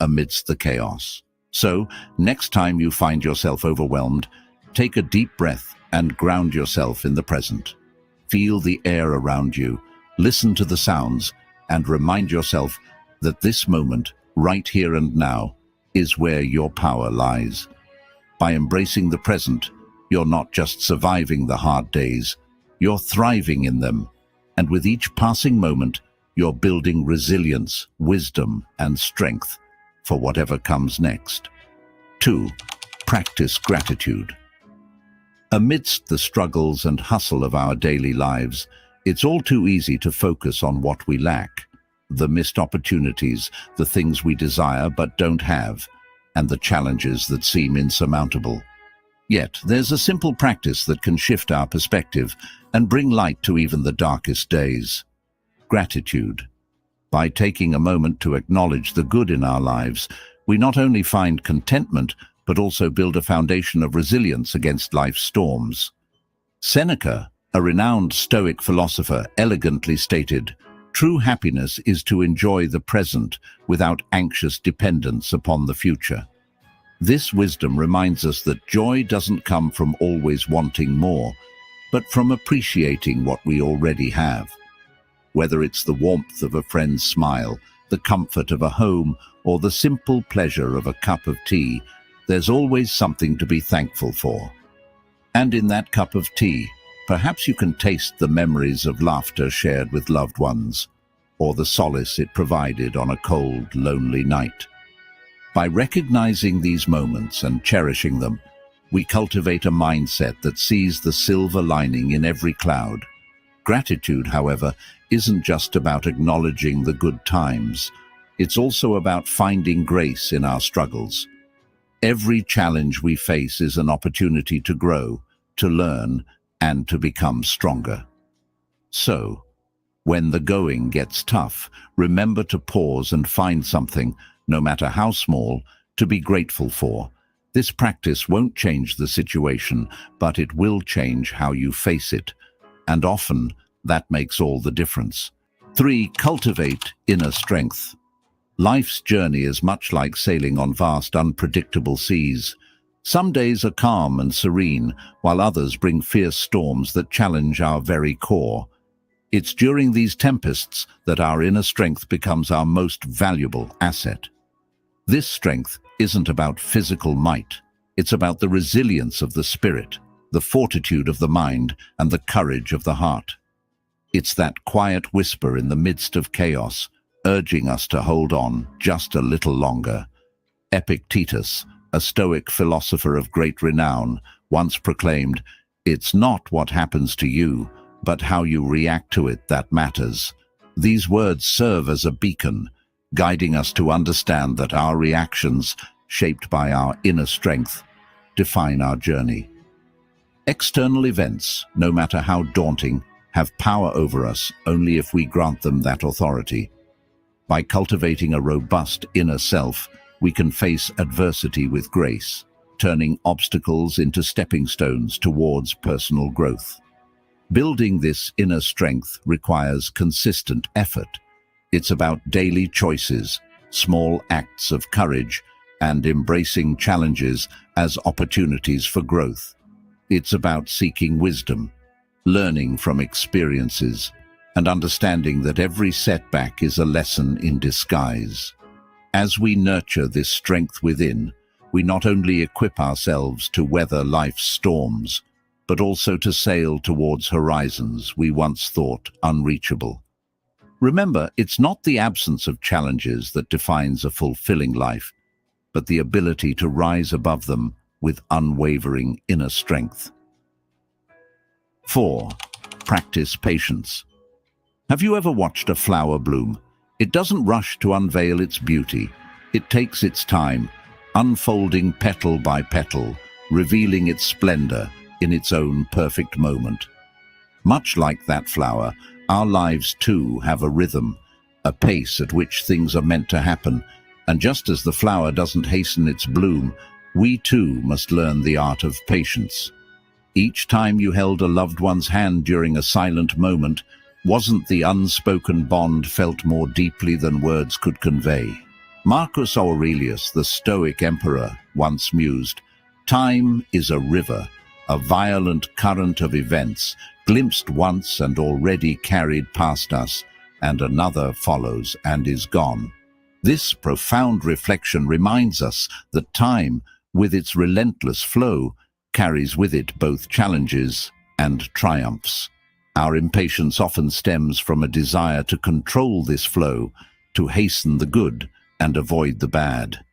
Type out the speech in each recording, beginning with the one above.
amidst the chaos. So, next time you find yourself overwhelmed, take a deep breath and ground yourself in the present. Feel the air around you, listen to the sounds, and remind yourself that this moment, right here and now, is where your power lies. By embracing the present, you're not just surviving the hard days, you're thriving in them. And with each passing moment, you're building resilience, wisdom, and strength for whatever comes next. 2. Practice gratitude. Amidst the struggles and hustle of our daily lives, it's all too easy to focus on what we lack, the missed opportunities, the things we desire but don't have, and the challenges that seem insurmountable. Yet, there's a simple practice that can shift our perspective and bring light to even the darkest days. Gratitude. By taking a moment to acknowledge the good in our lives, we not only find contentment, but also build a foundation of resilience against life's storms. Seneca, a renowned Stoic philosopher, elegantly stated, "True happiness is to enjoy the present without anxious dependence upon the future." This wisdom reminds us that joy doesn't come from always wanting more, but from appreciating what we already have. Whether it's the warmth of a friend's smile, the comfort of a home, or the simple pleasure of a cup of tea, there's always something to be thankful for. And in that cup of tea, perhaps you can taste the memories of laughter shared with loved ones, or the solace it provided on a cold, lonely night. By recognizing these moments and cherishing them, we cultivate a mindset that sees the silver lining in every cloud. Gratitude, however, isn't just about acknowledging the good times. It's also about finding grace in our struggles. Every challenge we face is an opportunity to grow, to learn, and to become stronger. So, when the going gets tough, remember to pause and find something, no matter how small, to be grateful for. This practice won't change the situation, but it will change how you face it. And often, that makes all the difference. 3. Cultivate inner strength. Life's journey is much like sailing on vast, unpredictable seas. Some days are calm and serene, while others bring fierce storms that challenge our very core. It's during these tempests that our inner strength becomes our most valuable asset. This strength isn't about physical might. It's about the resilience of the spirit, the fortitude of the mind, and the courage of the heart. It's that quiet whisper in the midst of chaos, urging us to hold on just a little longer. Epictetus, a Stoic philosopher of great renown, once proclaimed, "It's not what happens to you, but how you react to it that matters." These words serve as a beacon, guiding us to understand that our reactions, shaped by our inner strength, define our journey. External events, no matter how daunting, have power over us only if we grant them that authority. By cultivating a robust inner self, we can face adversity with grace, turning obstacles into stepping stones towards personal growth. Building this inner strength requires consistent effort. It's about daily choices, small acts of courage, and embracing challenges as opportunities for growth. It's about seeking wisdom, learning from experiences, and understanding that every setback is a lesson in disguise. As we nurture this strength within, we not only equip ourselves to weather life's storms, but also to sail towards horizons we once thought unreachable. Remember, it's not the absence of challenges that defines a fulfilling life, but the ability to rise above them with unwavering inner strength. 4. Practice patience. Have you ever watched a flower bloom? It doesn't rush to unveil its beauty. It takes its time, unfolding petal by petal, revealing its splendor in its own perfect moment. Much like that flower, our lives too have a rhythm, a pace at which things are meant to happen, and just as the flower doesn't hasten its bloom, we too must learn the art of patience. Each time you held a loved one's hand during a silent moment, wasn't the unspoken bond felt more deeply than words could convey? Marcus Aurelius, the Stoic emperor, once mused, "Time is a river, a violent current of events, glimpsed once and already carried past us, and another follows and is gone." This profound reflection reminds us that time, with its relentless flow, carries with it both challenges and triumphs. Our impatience often stems from a desire to control this flow, to hasten the good and avoid the bad.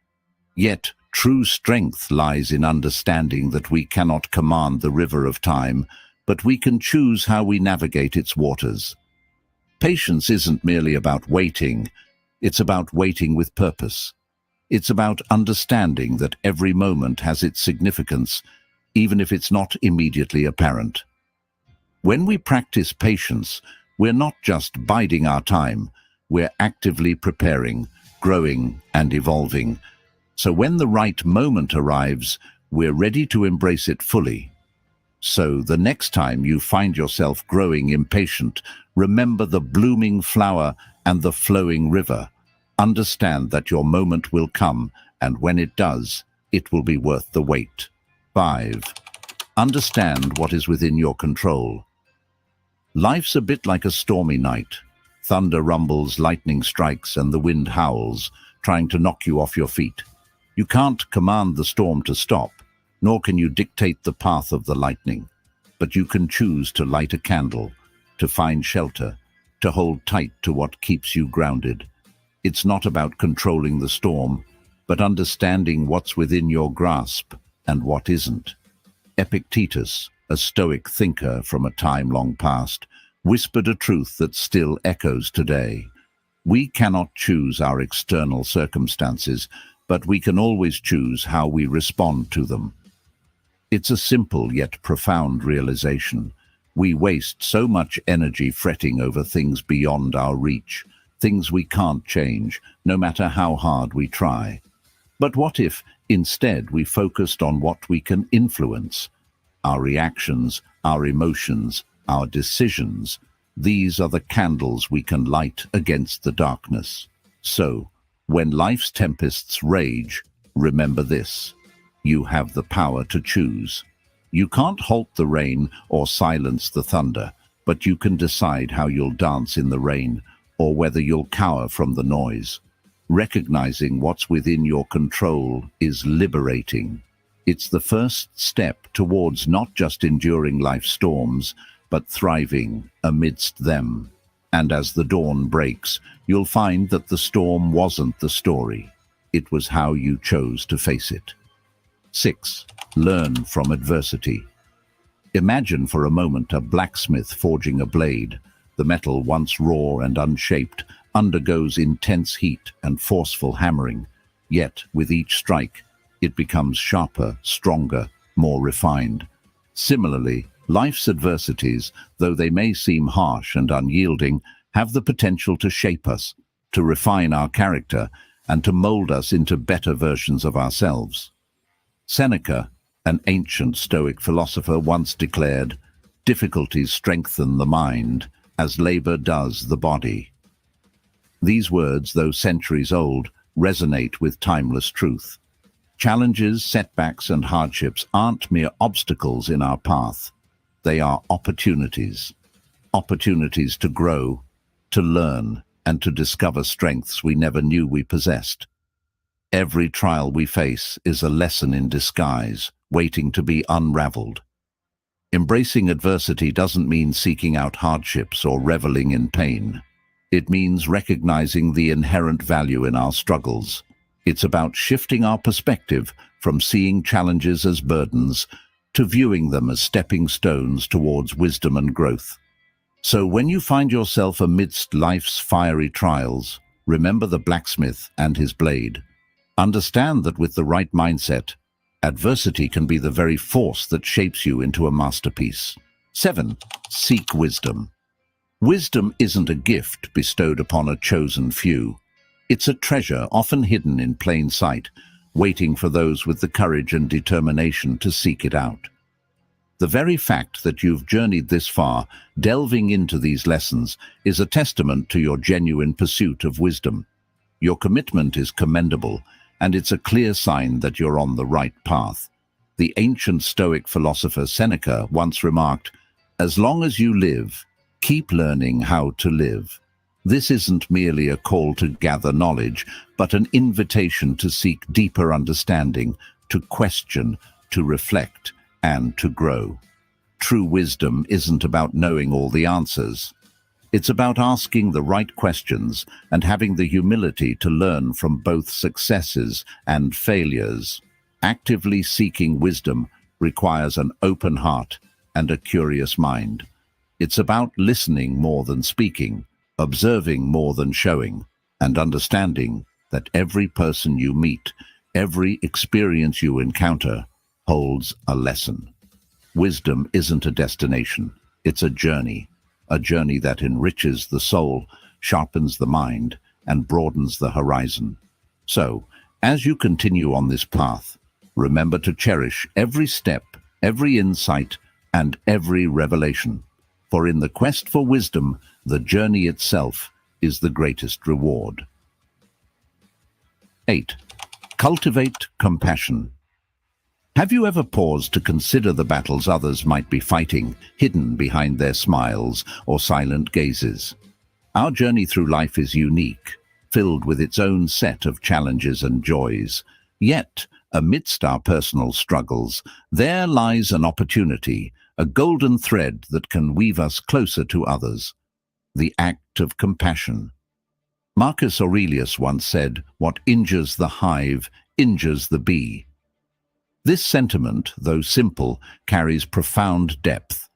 Yet, true strength lies in understanding that we cannot command the river of time, but we can choose how we navigate its waters. Patience isn't merely about waiting, it's about waiting with purpose. It's about understanding that every moment has its significance, even if it's not immediately apparent. When we practice patience, we're not just biding our time, we're actively preparing, growing, and evolving. So when the right moment arrives, we're ready to embrace it fully. So the next time you find yourself growing impatient, remember the blooming flower and the flowing river. Understand that your moment will come, and when it does, it will be worth the wait. 5. Understand what is within your control. Life's a bit like a stormy night. Thunder rumbles, lightning strikes, and the wind howls, trying to knock you off your feet. You can't command the storm to stop, nor can you dictate the path of the lightning. But you can choose to light a candle, to find shelter, to hold tight to what keeps you grounded. It's not about controlling the storm, but understanding what's within your grasp and what isn't. Epictetus, a Stoic thinker from a time long past, whispered a truth that still echoes today. We cannot choose our external circumstances, but we can always choose how we respond to them. It's a simple yet profound realization. We waste so much energy fretting over things beyond our reach, things we can't change, no matter how hard we try. But what if, instead, we focused on what we can influence? Our reactions, our emotions, our decisions. These are the candles we can light against the darkness. So, when life's tempests rage, remember this: you have the power to choose. You can't halt the rain or silence the thunder, but you can decide how you'll dance in the rain, or whether you'll cower from the noise. Recognizing what's within your control is liberating. It's the first step towards not just enduring life's storms, but thriving amidst them. And as the dawn breaks, you'll find that the storm wasn't the story. It was how you chose to face it. 6. Learn from adversity. Imagine for a moment a blacksmith forging a blade. The metal, once raw and unshaped, undergoes intense heat and forceful hammering. Yet, with each strike, it becomes sharper, stronger, more refined. Similarly, life's adversities, though they may seem harsh and unyielding, have the potential to shape us, to refine our character, and to mold us into better versions of ourselves. Seneca, an ancient Stoic philosopher, once declared, "Difficulties strengthen the mind, as labor does the body." These words, though centuries old, resonate with timeless truth. Challenges, setbacks, and hardships aren't mere obstacles in our path. They are opportunities. Opportunities to grow, to learn, and to discover strengths we never knew we possessed. Every trial we face is a lesson in disguise, waiting to be unraveled. Embracing adversity doesn't mean seeking out hardships or reveling in pain. It means recognizing the inherent value in our struggles. It's about shifting our perspective from seeing challenges as burdens to viewing them as stepping stones towards wisdom and growth. So when you find yourself amidst life's fiery trials, remember the blacksmith and his blade. Understand that with the right mindset, adversity can be the very force that shapes you into a masterpiece. 7. Seek wisdom. Wisdom isn't a gift bestowed upon a chosen few. It's a treasure often hidden in plain sight, waiting for those with the courage and determination to seek it out. The very fact that you've journeyed this far, delving into these lessons, is a testament to your genuine pursuit of wisdom. Your commitment is commendable, and it's a clear sign that you're on the right path. The ancient Stoic philosopher Seneca once remarked, "As long as you live, keep learning how to live." This isn't merely a call to gather knowledge, but an invitation to seek deeper understanding, to question, to reflect, and to grow. True wisdom isn't about knowing all the answers. It's about asking the right questions and having the humility to learn from both successes and failures. Actively seeking wisdom requires an open heart and a curious mind. It's about listening more than speaking, observing more than showing, and understanding that every person you meet, every experience you encounter, holds a lesson. Wisdom isn't a destination, it's a journey that enriches the soul, sharpens the mind, and broadens the horizon. So, as you continue on this path, remember to cherish every step, every insight, and every revelation. For in the quest for wisdom, the journey itself is the greatest reward. 8. Cultivate compassion. Have you ever paused to consider the battles others might be fighting, hidden behind their smiles or silent gazes? Our journey through life is unique, filled with its own set of challenges and joys. Yet, amidst our personal struggles, there lies an opportunity, a golden thread that can weave us closer to others. The act of compassion. Marcus Aurelius once said, "What injures the hive injures the bee." This sentiment, though simple, carries profound depth.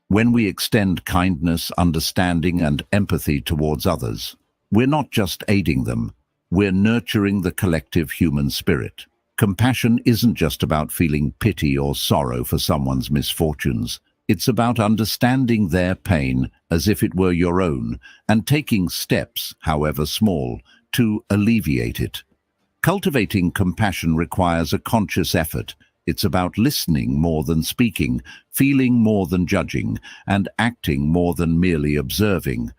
When we extend kindness, understanding, and empathy towards others, we're not just aiding them, we're nurturing the collective human spirit. Compassion isn't just about feeling pity or sorrow for someone's misfortunes. It's about understanding their pain as if it were your own and taking steps, however small, to alleviate it. Cultivating compassion requires a conscious effort. It's about listening more than speaking, feeling more than judging, and acting more than merely observing.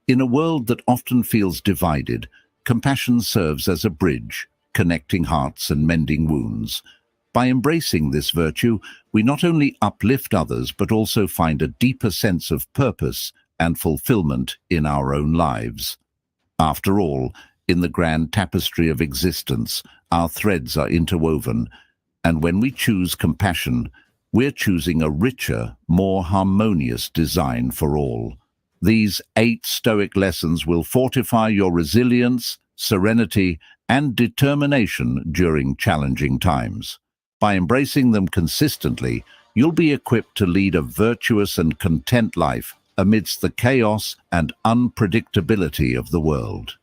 In a world that often feels divided, compassion serves as a bridge, connecting hearts and mending wounds. By embracing this virtue, we not only uplift others but also find a deeper sense of purpose and fulfillment in our own lives. After all, in the grand tapestry of existence, our threads are interwoven, and when we choose compassion, we're choosing a richer, more harmonious design for all. These 8 Stoic lessons will fortify your resilience, serenity, and determination during challenging times. By embracing them consistently, you'll be equipped to lead a virtuous and content life amidst the chaos and unpredictability of the world.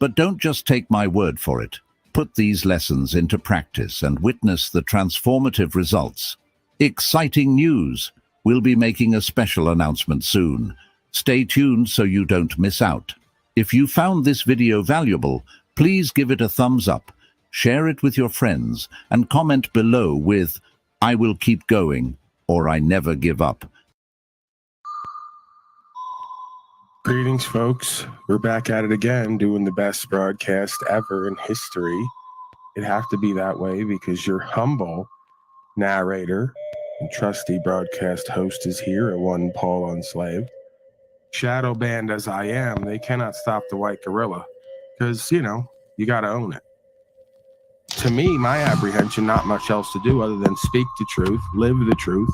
But don't just take my word for it. Put these lessons into practice and witness the transformative results. Exciting news! We'll be making a special announcement soon. Stay tuned so you don't miss out. If you found this video valuable, please give it a thumbs up, share it with your friends, and comment below with "I will keep going" or "I never give up." Greetings, folks. We're back at it again, doing the best broadcast ever in history. It'd have to be that way because your humble narrator and trusty broadcast host is here at One Paul Unslaved. Shadow banned as I am, they cannot stop the white gorilla because, you got to own it. To me, my apprehension, not much else to do other than speak the truth, live the truth,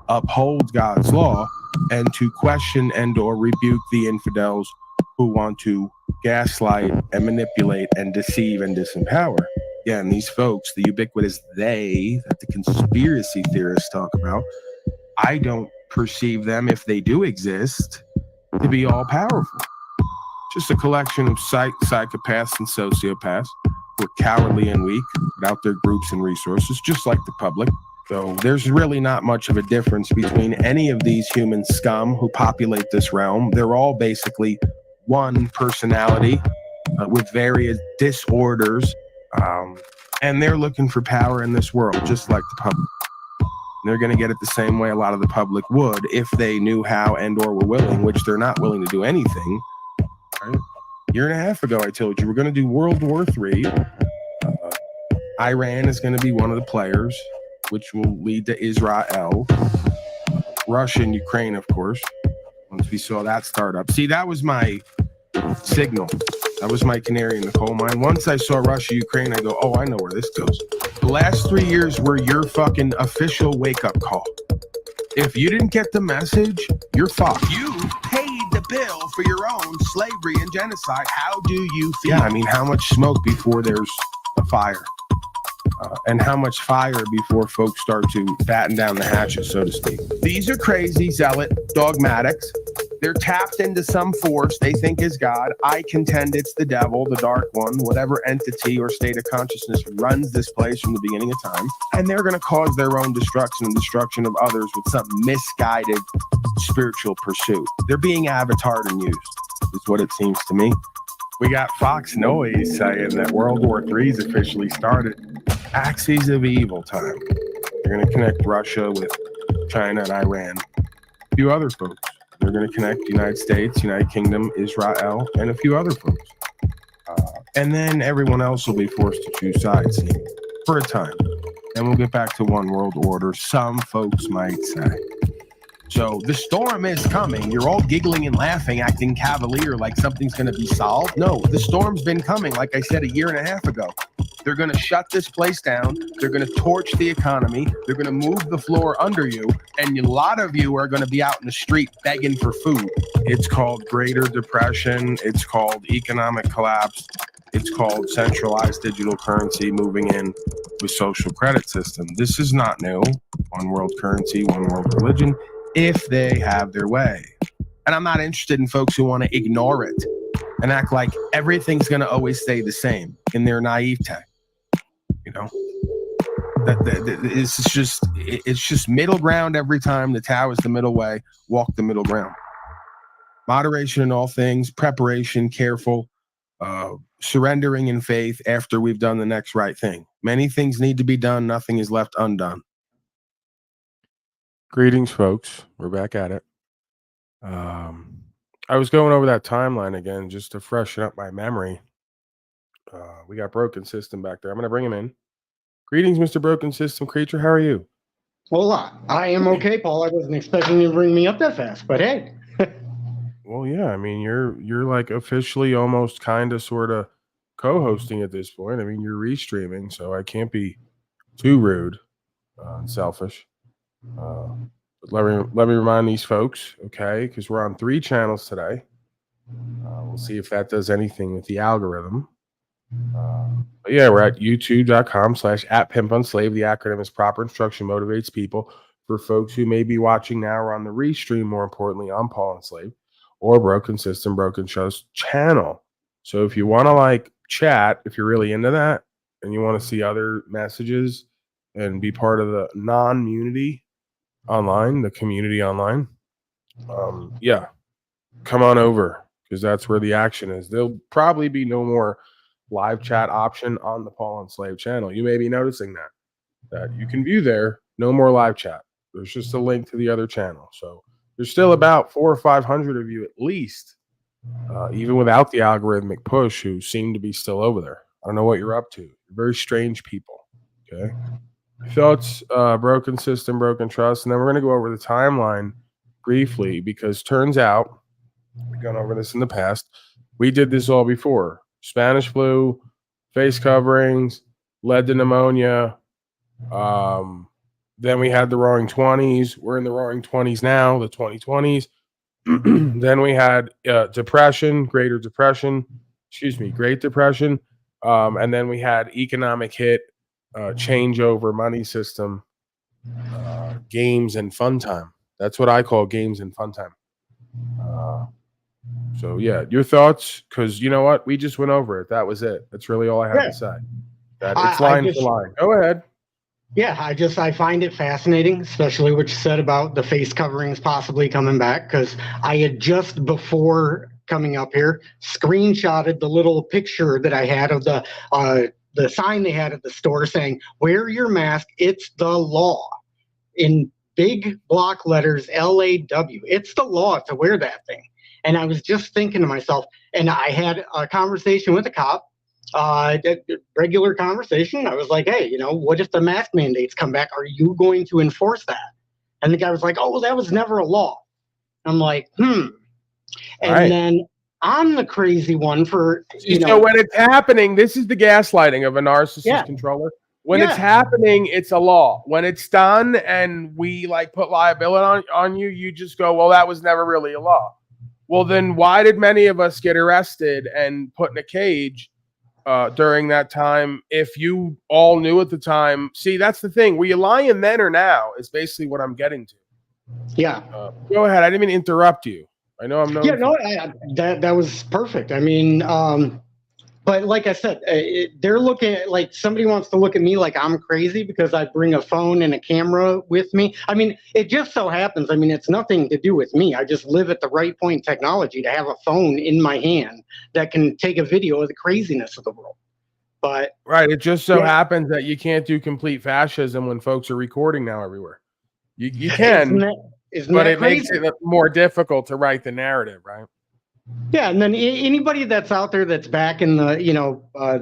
uphold God's law, and to question and or rebuke the infidels who want to gaslight and manipulate and deceive and disempower. Again, these folks, the ubiquitous they that the conspiracy theorists talk about, I don't perceive them, if they do exist, to be all powerful. Just a collection of psychopaths and sociopaths who are cowardly and weak without their groups and resources, just like the public. So there's really not much of a difference between any of these human scum who populate this realm. They're all basically one personality with various disorders, and they're looking for power in this world, just like the public. They're going to get it the same way a lot of the public would if they knew how and or were willing, which they're not willing to do anything. Right? year and a half ago, I told you we're going to do World War III. Iran is going to be one of the players, which will lead to Israel, Russia, and Ukraine, of course. Once we saw that start up. See, that was my signal. That was my canary in the coal mine. Once I saw Russia, Ukraine, I go, oh, I know where this goes. The last 3 years were your fucking official wake-up call. If you didn't get the message, you're fucked. You paid the bill for your own slavery and genocide. How do you feel? Yeah, I mean, how much smoke before there's a fire? And how much fire before folks start to batten down the hatches, so to speak. These are crazy, zealot, dogmatics. They're tapped into some force they think is God. I contend it's the devil, the dark one, whatever entity or state of consciousness runs this place from the beginning of time. And they're going to cause their own destruction and destruction of others with some misguided spiritual pursuit. They're being avatared and used, is what it seems to me. We got Fox Noise saying that World War III is officially started. Axes of evil time. They're going to connect Russia with China and Iran. A few other folks. They're going to connect the United States, United Kingdom, Israel, and a few other folks. And then everyone else will be forced to choose sides for a time. And we'll get back to one world order, some folks might say. So the storm is coming. You're all giggling and laughing, acting cavalier like something's going to be solved. No, the storm's been coming, like I said, a year and a half ago. They're going to shut this place down. They're going to torch the economy. They're going to move the floor under you. And a lot of you are going to be out in the street begging for food. It's called Greater Depression. It's called economic collapse. It's called centralized digital currency moving in with social credit system. This is not new. One world currency, one world religion, if they have their way. And I'm not interested in folks who want to ignore it and act like everything's going to always stay the same in their naivete. You know, it's just middle ground every time. The Tao is the middle way. Walk the middle ground. Moderation in all things, preparation, careful, surrendering in faith after we've done the next right thing. Many things need to be done. Nothing is left undone. Greetings, folks. We're back at it. I was going over that timeline again just to freshen up my memory. We got Broken System back there. I'm going to bring him in. Greetings, Mr. Broken System Creature. How are you? Hola. I am okay, Paul. I wasn't expecting you to bring me up that fast, but hey. Well, yeah. I mean, you're like officially almost kind of sort of co-hosting at this point. I mean, you're restreaming, so I can't be too rude and selfish. But let me remind these folks, okay, because we're on 3 channels today. We'll see if that does anything with the algorithm. But yeah, we're at youtube.com/@PimpUnslave. The acronym is Proper Instruction Motivates People. For folks who may be watching now or on the restream, more importantly, on Paul Enslaved or Broken System, Broken Show's channel. So if you want to like chat, if you're really into that and you want to see other messages and be part of the non-munity online, the community online, yeah, come on over because that's where the action is. There'll probably be no more live chat option on the Paul Enslaved channel. You may be noticing that you can view there, no more live chat. There's just a link to the other channel. So there's still about 400 or 500 of you at least, even without the algorithmic push, who seem to be still over there. I don't know what you're up to. You're very strange people. Okay. Thoughts, Broken System, Broken Trust, and then we're going to go over the timeline briefly because turns out, we've gone over this in the past, we did this all before. Spanish flu, face coverings, led to pneumonia. Then we had the Roaring 20s. We're in the Roaring 20s now, the 2020s. Then we had depression, Great Depression. And then we had economic hit, changeover, money system, games and fun time. That's what I call games and fun time. So yeah, your thoughts? Because you know what, we just went over it. That was it. That's really all I have to say. That it's line for line. Go ahead. Yeah, I find it fascinating, especially what you said about the face coverings possibly coming back, because I had just before coming up here screenshotted the little picture that I had of the sign they had at the store saying, "Wear your mask, it's the law," in big block letters, LAW. It's the law to wear that thing. And I was just thinking to myself, and I had a conversation with a cop, regular conversation. I was like, hey, what if the mask mandates come back? Are you going to enforce that? And the guy was like, oh, well, that was never a law. I'm like, And then I'm the crazy one for, So when it's happening, this is the gaslighting of a narcissist controller. When it's happening, it's a law. When it's done and we put liability on you, you just go, well, that was never really a law. Well, then why did many of us get arrested and put in a cage during that time if you all knew at the time? See, that's the thing. Were you lying then or now is basically what I'm getting to. Yeah. Go ahead. I didn't mean to interrupt you. I know I'm not. Yeah, no, that was perfect. I mean, but like I said, they're looking at somebody wants to look at me like I'm crazy because I bring a phone and a camera with me. I mean, it just so happens. I mean, it's nothing to do with me. I just live at the right point in technology to have a phone in my hand that can take a video of the craziness of the world. But it just so happens that you can't do complete fascism when folks are recording now everywhere. You can, but it makes it more difficult to write the narrative, right? Yeah, and then anybody that's out there that's back in the,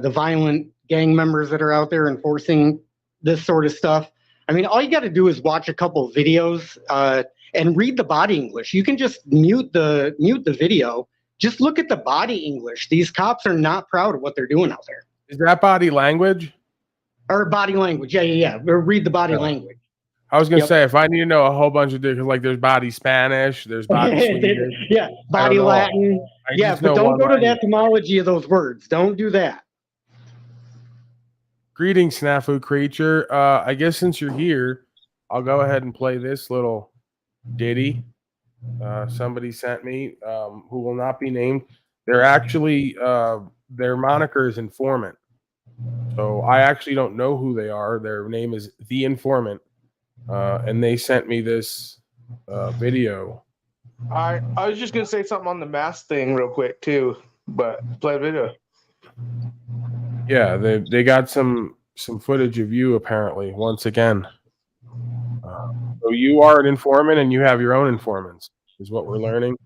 the violent gang members that are out there enforcing this sort of stuff. I mean, all you got to do is watch a couple of videos and read the body English. You can just mute the video. Just look at the body English. These cops are not proud of what they're doing out there. Is that body language? Or body language? Yeah. Read the body language. I was gonna say if I need to know a whole bunch of different, there's body Spanish, there's body Swedish, body Latin, but don't go to the etymology of those words. Don't do that. Greetings, Snafu Creature. I guess since you're here, I'll go ahead and play this little ditty. Somebody sent me, who will not be named. They're actually their moniker is Informant, so I actually don't know who they are. Their name is The Informant. And they sent me this video. I was just gonna say something on the mask thing real quick too, but play the video. Yeah, they got some footage of you apparently once again. So you are an informant and you have your own informants, is what we're learning.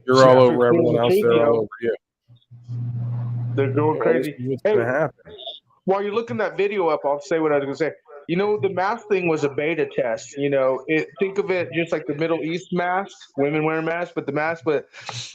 You're all over everyone else. They're all over you. They're going crazy. What's gonna happen? While you're looking that video up, I'll say what I was gonna say. The mask thing was a beta test. Think of it just like the Middle East mask, women wearing masks, but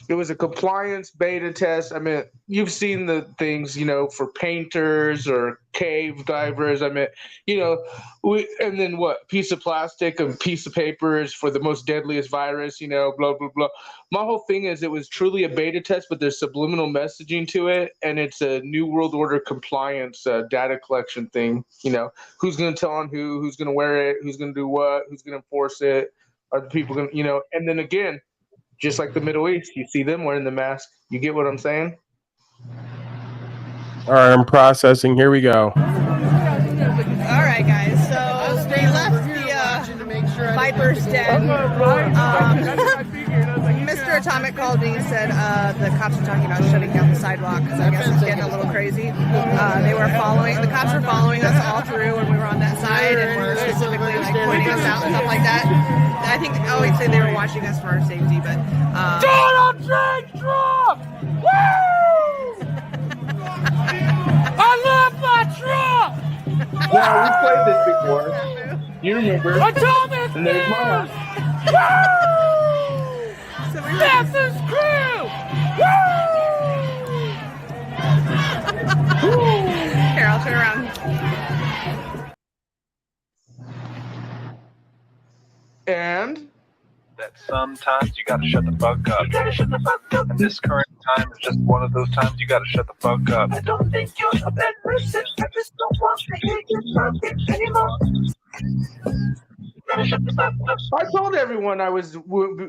it was a compliance beta test. I mean, you've seen the things, for painters or cave divers. I mean, and then what? Piece of plastic and piece of paper is for the most deadliest virus, blah, blah, blah. My whole thing is it was truly a beta test, but there's subliminal messaging to it. And it's a New World Order compliance data collection thing. Who's going to tell on who's going to wear it, who's going to do what, who's going to enforce it, are the people going to, and then again, just like the Middle East, you see them wearing the mask. You get what I'm saying? All right, I'm processing. Here we go. All right, guys. So we left the Viper's Den. Mr. Atomic called me and said the cops are talking about shutting down the sidewalk because I guess it's getting a little crazy. The cops were following us all through when we were on that side and were specifically pointing us out and stuff like that. I think I always say they were watching us for our safety, but Donald J. Trump! Woo! I love my Trump! Now, we played this before. You remember. Atomic And there's mine. Woo! That's his crew! Woo! Here, I'll turn around. And that sometimes you gotta shut the fuck up. And this current time is just one of those times you gotta shut the fuck up. I don't think you're a bad person. I just don't want to hear your subject anymore. I told everyone I was the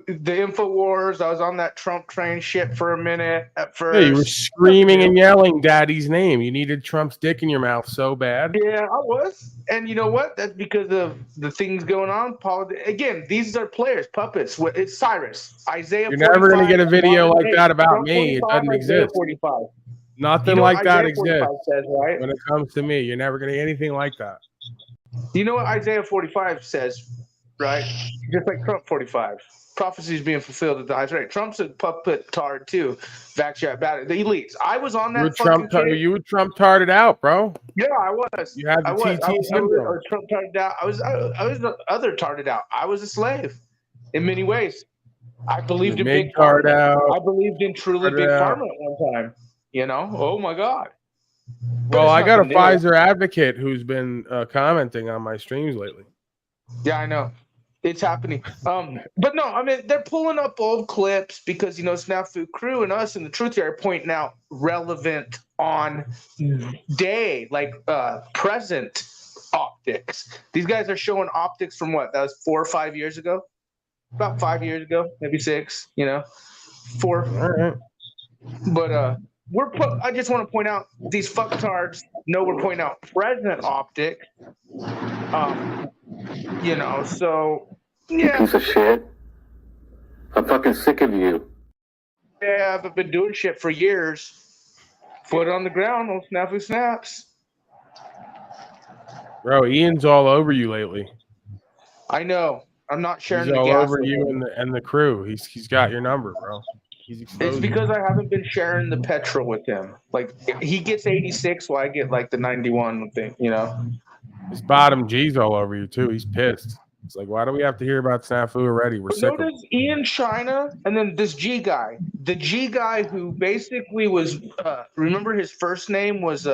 InfoWars. I was on that Trump train shit for a minute at first. Yeah, you were screaming and yelling Daddy's name. You needed Trump's dick in your mouth so bad. Yeah, I was. And you know what? That's because of the things going on. Again, these are players, puppets. It's Cyrus, Isaiah. You're never going to get a video like that about me. It doesn't exist. 45. Nothing like that exists. Says, right? When it comes to me, you're never going to get anything like that. You know what Isaiah 45 says, right? Just like Trump 45. prophecy is being fulfilled at the highest rate. Trump's a puppet tard too. Fact check about it. The elites. I was on that fucking kid. You were Trump tarded out, bro. Yeah, I was. You had the TT syndrome. I was Trump tarded out. I was the other tarded out. I was a slave in many ways. I believed in big pharma. I believed in truly big pharma at one time. You know? Oh my God. Well, I got a Pfizer advocate who's been commenting on my streams lately. Yeah, I know. It's happening. But no, I mean, they're pulling up old clips because, you know, Snafu Crew and us and the Truth Here are pointing out relevant on day, like present optics. These guys are showing optics from what? That was 4 or 5 years ago? About 5 years ago, maybe 6, you know, 4. All right. But I just want to point out these fucktards know we're pointing out present optics. You know, so yeah. Piece of shit. I'm fucking sick of you. Yeah, I've been doing shit for years. Foot on the ground on Snafu Snaps. Bro, Ian's all over you lately. I know. I'm not sharing He's the all gas over you and the crew. He's got your number, bro. It's because I haven't been sharing the petrol with him. Like, he gets 86 while I get like the 91 thing, you know? His bottom G's all over you too. He's pissed. It's like, why do we have to hear about Snafu already? We're sick of it. Notice Ian China and then this G guy. The G guy who basically was, remember his first name was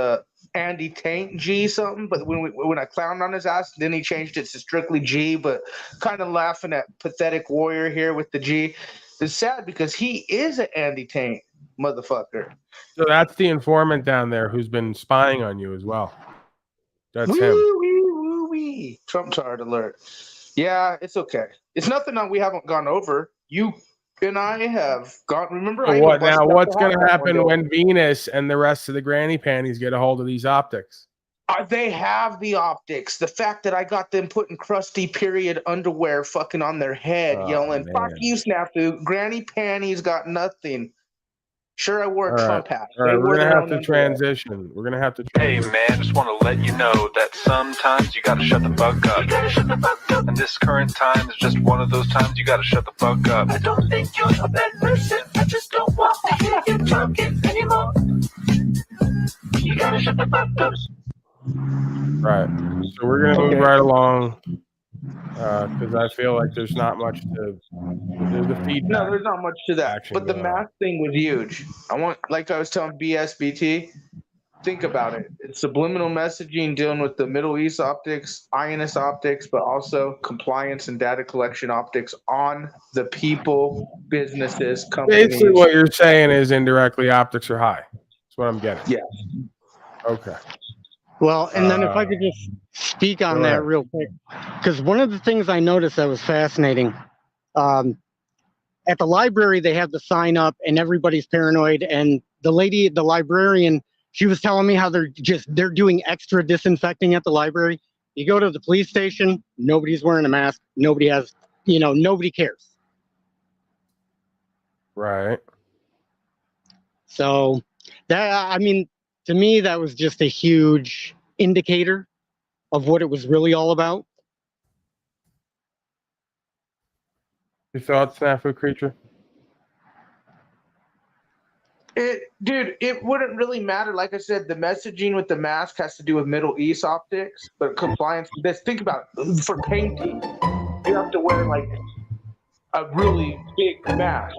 Andy Taint G something, but when I clowned on his ass, then he changed it to strictly G, but kind of laughing at Pathetic Warrior here with the G. It's sad because he is an Andy Taint motherfucker. So that's the informant down there who's been spying on you as well. That's him. Wee. Trump tard alert. Yeah, it's okay. It's nothing that we haven't gone over. You and I have gone. Remember? So what now? What's going to happen when Venus and the rest of the granny panties get a hold of these optics? They have the optics. The fact that I got them putting crusty period underwear fucking on their head, yelling, man. "Fuck you, Snafu! Granny panties got nothing." Sure, I wore a Trump hat. All right, we're gonna have to transition. We're gonna have to. Hey man, just want to let you know that sometimes you gotta shut the fuck up. And this current time is just one of those times you gotta shut the fuck up. I don't think you're a bad person. I just don't want to hear you talking anymore. You gotta shut the fuck up. Right. So we're gonna move right along because I feel like there's not much to. There's the feedback. No, there's not much to that. But the math thing was huge. Like I was telling BSBT, think about it. It's subliminal messaging dealing with the Middle East optics, INS optics, but also compliance and data collection optics on the people, businesses, companies. Basically, what you're saying is indirectly optics are high. That's what I'm getting. Yes. Okay. Well, and then if I could just speak on that real quick, because one of the things I noticed that was fascinating, at the library, they have the sign up and everybody's paranoid. And the librarian, she was telling me how they're doing extra disinfecting at the library. You go to the police station, nobody's wearing a mask. Nobody cares. Right. So to me, that was just a huge indicator of what it was really all about. Your thoughts, Snafu Creature? It wouldn't really matter. Like I said, the messaging with the mask has to do with Middle East optics, but compliance. Think about it. For painting, you have to wear like a really big mask.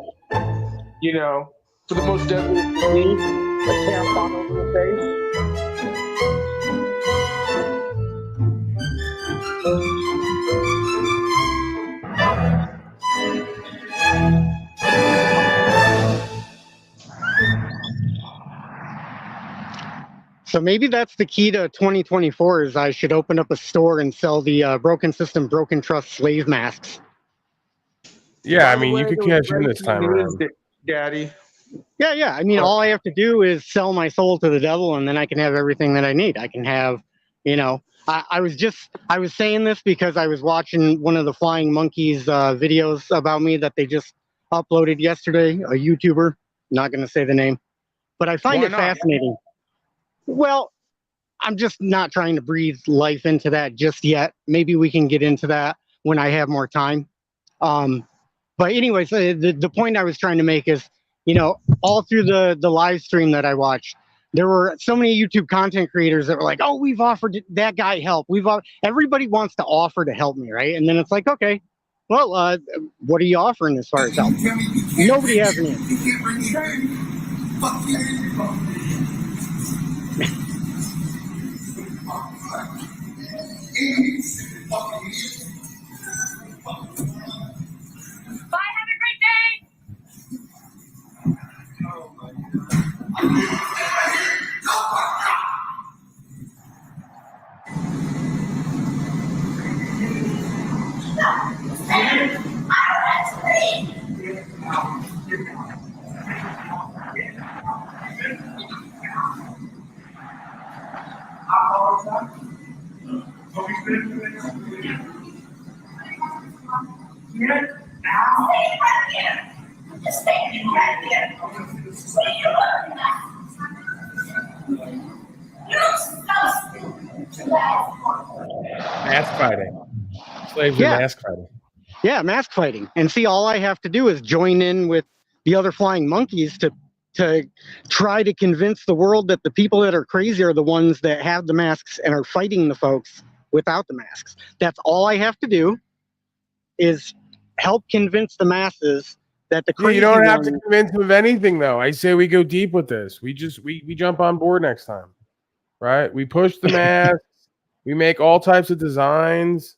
You know, for the most deadly disease, a tampon over the face. So maybe that's the key to 2024 is I should open up a store and sell the Broken System, Broken Trust slave masks. Yeah, I mean, you could cash in this time around. Daddy. Yeah. I mean, all I have to do is sell my soul to the devil and then I can have everything that I need. I can have, I was saying this because I was watching one of the Flying Monkeys videos about me that they just uploaded yesterday, a YouTuber, not going to say the name, but I find it fascinating. Well, I'm just not trying to breathe life into that just yet. Maybe we can get into that when I have more time. But But anyways, the point I was trying to make is, you know, all through the live stream that I watched, there were so many YouTube content creators that were like, "Oh, we've offered that guy help. Everybody wants to offer to help me, right?" And then it's like, okay, well, what are you offering as far as help? Nobody has an answer. Bye, have a great day. Just stay right here. Stay here. You're so stupid. Mask fighting. Slaves are mask fighting. Yeah, mask fighting. And see, all I have to do is join in with the other flying monkeys to try to convince the world that the people that are crazy are the ones that have the masks and are fighting the folks without the masks. That's all I have to do is help convince the masses that the crazy You don't have to ones- convince them of anything, though. I say we go deep with this. We jump on board next time, right? We push the masks. We make all types of designs.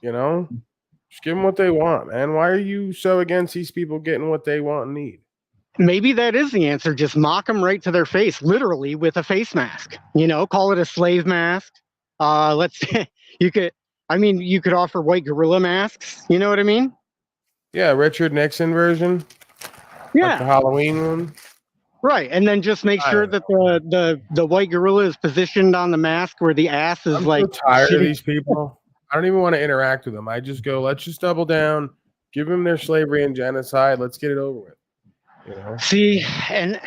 You know, just give them what they want, man. Why are you so against these people getting what they want and need? Maybe that is the answer. Just mock them right to their face, literally with a face mask. You know, call it a slave mask. Let's you could offer white gorilla masks. You know what I mean? Yeah, Richard Nixon version. Yeah, Like the Halloween one. right. And then just make sure that the white gorilla is positioned on the mask where the ass is I'm like. so tired of shitting- these people. I don't even want to interact with them. I just go, let's just double down, give them their slavery and genocide. Let's get it over with. You know? See, and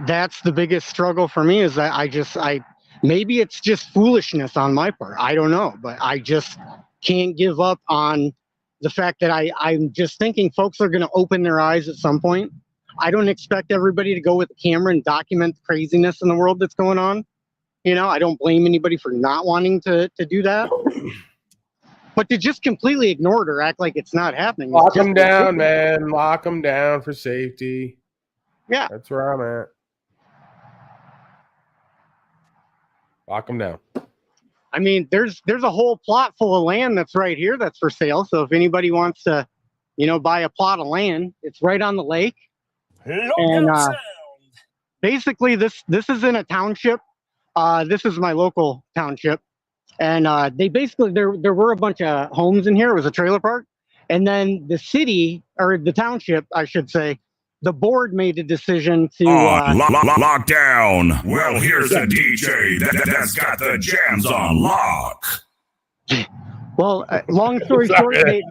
that's the biggest struggle for me is that I maybe it's just foolishness on my part. I don't know, but I just can't give up on the fact that I'm just thinking folks are going to open their eyes at some point. I don't expect everybody to go with a camera and document the craziness in the world that's going on. You know, I don't blame anybody for not wanting to do that. But to just completely ignore it or act like it's not happening. is Lock just them down, ridiculous. man. Lock them down for safety. Yeah. That's where I'm at. Lock them down. I mean, there's a whole plot full of land that's right here that's for sale. So if anybody wants to, you know, buy a plot of land, it's right on the lake. And basically, this is in a township. This is my local township, and they basically there were a bunch of homes in here. It was a trailer park, and then the city or the township, I should say, the board made a decision to. Lockdown. Well, here's a DJ that's got the jams on lock. Well, long story short, they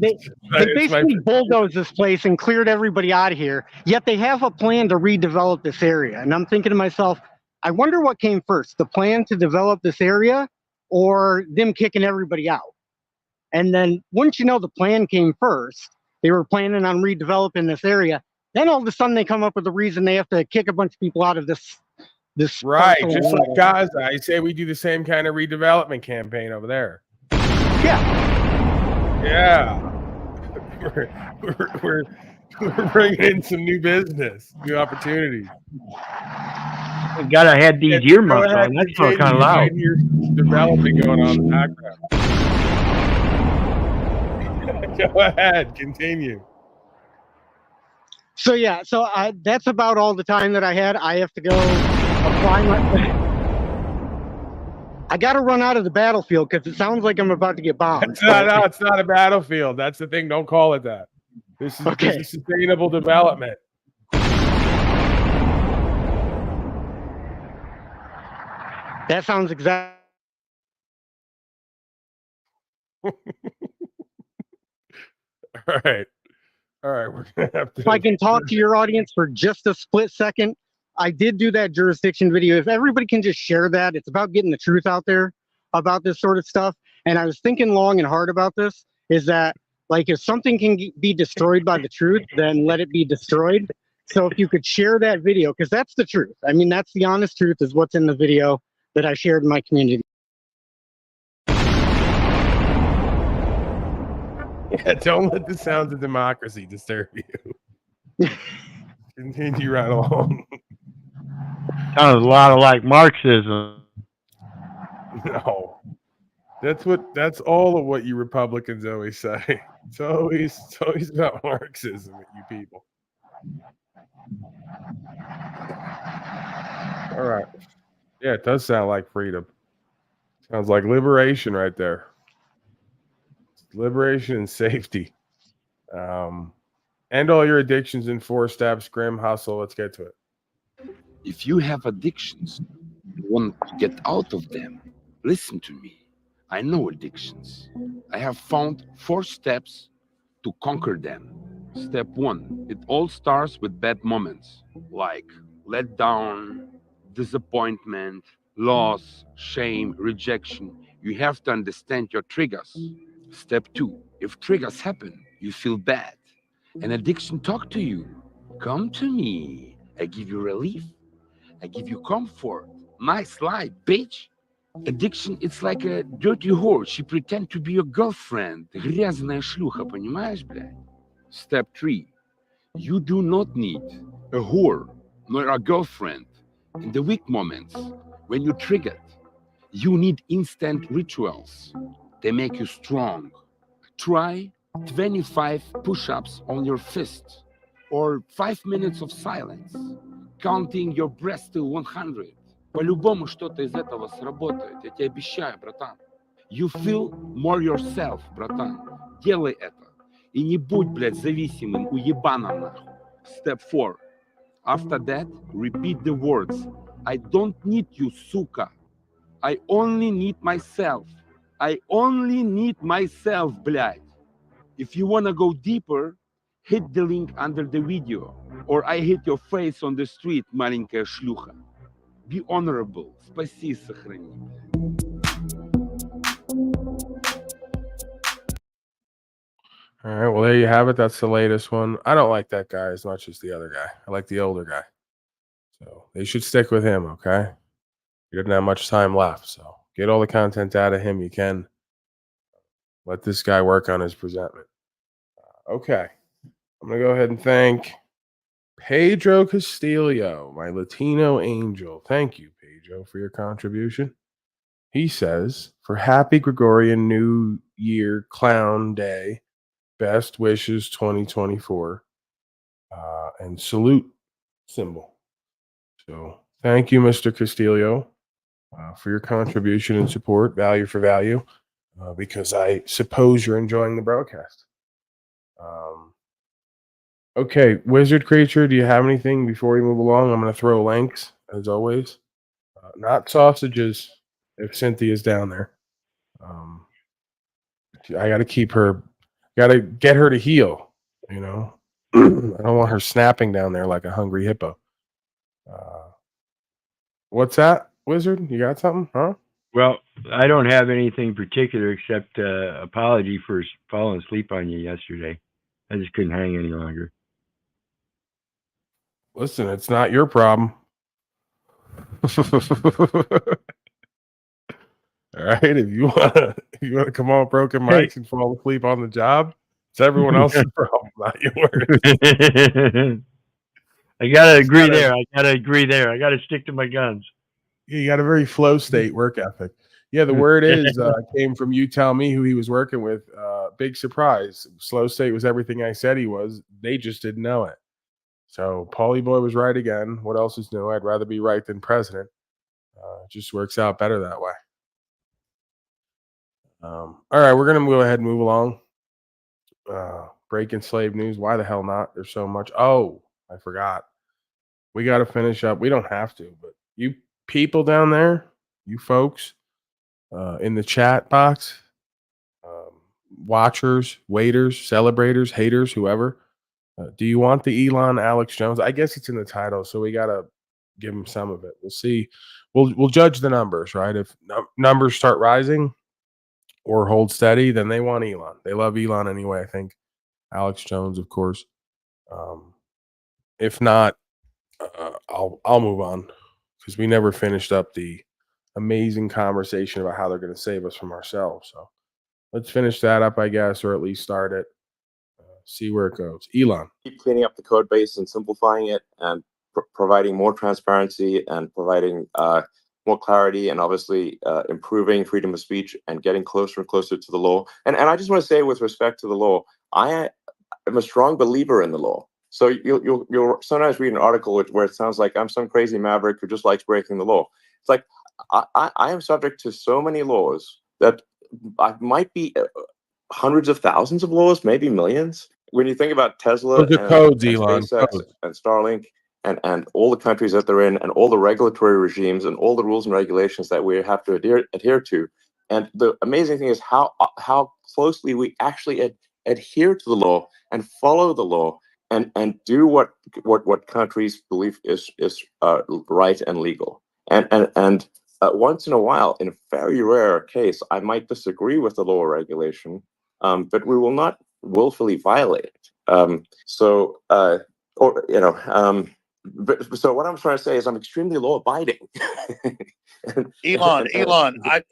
basically my- bulldozed this place and cleared everybody out of here. Yet they have a plan to redevelop this area. And I'm thinking to myself, I wonder what came first, the plan to develop this area or them kicking everybody out? And then once you know the plan came first, they were planning on redeveloping this area. Then all of a sudden they come up with the reason they have to kick a bunch of people out of this Right. parcel Just of like land. Gaza. I say we do the same kind of redevelopment campaign over there. Yeah. Yeah. We're bringing in some new business, new opportunities. We gotta have these earmuffs Go ahead, on. That's all continue. kind of loud. I hear development going on in the background. Go ahead, continue. So yeah, that's about all the time that I had. I have to go apply my. I got to run out of the battlefield because it sounds like I'm about to get bombed. No, it's not a battlefield. That's the thing. Don't call it that. This is sustainable development. That sounds exact. All right. We're gonna have to. If I can talk to your audience for just a split second, I did do that jurisdiction video. If everybody can just share that, it's about getting the truth out there about this sort of stuff. And I was thinking long and hard about this, is that Like, if something can be destroyed by the truth, then let it be destroyed. So if you could share that video, because that's the truth. I mean, that's the honest truth, is what's in the video that I shared in my community. Yeah, don't let the sounds of democracy disturb you. Continue right along. Sounds a lot like Marxism. No. That's all of what you Republicans always say. It's always about Marxism, you people. All right. Yeah, it does sound like freedom. Sounds like liberation right there. Liberation and safety. End all your addictions in 4 steps. Grim hustle. Let's get to it. If you have addictions, you want to get out of them, listen to me. I know addictions. I have found 4 steps to conquer them. Step 1, it all starts with bad moments, like letdown, disappointment, loss, shame, rejection. You have to understand your triggers. Step 2, if triggers happen, you feel bad. An addiction talk to you. Come to me. I give you relief. I give you comfort. Nice life, bitch. Addiction, it's like a dirty whore. She pretend to be your girlfriend. Грязная шлюха, понимаешь, блядь? Step 3, you do not need a whore nor a girlfriend in the weak moments. When you're triggered, you need instant rituals. They make you strong. Try 25 push-ups on your fist or 5 minutes of silence, counting your breath to 100. По-любому что-то из этого сработает. Я тебе обещаю, братан. You feel more yourself, братан. Делай это. И не будь, блядь, зависимым, уебаном, нахуй. Step 4. After that, repeat the words. I don't need you, сука. I only need myself. I only need myself, блядь. If you wanna go deeper, hit the link under the video. Or I hit your face on the street, маленькая шлюха. Be honorable. Спаси, сохрани. All right, well, there you have it. That's the latest one. I don't like that guy as much as the other guy. I like the older guy. So they should stick with him, okay? He doesn't have much time left, so get all the content out of him you can. Let this guy work on his presentment. Okay. I'm going to go ahead and thank Pedro Castillo, my Latino angel. Thank you, Pedro, for your contribution. He says, for Happy Gregorian New Year Clown Day, best wishes 2024, and salute symbol. So thank you, Mr. Castillo, for your contribution and support, value for value, because I suppose you're enjoying the broadcast. Okay, Wizard Creature, do you have anything before we move along? I'm going to throw links, as always. Not sausages, if Cynthia's down there. I got to keep her, got to get her to heal, you know. I don't want her snapping down there like a hungry hippo. What's that, Wizard? You got something, huh? Well, I don't have anything particular except apology for falling asleep on you yesterday. I just couldn't hang any longer. Listen, it's not your problem. All right, if you want to come on broken mics and fall asleep on the job, it's everyone else's problem, not yours. I gotta agree there. I gotta stick to my guns. You got a very flow state work ethic. Yeah, the word is came from You Tell Me who he was working with. Big surprise. Slow state was everything I said he was. They just didn't know it. So Paulie Boy was right again. What else is new? I'd rather be right than president. It just works out better that way. All right, we're gonna go ahead and move along. Breaking slave news. Why the hell not? There's so much. Oh, I forgot. We got to finish up. We don't have to, but you people down there, you folks in the chat box, watchers, waiters, celebrators, haters, whoever. Do you want the Elon Alex Jones? I guess it's in the title, so we got to give him some of it. We'll see. We'll judge the numbers, right? If numbers start rising, or hold steady, then they want Elon. They love Elon anyway, I think. Alex Jones, of course. If not, I'll move on because we never finished up the amazing conversation about how they're going to save us from ourselves. So let's finish that up, I guess, or at least start it. See where it goes. Elon. Keep cleaning up the code base and simplifying it and providing more transparency and providing more clarity and obviously improving freedom of speech and getting closer and closer to the law. And I just want to say with respect to the law, I am a strong believer in the law. So you'll sometimes read an article where it sounds like I'm some crazy maverick who just likes breaking the law. It's like I am subject to so many laws that I might be hundreds of thousands of laws, maybe millions. When you think about Tesla and SpaceX and Starlink and all the countries that they're in and all the regulatory regimes and all the rules and regulations that we have to adhere to. And the amazing thing is how closely we actually adhere to the law and follow the law and do what countries believe is right and legal. And once in a while, in a very rare case, I might disagree with the law or regulation, but we will not willfully violate it. So what I'm trying to say is I'm extremely law-abiding. Elon, I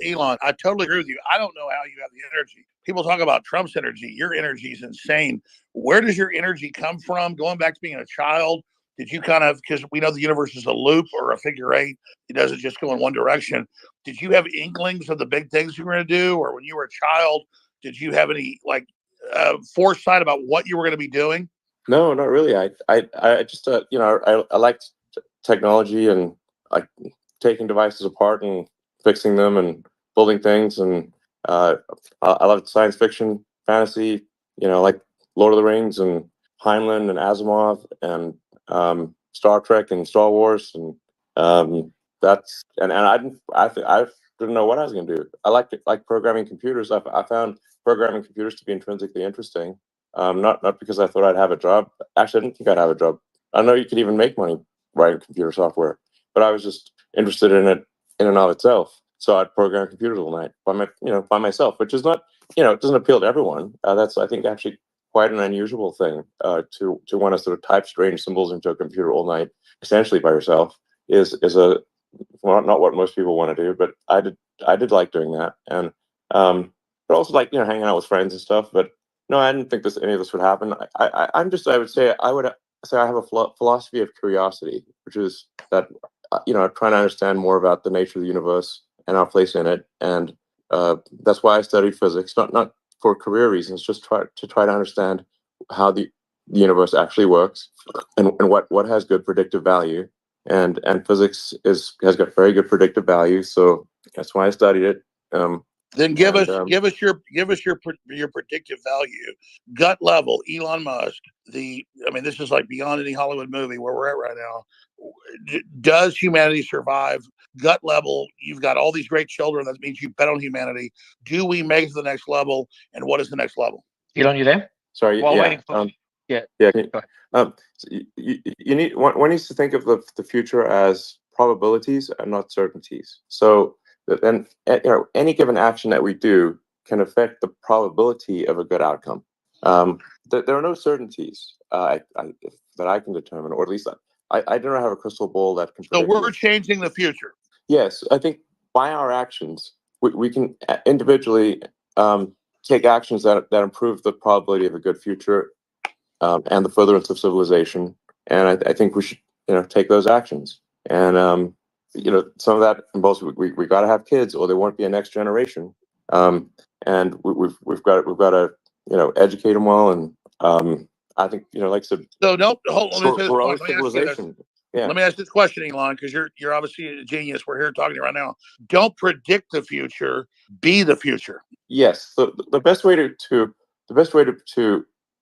totally agree with you. I don't know how you have the energy. People talk about Trump's energy. Your energy is insane. Where does your energy come from? Going back to being a child, did you because we know the universe is a loop or a figure eight, it doesn't just go in one direction. Did you have inklings of the big things you were going to do? Or when you were a child, did you have any foresight about what you were going to be doing? No, not really. I just I liked technology and like taking devices apart and fixing them and building things, and I loved science fiction, fantasy, like Lord of the Rings and Heinlein and Asimov and Star Trek and Star Wars, and that's and I didn't know what I was going to do. I liked programming computers. I found programming computers to be intrinsically interesting. Not because I thought I'd have a job. Actually, I didn't think I'd have a job. I know you could even make money writing computer software, but I was just interested in it in and of itself. So I'd program computers all night by myself, which is not, it doesn't appeal to everyone. That's, I think, actually quite an unusual thing to want to sort of type strange symbols into a computer all night, essentially by yourself, is not what most people want to do. But I did like doing that, and but also like hanging out with friends and stuff. But no, I didn't think any of this would happen. I would say I have a philosophy of curiosity, which is that trying to understand more about the nature of the universe and our place in it, and that's why I studied physics, not for career reasons, just try to understand how the universe actually works and what has good predictive value, and physics has got very good predictive value, so that's why I studied it. Then give us your predictive value, gut level. Elon Musk. This is like beyond any Hollywood movie where we're at right now. Does humanity survive? Gut level. You've got all these great children. That means you bet on humanity. Do we make it to the next level? And what is the next level? Elon, you there? Sorry. While yeah. Waiting for, yeah. You need one needs to think of the future as probabilities and not certainties. So then any given action that we do can affect the probability of a good outcome. There are no certainties that I can determine, or at least I don't have a crystal ball that can. So we're changing the future. Yes, I think by our actions we can individually take actions that improve the probability of a good future and the furtherance of civilization. And I think we should take those actions. And some of that involves we got to have kids, or there won't be a next generation. And we've got to educate them well, and I think like I said. So don't hold on. Civilization. Let me ask this question, Elon, because you're obviously a genius. We're here talking to you right now. Don't predict the future. Be the future. Yes, the best way to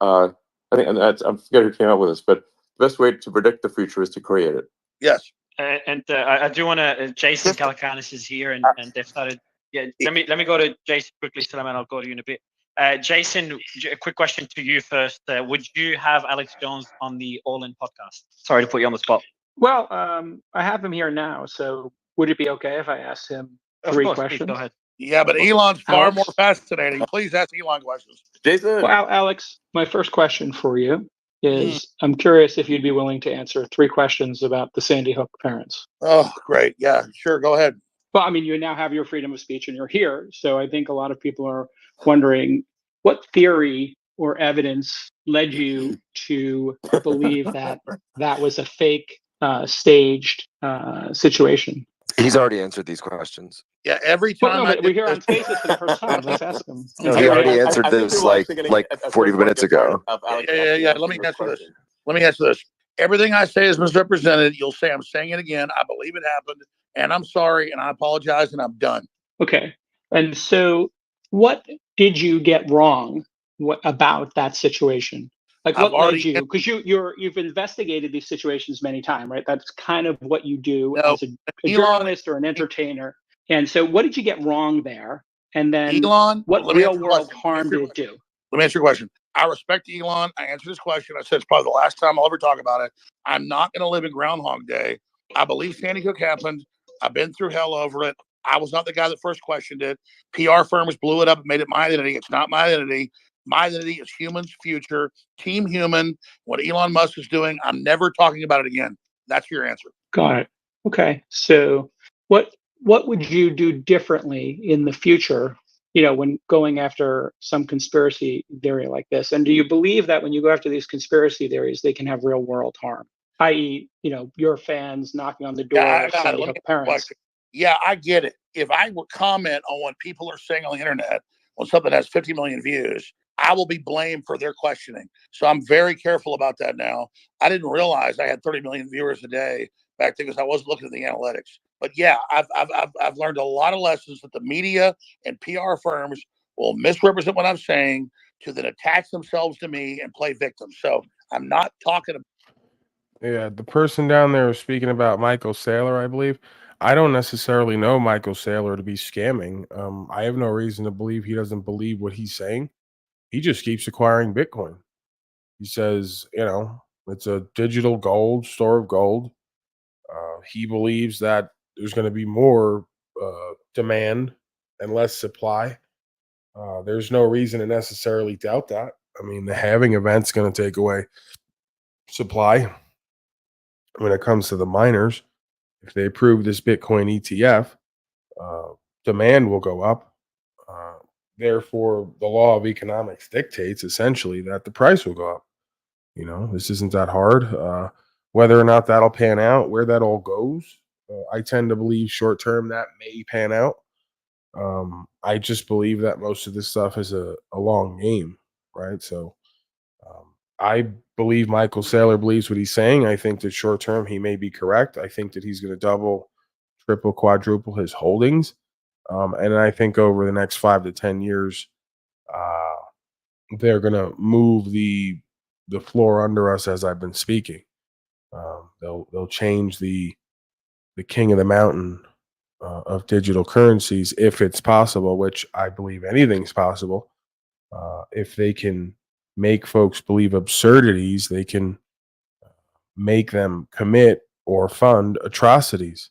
I think, and I forget who came up with this, but the best way to predict the future is to create it. Yes. I do want to. Jason Calacanis is here, and they've started. Yeah, let me go to Jason quickly, Salam, and I'll go to you in a bit. Jason, a quick question to you first. Would you have Alex Jones on the All In podcast? Sorry to put you on the spot. Well, I have him here now, so would it be okay if I asked him 3 questions? Please, go ahead. Yeah, but Elon's far Alex? more fascinating. Please ask Elon questions. Jason. Well, Alex, my first question for you is I'm curious if you'd be willing to answer 3 questions about the Sandy Hook parents. Oh, great. Yeah, sure. Go ahead. Well, I mean, you now have your freedom of speech and you're here. So I think a lot of people are wondering what theory or evidence led you to believe that that was a fake, staged situation. He's already answered these questions. Yeah, every Well, time no, I but we're did here on this- Spaces for the first time. Let's ask him. No, he already answered this like 40 minutes ago. Yeah. Let me answer this. Everything I say is misrepresented. You'll say I'm saying it again. I believe it happened, and I'm sorry, and I apologize, and I'm done. Okay. And so what did you get wrong about that situation? Like what led you? Because you've investigated these situations many times, right? That's kind of what you do as a journalist or an entertainer. And so what did you get wrong there? And then Elon, what let me real answer your world question. harm did it do? Let me answer your question. I respect Elon. I answered his question. I said it's probably the last time I'll ever talk about it. I'm not going to live in Groundhog Day. I believe Sandy Hook happened. I've been through hell over it. I was not the guy that first questioned it. PR firms blew it up and made it my identity. It's not my identity. My identity is humans' future, Team Human. What Elon Musk is doing, I'm never talking about it again. That's your answer. Got it. Okay. So what would you do differently in the future, when going after some conspiracy theory like this? And do you believe that when you go after these conspiracy theories, they can have real world harm, i.e., your fans knocking on the door of Sandy Hook parents? Yeah, I get it. If I would comment on what people are saying on the internet on something that has 50 million views, I will be blamed for their questioning. So I'm very careful about that now. I didn't realize I had 30 million viewers a day back then because I wasn't looking at the analytics. But yeah, I've learned a lot of lessons that the media and PR firms will misrepresent what I'm saying to then attach themselves to me and play victim. So I'm not talking about. Yeah, the person down there was speaking about Michael Saylor, I believe. I don't necessarily know Michael Saylor to be scamming. I have no reason to believe he doesn't believe what he's saying. He just keeps acquiring Bitcoin. He says, it's a digital gold, store of gold. He believes that there's going to be more demand and less supply. There's no reason to necessarily doubt that. I mean, the halving event's going to take away supply. When it comes to the miners, if they approve this Bitcoin ETF, demand will go up. Therefore, the law of economics dictates essentially that the price will go up. This isn't that hard. Whether or not that'll pan out, where that all goes, I tend to believe short term that may pan out. I just believe that most of this stuff is a long game, right? So I believe Michael Saylor believes what he's saying. I think that short term he may be correct. I think that he's going to double, triple, quadruple his holdings. And I think over the next 5 to 10 years, they're going to move the floor under us as I've been speaking. They'll change the king of the mountain of digital currencies if it's possible, which I believe anything's possible. If they can make folks believe absurdities, they can make them commit or fund atrocities.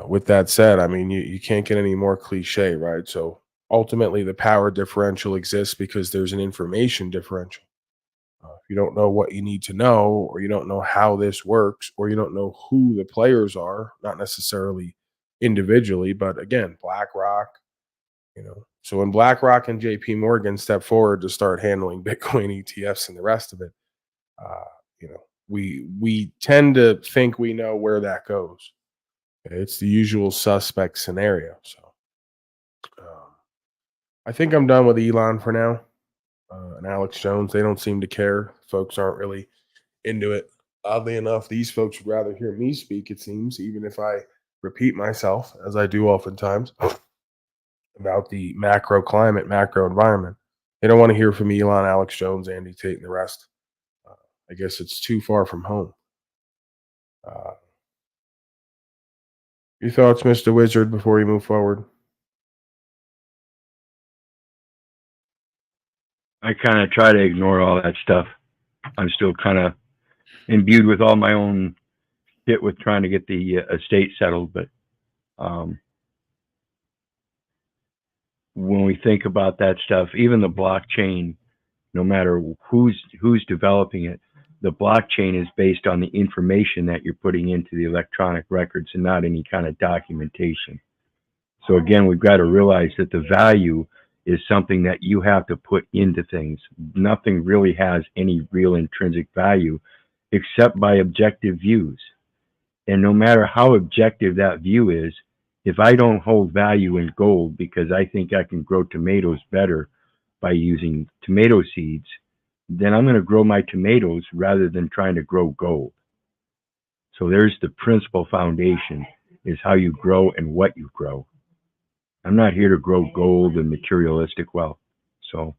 With that said, I mean, you can't get any more cliche, right? So ultimately, the power differential exists because there's an information differential. If you don't know what you need to know, or you don't know how this works, or you don't know who the players are, not necessarily individually, but again, BlackRock, So when BlackRock and JP Morgan step forward to start handling Bitcoin ETFs and the rest of it, we tend to think we know where that goes. It's the usual suspect scenario. So I think I'm done with Elon for now. And Alex Jones, they don't seem to care. Folks aren't really into it. Oddly enough, these folks would rather hear me speak, it seems, even if I repeat myself, as I do oftentimes, about the macro climate, macro environment. They don't want to hear from Elon, Alex Jones, Andy Tate, and the rest. I guess it's too far from home. Your thoughts, Mr. Wizard, before we move forward? I kind of try to ignore all that stuff. I'm still kind of imbued with all my own shit with trying to get the estate settled, but When we think about that stuff, even the blockchain, no matter who's developing it, the blockchain is based on the information that you're putting into the electronic records and not any kind of documentation. So again, we've got to realize that the value is something that you have to put into things. Nothing really has any real intrinsic value except by objective views. And no matter how objective that view is, if I don't hold value in gold because I think I can grow tomatoes better by using tomato seeds, then I'm going to grow my tomatoes rather than trying to grow gold. So there's the principal foundation, is how you grow and what you grow. I'm not here to grow gold and materialistic wealth. So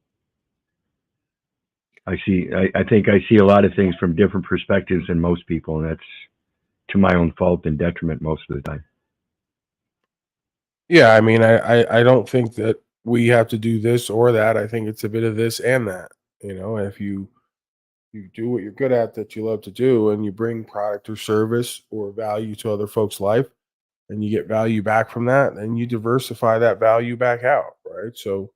I think I see a lot of things from different perspectives than most people, and that's to my own fault and detriment most of the time. Yeah, I mean, I don't think that we have to do this or that. I think it's a bit of this and that. You know, if you do what you're good at that you love to do, and you bring product or service or value to other folks' life, and you get value back from that, then you diversify that value back out, right? So,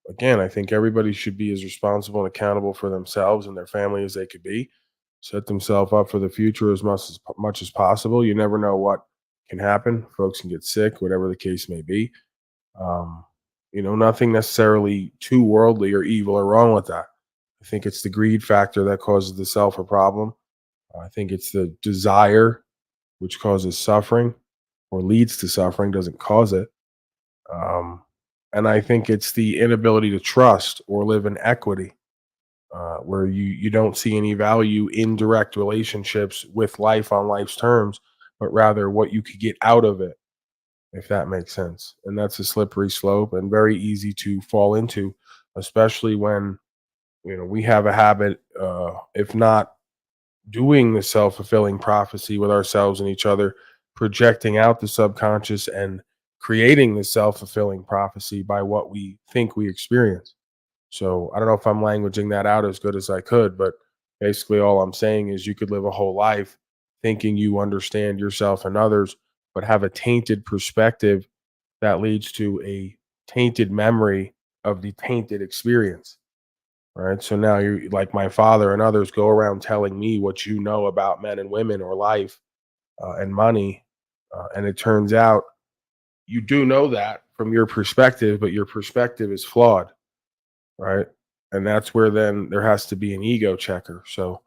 again, I think everybody should be as responsible and accountable for themselves and their family as they could be. Set themselves up for the future as much as possible. You never know what can happen. Folks can get sick, whatever the case may be. Nothing necessarily too worldly or evil or wrong with that. I think it's the greed factor that causes the self a problem. I think it's the desire which causes suffering or leads to suffering, doesn't cause it. And I think it's the inability to trust or live in equity, where you don't see any value in direct relationships with life on life's terms, but rather what you could get out of it, if that makes sense. And that's a slippery slope and very easy to fall into, especially when we have a habit, if not doing the self-fulfilling prophecy with ourselves and each other, projecting out the subconscious and creating the self-fulfilling prophecy by what we think we experience. So I don't know if I'm languaging that out as good as I could, but basically all I'm saying is you could live a whole life thinking you understand yourself and others, but have a tainted perspective that leads to a tainted memory of the tainted experience. Right. So now you're like my father and others go around telling me what you know about men and women or life and money. And it turns out you do know that from your perspective, but your perspective is flawed. Right. And that's where then there has to be an ego checker. So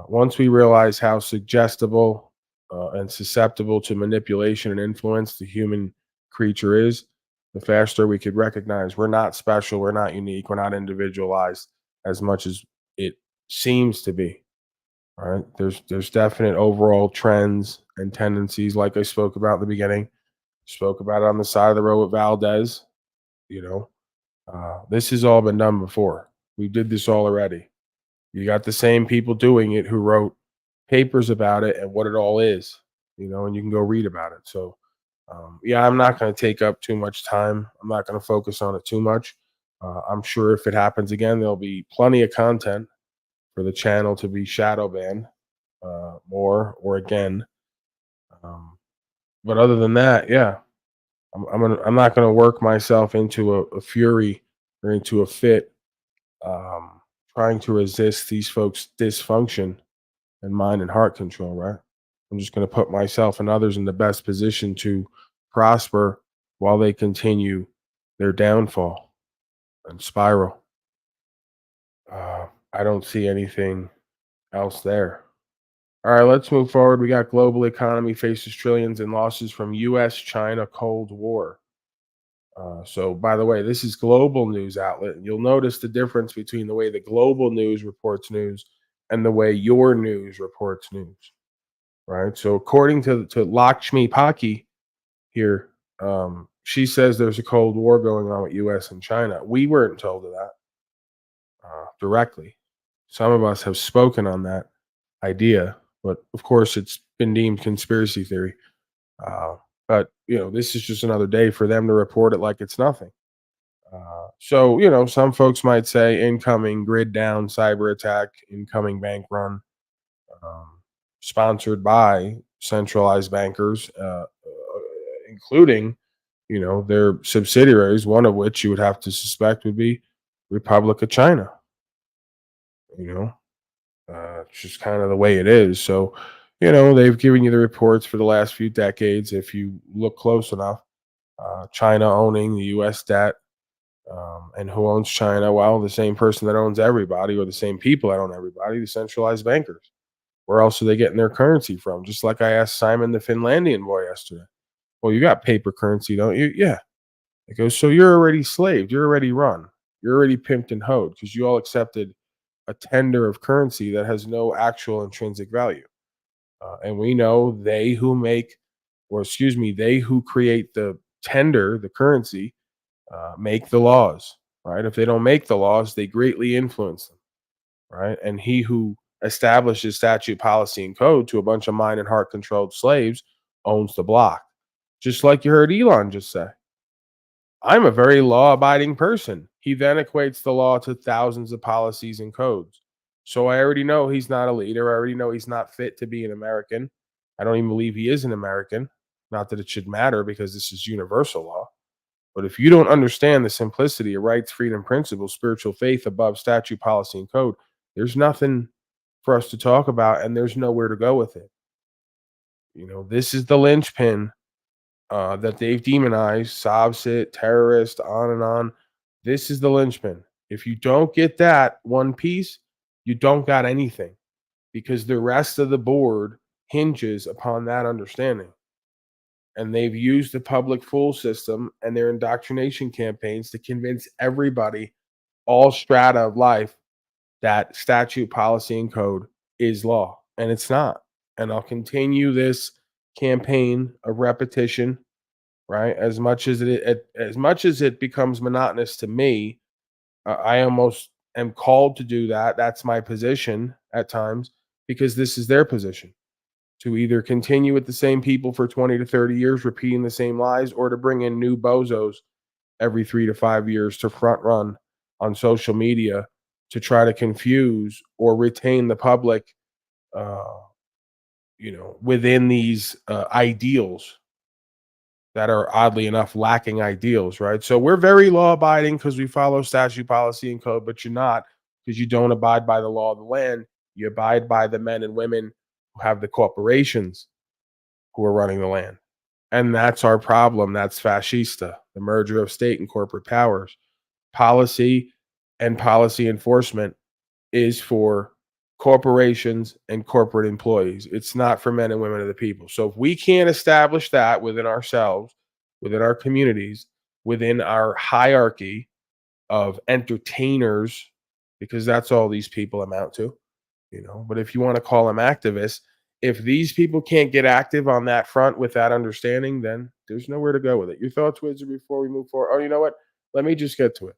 once we realize how suggestible and susceptible to manipulation and influence the human creature is, the faster we could recognize we're not special, we're not unique, we're not individualized as much as it seems to be. All right. There's definite overall trends and tendencies, like I spoke about in the beginning. Spoke about it on the side of the road with Valdez. This has all been done before. We did this all already. You got the same people doing it who wrote papers about it and what it all is, and you can go read about it. So, I'm not going to take up too much time. I'm not going to focus on it too much. I'm sure if it happens again, there'll be plenty of content for the channel to be shadow banned more or again. But other than that, I'm not going to work myself into a fury or into a fit, trying to resist these folks' dysfunction and mind and heart control. Right. I'm just going to put myself and others in the best position to prosper while they continue their downfall and spiral. I don't see anything else there. All right, let's move forward. We got global economy faces trillions in losses from U.S.-China Cold War. So, by the way, this is global news outlet. And you'll notice the difference between the way the global news reports news and the way your news reports news. Right. So, according to Lakshmi Paki here, she says there's a Cold War going on with U.S. and China. We weren't told of that directly. Some of us have spoken on that idea, but of course it's been deemed conspiracy theory. But this is just another day for them to report it like it's nothing. So some folks might say incoming grid down cyber attack, incoming bank run, sponsored by centralized bankers including, their subsidiaries, one of which you would have to suspect would be Republic of China. It's just kind of the way it is. So, they've given you the reports for the last few decades. If you look close enough, China owning the U.S. debt. And who owns China? Well, the same person that owns everybody, or the same people that own everybody, the centralized bankers. Where else are they getting their currency from? Just like I asked Simon, the Finlandian boy, yesterday. Well, you got paper currency, don't you? Yeah. I go, so you're already slaved. You're already run. You're already pimped and hoed because you all accepted a tender of currency that has no actual intrinsic value. And we know they who create the tender, the currency, make the laws, right? If they don't make the laws, they greatly influence them, right? And he who establishes statute, policy, and code to a bunch of mind and heart controlled slaves owns the block. Just like you heard Elon just say. I'm a very law-abiding person. He then equates the law to thousands of policies and codes. So I already know he's not a leader. I already know he's not fit to be an American. I don't even believe he is an American. Not that it should matter because this is universal law. But if you don't understand the simplicity of rights, freedom, principles, spiritual faith above statute, policy, and code, there's nothing for us to talk about, and there's nowhere to go with it. This is the linchpin that they've demonized, Sobsit, terrorist, on and on. This is the linchpin. If you don't get that one piece, you don't got anything, because the rest of the board hinges upon that understanding. And they've used the public fool system and their indoctrination campaigns to convince everybody, all strata of life, that statute, policy, and code is law. And it's not. And I'll continue this campaign of repetition, right? As much as it becomes monotonous to me, I almost am called to do that. That's my position at times, because this is their position. To either continue with the same people for 20 to 30 years, repeating the same lies, or to bring in new bozos every 3 to 5 years to front run on social media to try to confuse or retain the public, within these ideals that are oddly enough lacking ideals, right? So we're very law abiding because we follow statute, policy, and code, but you're not, because you don't abide by the law of the land. You abide by the men and women who have the corporations who are running the land. And that's our problem. That's fascista, the merger of state and corporate powers. Policy and policy enforcement is for corporations and corporate employees. It's not for men and women of the people. So if we can't establish that within ourselves, within our communities, within our hierarchy of entertainers, because that's all these people amount to, but if you want to call them activists, if these people can't get active on that front with that understanding, then there's nowhere to go with it. Your thoughts, Wizard, before we move forward? Oh, you know what? Let me just get to it,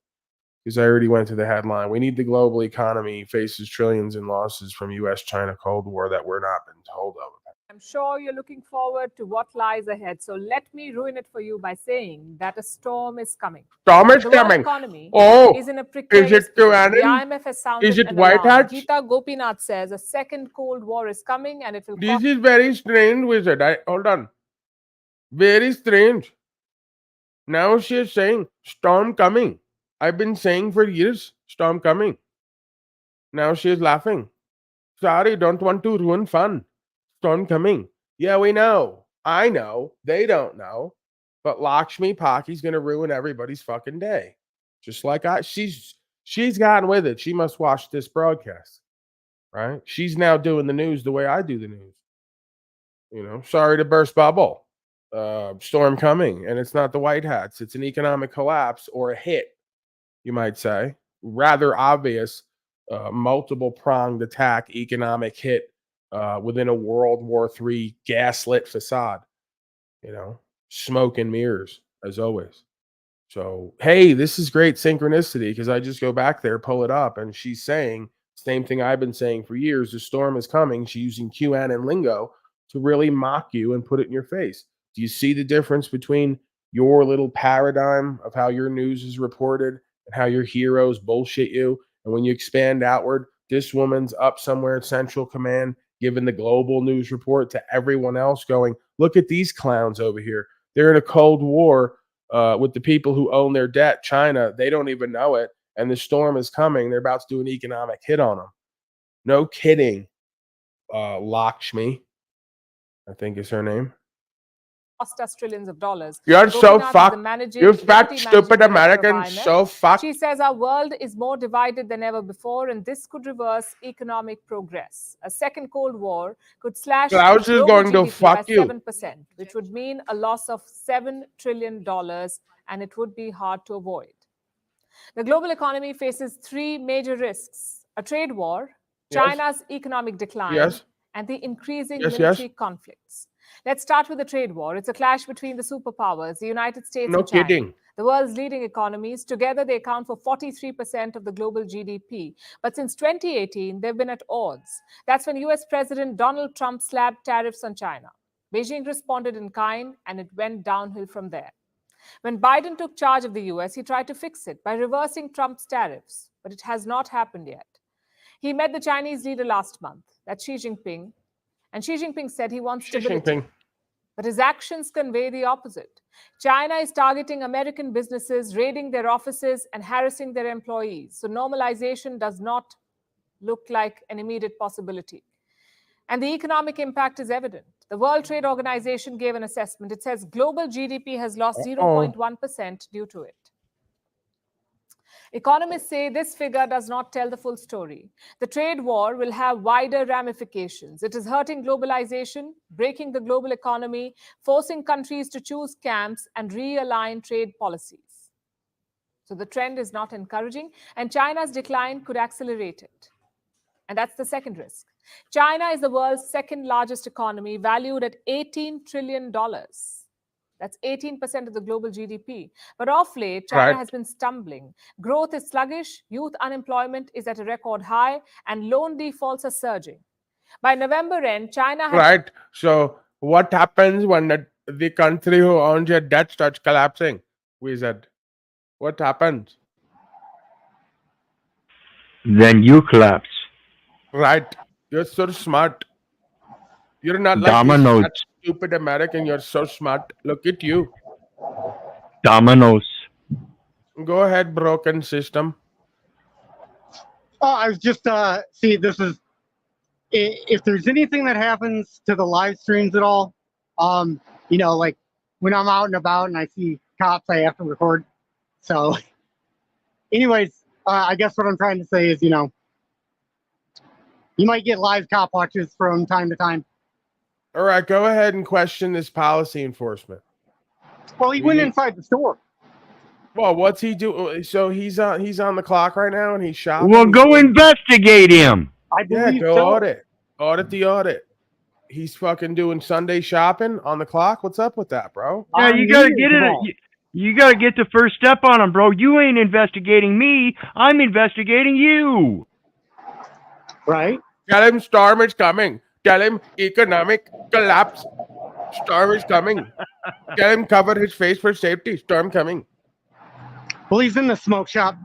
because I already went to the headline. We need the global economy faces trillions in losses from U.S.-China Cold War that we're not been told of. I'm sure you're looking forward to what lies ahead. So let me ruin it for you by saying that a storm is coming. Storm is The world coming. economy Oh, is in a precarious is it position. The Quran? IMF has sounded Is it an White alarm. Hats? Geeta Gopinath says a second Cold War is coming and it will This is very strange, Wizard. Hold on. Very strange. Now she is saying storm coming. I've been saying for years, storm coming. Now she is laughing. Sorry, don't want to ruin fun. Storm coming. Yeah, we know. I know. They don't know. But Lakshmi Paki's going to ruin everybody's fucking day. Just like she's gotten with it. She must watch this broadcast, right? She's now doing the news the way I do the news. Sorry to burst bubble. Storm coming. And it's not the White Hats. It's an economic collapse or a hit, you might say. Rather obvious, multiple-pronged attack, economic hit within a World War III gaslit facade. Smoke and mirrors, as always. So, hey, this is great synchronicity, because I just go back there, pull it up, and she's saying same thing I've been saying for years. The storm is coming. She's using QAnon lingo to really mock you and put it in your face. Do you see the difference between your little paradigm of how your news is reported and how your heroes bullshit you? And when you expand outward, this woman's up somewhere at Central Command, giving the global news report to everyone else, going, look at these clowns over here. They're in a cold war with the people who own their debt, China. They don't even know it. And the storm is coming. They're about to do an economic hit on them. No kidding. Lakshmi, I think is her name. Cost us trillions of dollars. You're so Gopinath is the fucked. managing- You fat, deputy stupid managing director of American. IMF. So fucked. She says our world is more divided than ever before, and this could reverse economic progress. A second Cold War could slash Klaus is global going to GDP by fuck you. 7%, which would mean a loss of $7 trillion, and it would be hard to avoid. The global economy faces three major risks: a trade war, Yes. China's economic decline, Yes. and the increasing Yes, military yes. conflicts. Let's start with the trade war. It's a clash between the superpowers, the United States No and China. kidding. The world's leading economies. Together, they account for 43% of the global GDP. But since 2018, they've been at odds. That's when US President Donald Trump slapped tariffs on China. Beijing responded in kind, and it went downhill from there. When Biden took charge of the US, he tried to fix it by reversing Trump's tariffs, but it has not happened yet. He met the Chinese leader last month, that's Xi Jinping, and Xi Jinping said he wants Xi stability. Jinping. But his actions convey the opposite. China is targeting American businesses, raiding their offices, and harassing their employees. So normalization does not look like an immediate possibility. And the economic impact is evident. The World Trade Organization gave an assessment. It says global GDP has lost 0.1% due to it. Economists say this figure does not tell the full story. The trade war will have wider ramifications. It is hurting globalization, breaking the global economy, forcing countries to choose camps and realign trade policies. So the trend is not encouraging, and China's decline could accelerate it. And that's the second risk. China is the world's second largest economy, valued at $18 trillion. That's 18% of the global GDP. But of late, China has been stumbling. Growth is sluggish, youth unemployment is at a record high, and loan defaults are surging. By November end, China had... Right. So what happens when the country who owns your debt starts collapsing? We said, what happens? Then you collapse. Right. You're so smart. You're not like Dominoes. that stupid American. You're so smart. Look at you. Dominoes. Go ahead, broken system. Oh, I was just see, this is if there's anything that happens to the live streams at all, you know, like when I'm out and about and I see cops, I have to record. So anyways, I guess what I'm trying to say is, you know, you might get live cop watches from time to time. All right, go ahead and question this policy enforcement. Well, he went inside the store. Well, what's he do? So he's on the clock right now, and he's shopping. Well, go investigate him. I believe go so. audit the audit. He's fucking doing Sunday shopping on the clock. What's up with that, bro? Yeah, you gotta get it. You gotta get the first step on him, bro. You ain't investigating me. I'm investigating you. Right. Tell him storm is coming. Tell him economic collapse. Storm is coming. Tell him cover his face for safety. Storm coming. Well, he's in the smoke shop.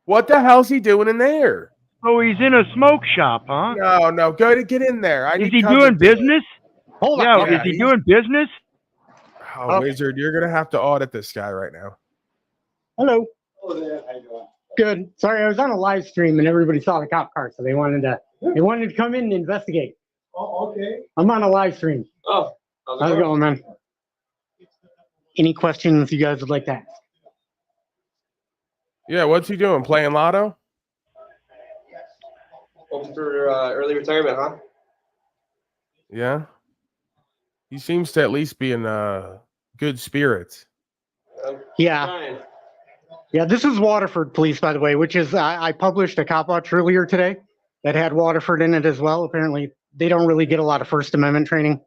What the hell's he doing in there? Oh, he's in a smoke shop, huh? No. Go to get in there. Is he doing business? Hold on. Yeah, Is he doing business? Oh, Wizard, you're gonna have to audit this guy right now. Hello. Hello there. How you doing? Good. Sorry, I was on a live stream and everybody saw the cop car, so they wanted to come in and investigate. Oh, okay. I'm on a live stream. Oh, how's it going, man? Any questions you guys would like to ask? Yeah, what's he doing? Playing lotto? Hoping for early retirement, huh? Yeah. He seems to at least be in good spirits. Yeah. Yeah, this is Waterford Police, by the way, which is, I published a cop watch earlier today that had Waterford in it as well. Apparently, they don't really get a lot of First Amendment training.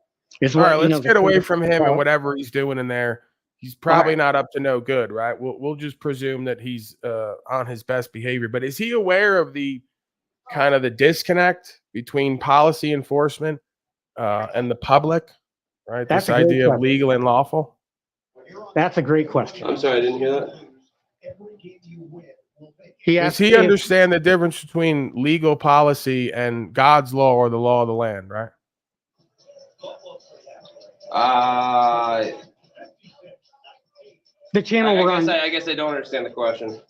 All right, let's get away from him and whatever he's doing in there. He's probably not up to no good, right? We'll just presume that he's on his best behavior. But is he aware of the kind of the disconnect between policy enforcement and the public, right? That's this a great idea of question. legal and lawful. That's a great question. I'm sorry, I didn't hear that. Does he understand the difference between legal policy and God's law or the law of the land, right? The channel we're on. I guess I don't understand the question.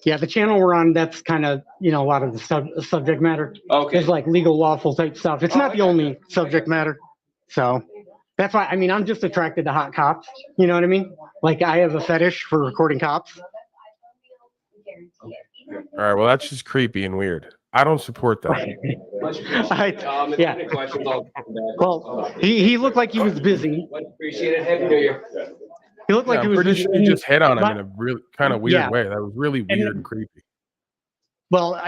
Yeah, the channel we're on, that's kind of, a lot of the subject matter. Okay. It's like legal, lawful type stuff. It's not the only subject matter. So that's why, I'm just attracted to hot cops. You know what I mean? Like, I have a fetish for recording cops. All right. Well, that's just creepy and weird. I don't support that. Well, he looked like he was busy. Appreciate it. Happy New Year. He looked like he I'm was pretty busy. sure you just hit on him in a really kind of weird Yeah. way. That was really weird and creepy. Well,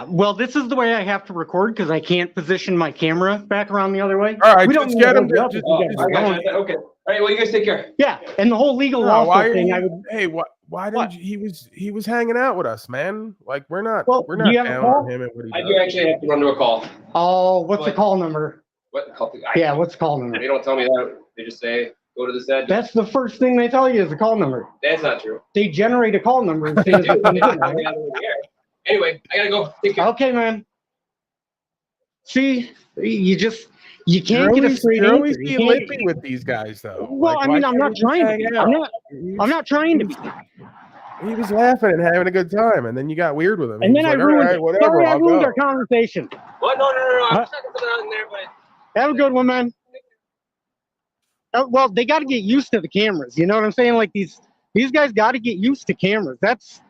well, this is the way I have to record because I can't position my camera back around the other way. All right, we don't just need to get him. hold you up Just, if you guys I got don't. you. Okay. All right. Well, you guys take care. Yeah, and the whole legal No, lawful why are thing. you, hey, why didn't you, he was hanging out with us, man. Like we're not Well, we're do not you have a down call? on him and what he I does. do actually have to run to a call. Oh, what's the call number? What the call? Yeah, what's the call number? They don't tell me that. They just say go to this address. That's the first thing they tell you is the call number. That's not true. They generate a call number and say Dude, it's they just tell me out of the air. Anyway, I gotta go. Take care. okay, man. See, you can't You're get a always, straight you're answer. always You being can't- lippy with these guys, though. Well, Like, I'm why not can't we just trying to hang be. out? I'm not trying to be. He was laughing and having a good time, and then you got weird with him. And He then was I like, all ruined right, it. whatever, Sorry, I I'll ruined go. our conversation. What? No. I'm checking something out in there, but Have a good one, man. Well, they got to get used to the cameras. You know what I'm saying? Like these guys got to get used to cameras. That's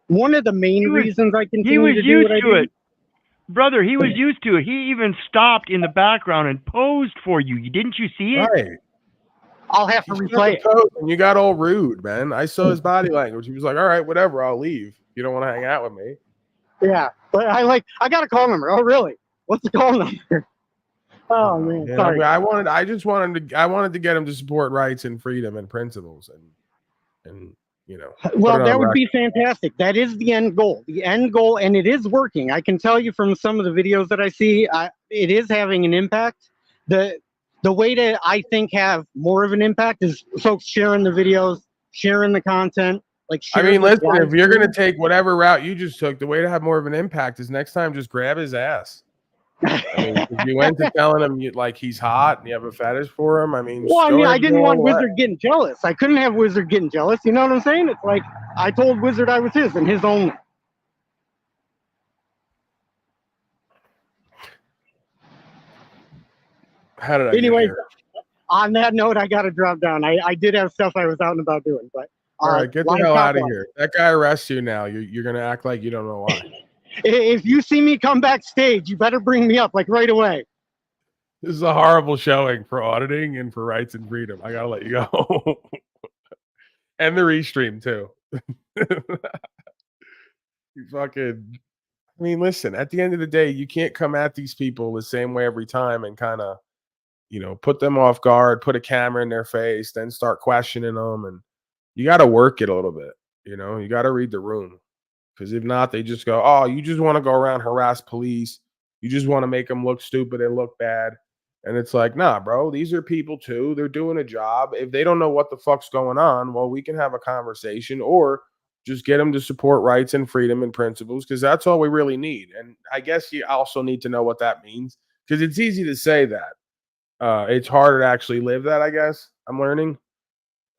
one of the main reasons I continue to do what I do. Brother, he was used to it. He even stopped in the background and posed for you. Didn't you see it? Right. I'll have to replay it. And you got all rude, man. I saw his body language. He was like, all right, whatever, I'll leave. You don't want to hang out with me. Yeah, but I got a call number. Oh, really? What's the call number? Oh man, Yeah, sorry. I wanted to get him to support rights and freedom and principles and Well, put it that on would be record. fantastic. That is the end goal. The end goal, and it is working. I can tell you from some of the videos that I see, it is having an impact. The way to, I think, have more of an impact is folks sharing the videos, sharing the content. Like, I sharing mean, this listen, live if you're going stream. to take whatever route you just took, the way to have more of an impact is next time just grab his ass. I mean, if you went to telling him like he's hot and you have a fetish for him, I mean, Well, I go mean, ahead I and didn't go all want the way. Wizard getting jealous. I couldn't have Wizard getting jealous. You know what I'm saying? It's like I told Wizard I was his and his only. How did I get Anyway, here? on that note, I got to drop down. I did have stuff I was out and about doing, but All right, get the live hell top out of line. here. That guy arrests you now. You're going to act like you don't know why. If you see me come backstage, you better bring me up like right away. This is a horrible showing for auditing and for rights and freedom. I gotta let you go. And the restream too. You fucking I mean, listen, at the end of the day, you can't come at these people the same way every time and kind of, put them off guard, put a camera in their face, then start questioning them. And you got to work it a little bit. You got to read the room. Because if not, they just go, oh, you just want to go around harass police. You just want to make them look stupid and look bad. And it's like, nah, bro, these are people too. They're doing a job. If they don't know what the fuck's going on, well, we can have a conversation or just get them to support rights and freedom and principles because that's all we really need. And I guess you also need to know what that means because it's easy to say that. It's harder to actually live that, I guess. I'm learning.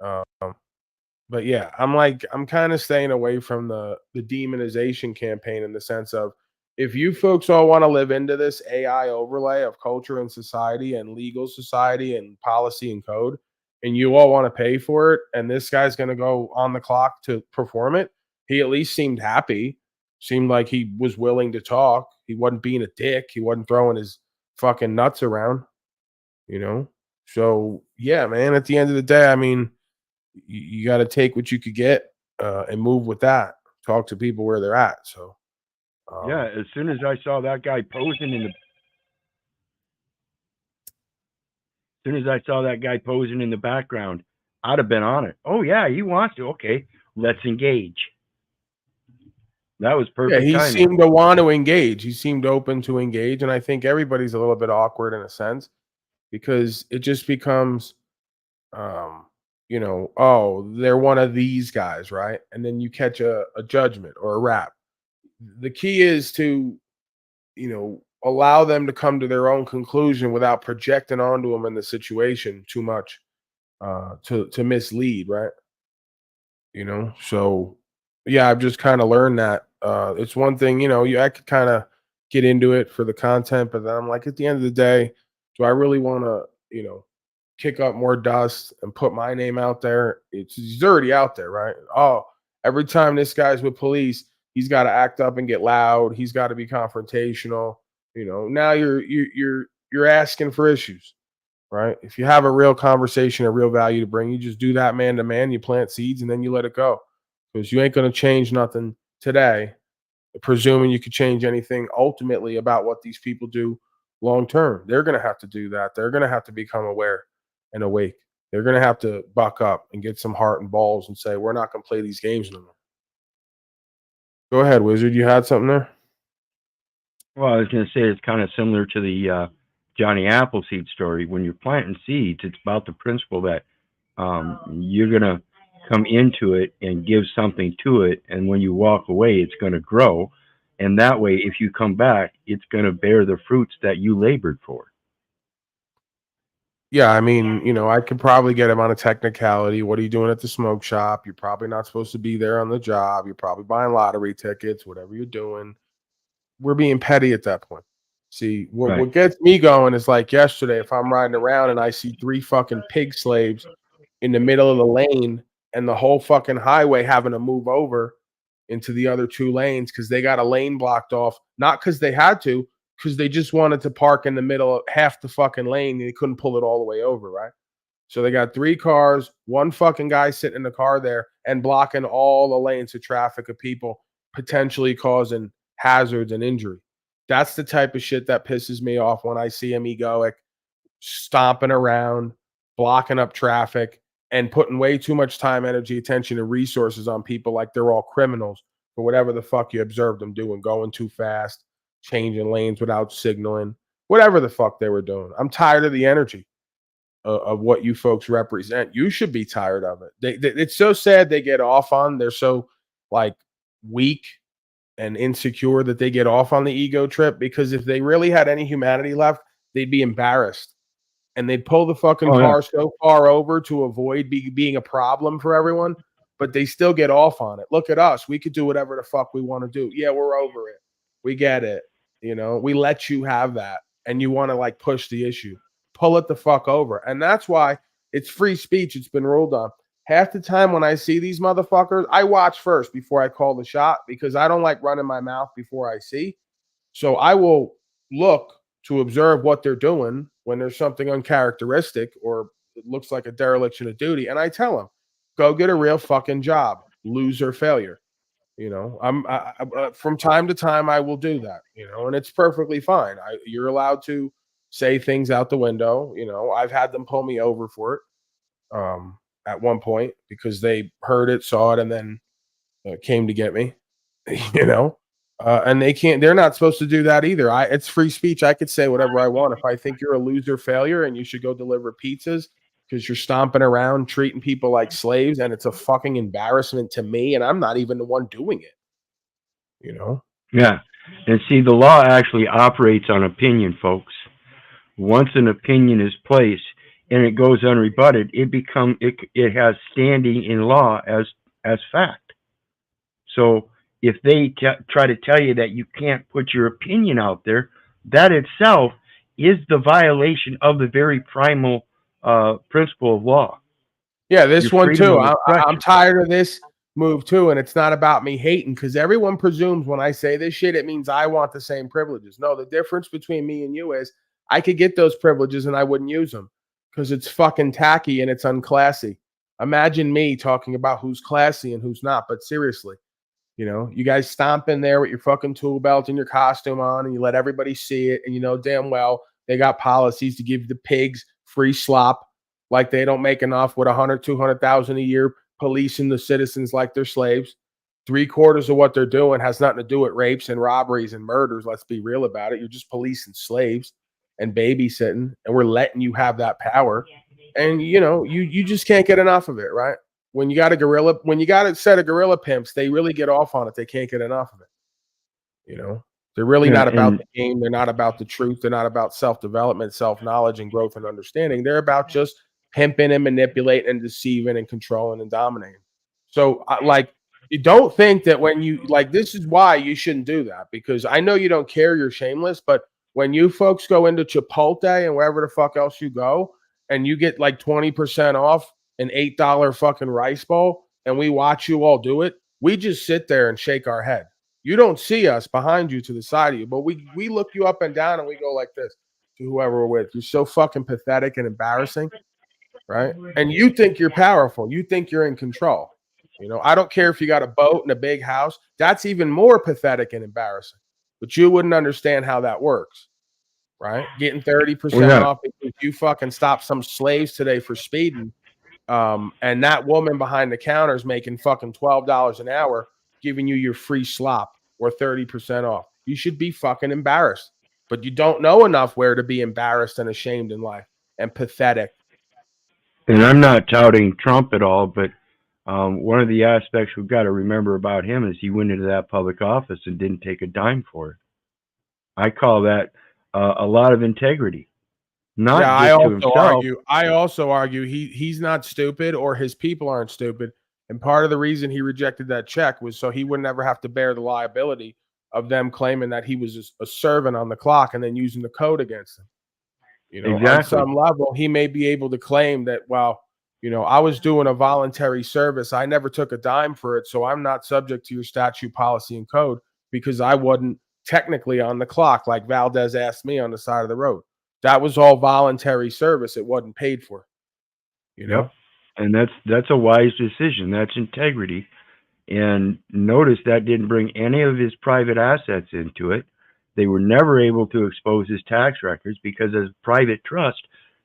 But yeah, I'm kind of staying away from the demonization campaign in the sense of if you folks all want to live into this AI overlay of culture and society and legal society and policy and code, and you all want to pay for it, and this guy's going to go on the clock to perform it, he at least seemed happy, seemed like he was willing to talk. He wasn't being a dick. He wasn't throwing his fucking nuts around, So, yeah, man, at the end of the day, I mean, you got to take what you could get and move with that. Talk to people where they're at. So, Yeah, as soon as I saw that guy posing in the background, I'd have been on it. Oh yeah, he wants to. Okay, let's engage. That was perfect. yeah, he timing. seemed to want to engage. He seemed open to engage, and I think everybody's a little bit awkward in a sense because it just becomes, oh, they're one of these guys, right? And then you catch a judgment or a rap. The key is to, allow them to come to their own conclusion without projecting onto them in the situation too much to mislead, right? you know. So yeah, I've just kind of learned that it's one thing, you know, I could kind of get into it for the content, but then I'm like, at the end of the day, do I really want to, you know, kick up more dust and put my name out there? He's already out there, right? Oh, every time this guy's with police, he's got to act up and get loud. He's got to be confrontational. You know, now you're asking for issues, right? If you have a real conversation, a real value to bring, you just do that man to man. You plant seeds and then you let it go, because you ain't going to change nothing today, presuming you could change anything ultimately about what these people do long term. They're going to have to do that. They're going to have to become aware and awake. They're going to have to buck up and get some heart and balls and say, we're not going to play these games no more. Go ahead, Wizard. You had something there? Well, I was going to say it's kind of similar to the Johnny Appleseed story. When you're planting seeds, it's about the principle that you're going to come into it and give something to it, and when you walk away, it's going to grow. And that way, if you come back, it's going to bear the fruits that you labored for. Yeah, I mean, you know, I could probably get him on a technicality. What are you doing at the smoke shop? You're probably not supposed to be there on the job. You're probably buying lottery tickets, whatever you're doing. We're being petty at that point. See, what gets me going is like yesterday, if I'm riding around and I see 3 fucking pig slaves in the middle of the lane and the whole fucking highway having to move over into the other 2 lanes because they got a lane blocked off, not because they had to, because they just wanted to park in the middle of half the fucking lane and they couldn't pull it all the way over, right? So they got 3 cars, 1 fucking guy sitting in the car there and blocking all the lanes of traffic of people, potentially causing hazards and injury. That's the type of shit that pisses me off when I see him egoic, stomping around, blocking up traffic, and putting way too much time, energy, attention, and resources on people like they're all criminals for whatever the fuck you observed them doing, going too fast, changing lanes without signaling, whatever the fuck they were doing. I'm tired of the energy of what you folks represent. You should be tired of it. It's so sad they get off on. They're so like weak and insecure that they get off on the ego trip, because if they really had any humanity left, they'd be embarrassed and they'd pull the fucking car so far over to avoid being a problem for everyone, but they still get off on it. Look at us. We could do whatever the fuck we want to do. Yeah, we're over it. We get it. You know, we let you have that and you want to like push the issue. Pull it the fuck over. And that's why it's free speech. It's been ruled on. Half the time when I see these motherfuckers, I watch first before I call the shot, because I don't like running my mouth before I see. So I will look to observe what they're doing when there's something uncharacteristic or it looks like a dereliction of duty. And I tell them, go get a real fucking job, lose or failure. You know, I from time to time, I will do that, you know, and it's perfectly fine. You're allowed to say things out the window. You know, I've had them pull me over for it at one point because they heard it, saw it, and then came to get me, you know, and they're not supposed to do that either. It's free speech. I could say whatever I want. If I think you're a loser failure and you should go deliver pizzas because you're stomping around treating people like slaves and it's a fucking embarrassment to me and I'm not even the one doing it, you know? Yeah. And see, the law actually operates on opinion, folks. Once an opinion is placed and it goes unrebutted, it has standing in law as fact. So if they try to tell you that you can't put your opinion out there, that itself is the violation of the very primal principle of law. Yeah, this one too. I'm tired of this move too, and it's not about me hating, because everyone presumes when I say this shit, it means I want the same privileges. No, the difference between me and you is I could get those privileges and I wouldn't use them because it's fucking tacky and it's unclassy. Imagine me talking about who's classy and who's not, but seriously. You know, you guys stomp in there with your fucking tool belt and your costume on, and you let everybody see it. And you know damn well they got policies to give the pigs free slop, like they don't make enough with 100, 200,000 a year, policing the citizens like they're slaves. 3/4 of what they're doing has nothing to do with rapes and robberies and murders. Let's be real about it. You're just policing slaves and babysitting, and we're letting you have that power. And you know, you just can't get enough of it, right? When you got a set of gorilla pimps, they really get off on it. They can't get enough of it. You know, they're really not about the game. They're not about the truth. They're not about self-development, self-knowledge, and growth and understanding. They're about just pimping and manipulating and deceiving and controlling and dominating. So, like, you don't think that when you like, this is why you shouldn't do that, because I know you don't care, you're shameless, but when you folks go into Chipotle and wherever the fuck else you go, and you get like 20% off an $8 fucking rice bowl, and we watch you all do it, we just sit there and shake our head. You don't see us behind you to the side of you, but we look you up and down and we go like this to whoever we're with. You're so fucking pathetic and embarrassing, right? And you think you're powerful. You think you're in control. You know, I don't care if you got a boat and a big house. That's even more pathetic and embarrassing. But you wouldn't understand how that works, right? Getting 30% off because you fucking stopped some slaves today for speeding. And that woman behind the counter is making fucking $12 an hour, giving you your free slop or 30% off. You should be fucking embarrassed. But you don't know enough where to be embarrassed and ashamed in life and pathetic. And I'm not touting Trump at all, but one of the aspects we've got to remember about him is he went into that public office and didn't take a dime for it. I call that a lot of integrity. Not I also argue he's not stupid, or his people aren't stupid. And part of the reason he rejected that check was so he would never have to bear the liability of them claiming that he was a servant on the clock and then using the code against him. You know, on some level, he may be able to claim that, well, you know, I was doing a voluntary service. I never took a dime for it, so I'm not subject to your statute, policy, and code because I wasn't technically on the clock like Valdez asked me on the side of the road. That was all voluntary service. It wasn't paid for. You know? Yep. And that's a wise decision. That's integrity. And notice that didn't bring any of his private assets into it. They were never able to expose his tax records because as a private trust,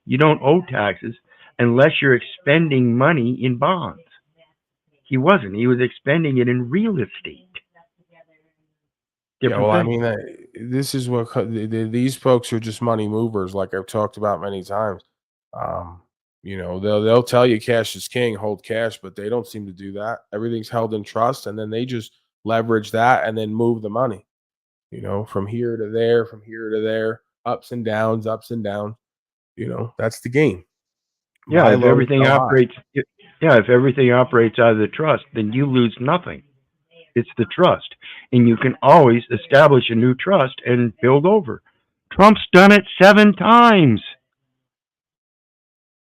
you don't owe taxes unless you're expending money in bonds. He wasn't. He was expending it in real estate. Yeah, well, I mean, this is what these folks are just money movers, like I've talked about many times. You know, they'll tell you cash is king, hold cash, but they don't seem to do that. Everything's held in trust, and then they just leverage that and then move the money. You know, from here to there, from here to there, ups and downs, ups and downs. You know, that's the game. Yeah, if everything operates, if everything operates out of the trust, then you lose nothing. It's the trust, and you can always establish a new trust and build over. Trump's done it 7 times.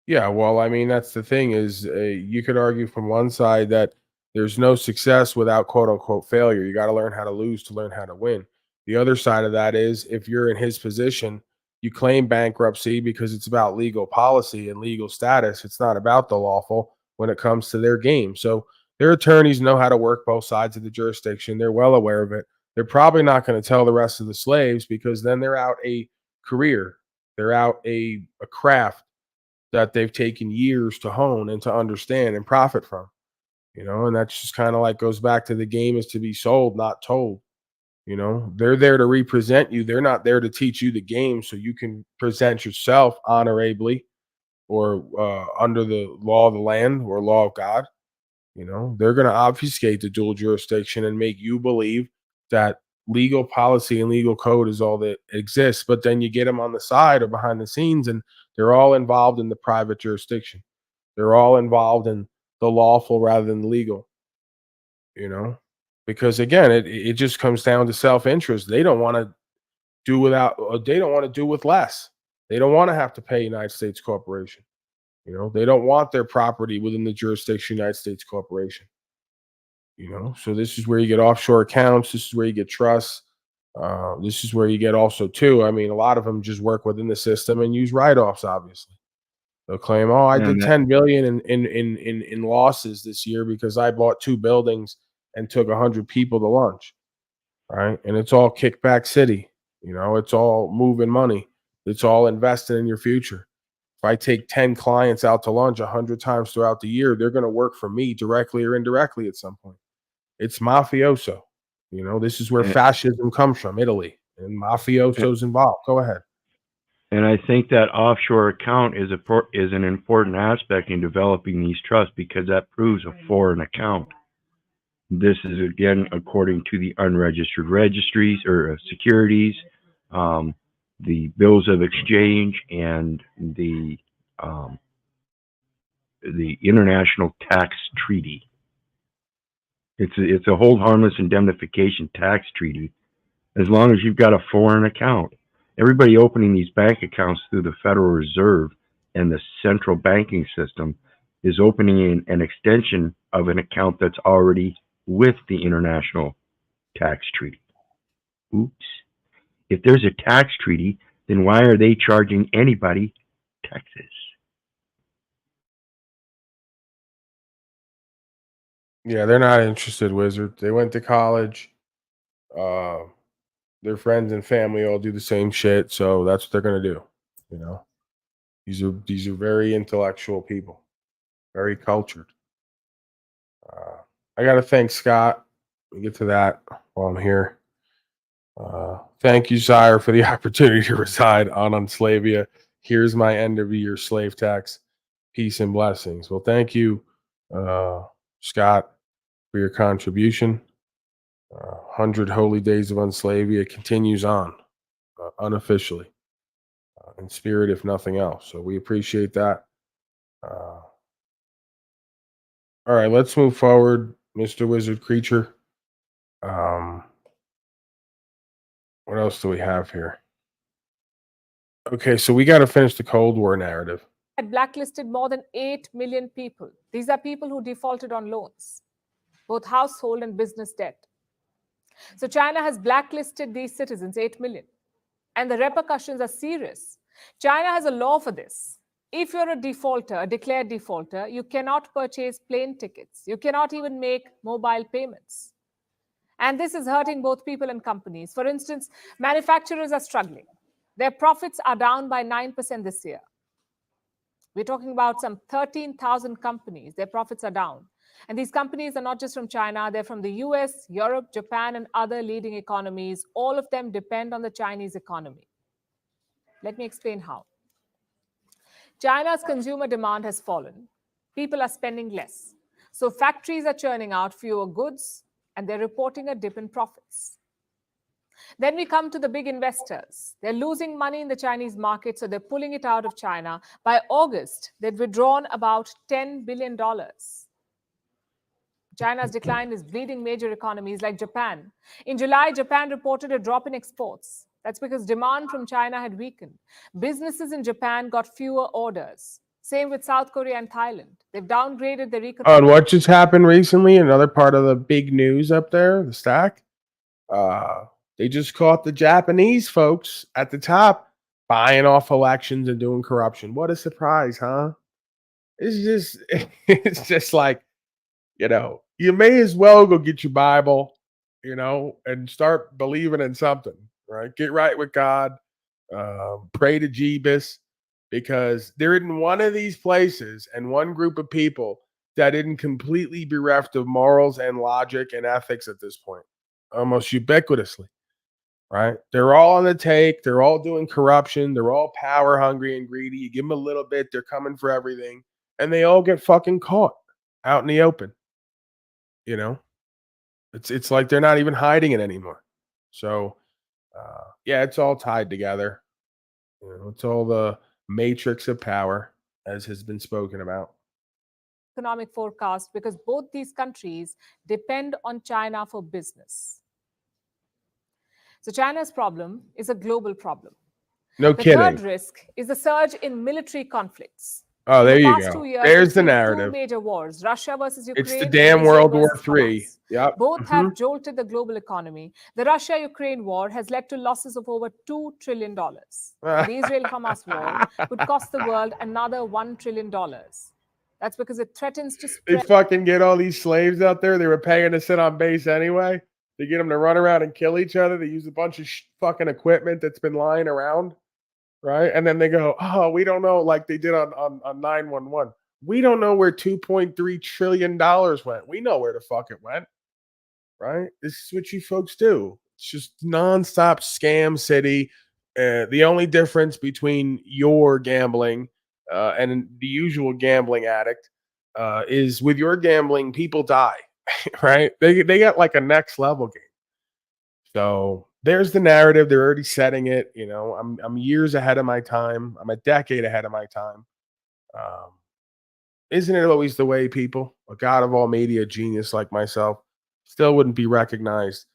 Yeah, well, I mean, that's the thing is you could argue from one side that there's no success without quote unquote failure. You got to learn how to lose to learn how to win. The other side of that is if you're in his position, you claim bankruptcy because it's about legal policy and legal status. It's not about the lawful when it comes to their game. So their attorneys know how to work both sides of the jurisdiction. They're well aware of it. They're probably not going to tell the rest of the slaves because then they're out a career. They're out a craft that they've taken years to hone and to understand and profit from. You know, and that's just kind of like goes back to the game is to be sold, not told. You know, they're there to represent you. They're not there to teach you the game so you can present yourself honorably or under the law of the land or law of God. You know, they're going to obfuscate the dual jurisdiction and make you believe that legal policy and legal code is all that exists. But then you get them on the side or behind the scenes and they're all involved in the private jurisdiction. They're all involved in the lawful rather than the legal, you know, because again, it just comes down to self-interest. They don't want to do without, they don't want to do with less. They don't want to have to pay United States Corporation. You know, they don't want their property within the jurisdiction of United States Corporation. You know, so this is where you get offshore accounts. This is where you get trusts. This is where you get also too. I mean, a lot of them just work within the system and use write-offs. Obviously, they'll claim, "Oh, I did $10 billion in losses this year because I bought 2 buildings and took 100 people to lunch." Right, and it's all kickback city. You know, it's all moving money. It's all invested in your future. If I take 10 clients out to lunch 100 times throughout the year, they're going to work for me directly or indirectly at some point. It's mafioso. You know, this is where fascism comes from, Italy, and mafiosos involved. Go ahead. And I think that offshore account is an important aspect in developing these trusts because that proves a foreign account. This is, again, according to the unregistered registries or securities, the bills of exchange, and the international tax treaty. It's a hold harmless indemnification tax treaty as long as you've got a foreign account. Everybody opening these bank accounts through the Federal Reserve and the central banking system is opening an extension of an account that's already with the international tax treaty. Oops. If there's a tax treaty, then why are they charging anybody taxes? Yeah, they're not interested, Wizard. They went to college. Their friends and family all do the same shit, so that's what they're gonna do. You know, these are very intellectual people, very cultured. I gotta thank Scott. We'll get to that while I'm here. Thank you, sire, for the opportunity to reside on Unslavia. Here's my end of year slave tax. Peace and blessings. Well, thank you, Scott, for your contribution. 100 Holy Days of Unslavia continues on unofficially, in spirit, if nothing else. So we appreciate that. All right, let's move forward, Mr. Wizard Creature. What else do we have here? Okay, so we got to finish the Cold War narrative. Had blacklisted more than 8 million people. These are people who defaulted on loans, both household and business debt. So China has blacklisted these citizens, 8 million. And the repercussions are serious. China has a law for this. If you're a defaulter, a declared defaulter, you cannot purchase plane tickets. You cannot even make mobile payments. And this is hurting both people and companies. For instance, manufacturers are struggling. Their profits are down by 9% this year. We're talking about some 13,000 companies. Their profits are down. And these companies are not just from China. They're from the US, Europe, Japan, and other leading economies. All of them depend on the Chinese economy. Let me explain how. China's consumer demand has fallen. People are spending less. So factories are churning out fewer goods, and they're reporting a dip in profits. Then we come to the big investors. They're losing money in the Chinese market, so they're pulling it out of China. By August, they'd withdrawn about $10 billion. China's decline is bleeding major economies like Japan. In July, Japan reported a drop in exports. That's because demand from China had weakened. Businesses in Japan got fewer orders. Same with South Korea and Thailand. They've downgraded their economy. Oh, and what just happened recently? Another part of the big news up there, the stack. They just caught the Japanese folks at the top buying off elections and doing corruption. What a surprise, huh? It's just like, you know, you may as well go get your Bible, you know, and start believing in something, right? Get right with God, pray to Jeebus, because there isn't one of these places and one group of people that isn't completely bereft of morals and logic and ethics at this point, almost ubiquitously, right? They're all on the take. They're all doing corruption. They're all power hungry and greedy. You give them a little bit, they're coming for everything, and they all get fucking caught out in the open. You know, it's like they're not even hiding it anymore. So, yeah, it's all tied together. You know, it's all the matrix of power, as has been spoken about. Economic forecast, because both these countries depend on China for business. So China's problem is a global problem. No kidding. The third risk is the surge in military conflicts. Oh, there you past go. 2 years, There's the we've seen narrative. Two major wars, Russia versus Ukraine. It's the and damn Israel World War versus III. Hamas. Yep. Both have jolted the global economy. The Russia-Ukraine war has led to losses of over $2 trillion. The Israel-Hamas war could cost the world another $1 trillion. That's because it threatens to They spread. fucking get all these slaves out there. They were paying to sit on base anyway. They get them to run around and kill each other. They use a bunch of fucking equipment that's been lying around, right? And then they go, oh, we don't know, like they did on 911. We don't know where $2.3 trillion went. We know where the fuck it went, right? This is what you folks do. It's just nonstop scam city. The only difference between your gambling and the usual gambling addict is with your gambling, people die, right? They got like a next level game. So there's the narrative. They're already setting it. You know, I'm years ahead of my time. I'm a decade ahead of my time. Isn't it always the way, people? A god of all media, genius like myself, still wouldn't be recognized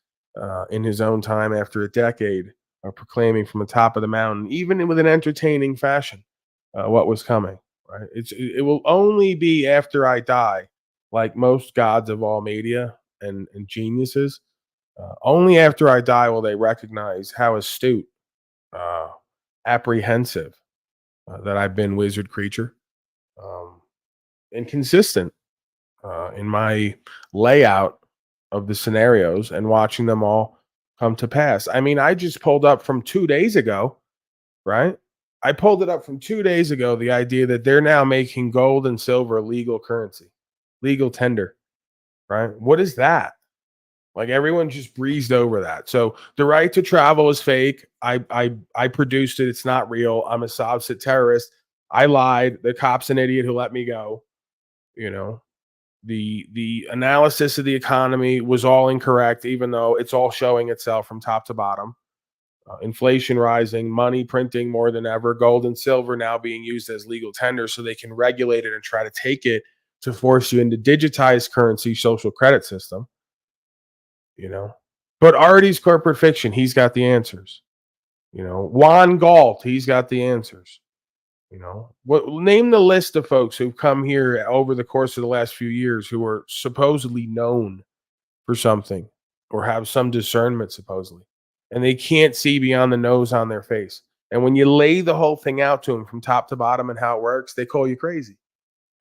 in his own time after a decade of proclaiming from the top of the mountain, even with an entertaining fashion, what was coming. Right? It will only be after I die, like most gods of all media and geniuses. Only after I die will they recognize how astute, apprehensive that I've been, wizard creature, and consistent in my layout of the scenarios and watching them all come to pass. I mean, I just pulled up from 2 days ago, right? I pulled it up from 2 days ago, the idea that they're now making gold and silver legal currency, legal tender, right? What is that? Like, everyone just breezed over that. So the right to travel is fake. I produced it. It's not real. I'm a Sobsit terrorist. I lied. The cop's an idiot who let me go. You know, the analysis of the economy was all incorrect, even though it's all showing itself from top to bottom. Inflation rising, money printing more than ever, gold and silver now being used as legal tender so they can regulate it and try to take it to force you into digitized currency social credit system. You know, but Artie's corporate fiction, he's got the answers. You know, Juan Galt, he's got the answers. You know, name the list of folks who've come here over the course of the last few years who are supposedly known for something or have some discernment, supposedly, and they can't see beyond the nose on their face. And when you lay the whole thing out to them from top to bottom and how it works, they call you crazy.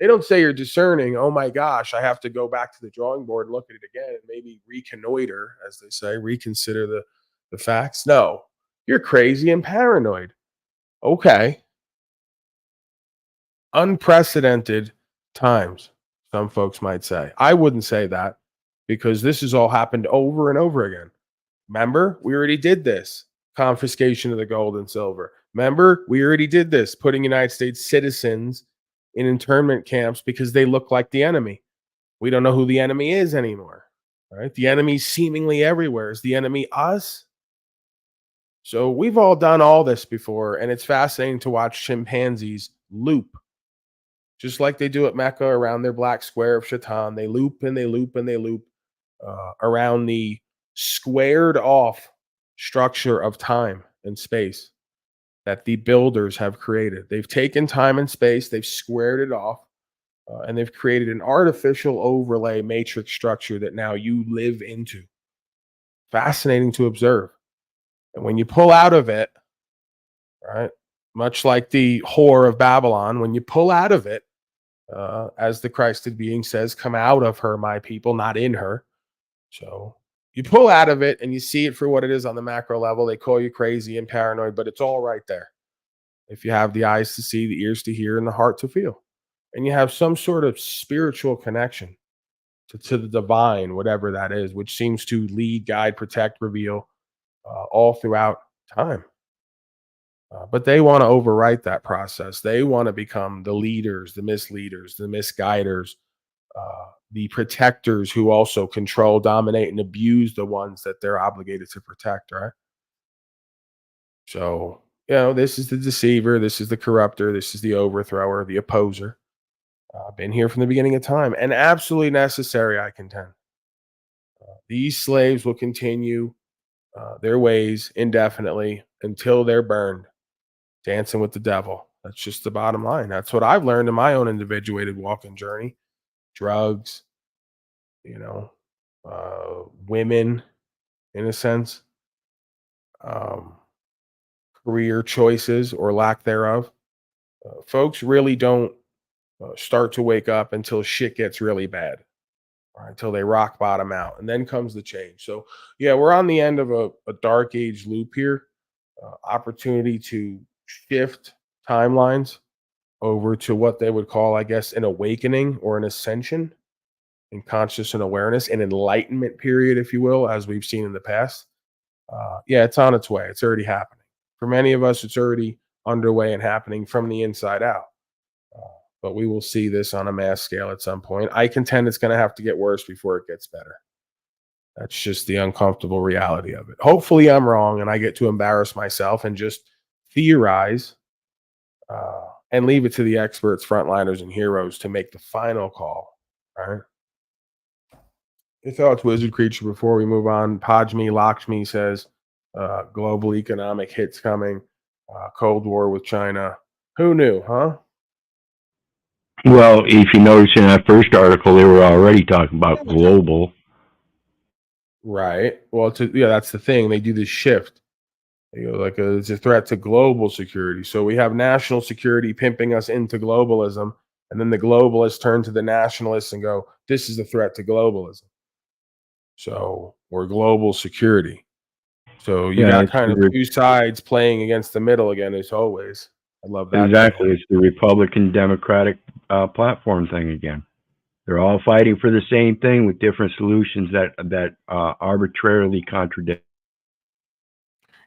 They don't say you're discerning. Oh my gosh, I have to go back to the drawing board and look at it again and maybe reconnoiter, as they say, reconsider the facts. No, you're crazy and paranoid. Okay. Unprecedented times, some folks might say. I wouldn't say that because this has all happened over and over again. Remember, we already did this. Confiscation of the gold and silver. Remember, we already did this, putting United States citizens in internment camps because they look like the enemy. We don't know who the enemy is anymore, right? The enemy's seemingly everywhere. Is the enemy us? So we've all done all this before, and it's fascinating to watch chimpanzees loop, just like they do at Mecca around their black square of Shaitan. They loop and they loop and they loop around the squared off structure of time and space that the builders have created. They've taken time and space, they've squared it off, and they've created an artificial overlay matrix structure that now you live into. Fascinating to observe. And when you pull out of it, right, much like the whore of Babylon, when you pull out of it, as the Christed being says, come out of her, my people, not in her. So you pull out of it and you see it for what it is on the macro level. They call you crazy and paranoid, but it's all right there. If you have the eyes to see, the ears to hear, and the heart to feel, and you have some sort of spiritual connection to the divine, whatever that is, which seems to lead, guide, protect, reveal all throughout time. But they want to overwrite that process. They want to become the leaders, the misleaders, the misguiders, the protectors who also control, dominate, and abuse the ones that they're obligated to protect, right? So, you know, this is the deceiver, this is the corrupter, this is the overthrower, the opposer. Been here from the beginning of time, and absolutely necessary, I contend. These slaves will continue their ways indefinitely until they're burned, dancing with the devil. That's just the bottom line. That's what I've learned in my own individuated walking journey. Drugs, you know, women, in a sense, career choices or lack thereof. Folks really don't start to wake up until shit gets really bad, right? Until they rock bottom out, and then comes the change. So, yeah, we're on the end of a dark age loop here. Opportunity to shift timelines over to what they would call, I guess, an awakening or an ascension in conscious and awareness, an enlightenment period, if you will, as we've seen in the past. Yeah, it's on its way. It's already happening. For many of us, it's already underway and happening from the inside out. But we will see this on a mass scale at some point. I contend it's going to have to get worse before it gets better. That's just the uncomfortable reality of it. Hopefully I'm wrong and I get to embarrass myself and just theorize and leave it to the experts, frontliners, and heroes to make the final call. All right. It's Wizard Creature. Before we move on, Pajmi Lakshmi says, global economic hits coming, Cold War with China. Who knew, huh? Well, if you notice in that first article, they were already talking about global. Right. Well, that's the thing. They do this shift. It's a threat to global security. So we have national security pimping us into globalism, and then the globalists turn to the nationalists and go, "This is a threat to globalism." So we're global security. So you got kind of two sides playing against the middle again, as always. I love that. Exactly. It's the Republican Democratic platform thing again. They're all fighting for the same thing with different solutions that arbitrarily contradict.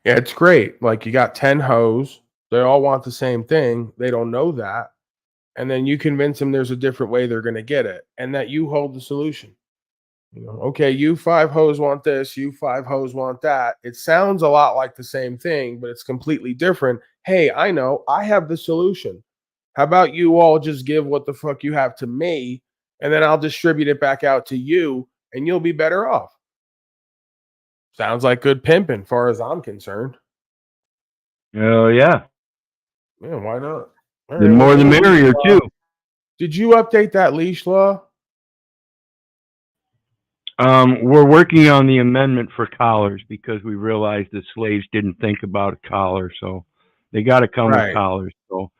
Yeah, it's great. Like, you got 10 hoes. They all want the same thing. They don't know that. And then you convince them there's a different way they're going to get it, and that you hold the solution. Okay, you 5 hoes want this, you 5 hoes want that. It sounds a lot like the same thing, but it's completely different. Hey, I know, I have the solution. How about you all just give what the fuck you have to me, and then I'll distribute it back out to you, and you'll be better off. Sounds like good pimping, as far as I'm concerned. Oh, yeah. Yeah, why not? The more the merrier, too. Did you update that leash law? We're working on the amendment for collars because we realized that slaves didn't think about a collar, so they got to come with collars. So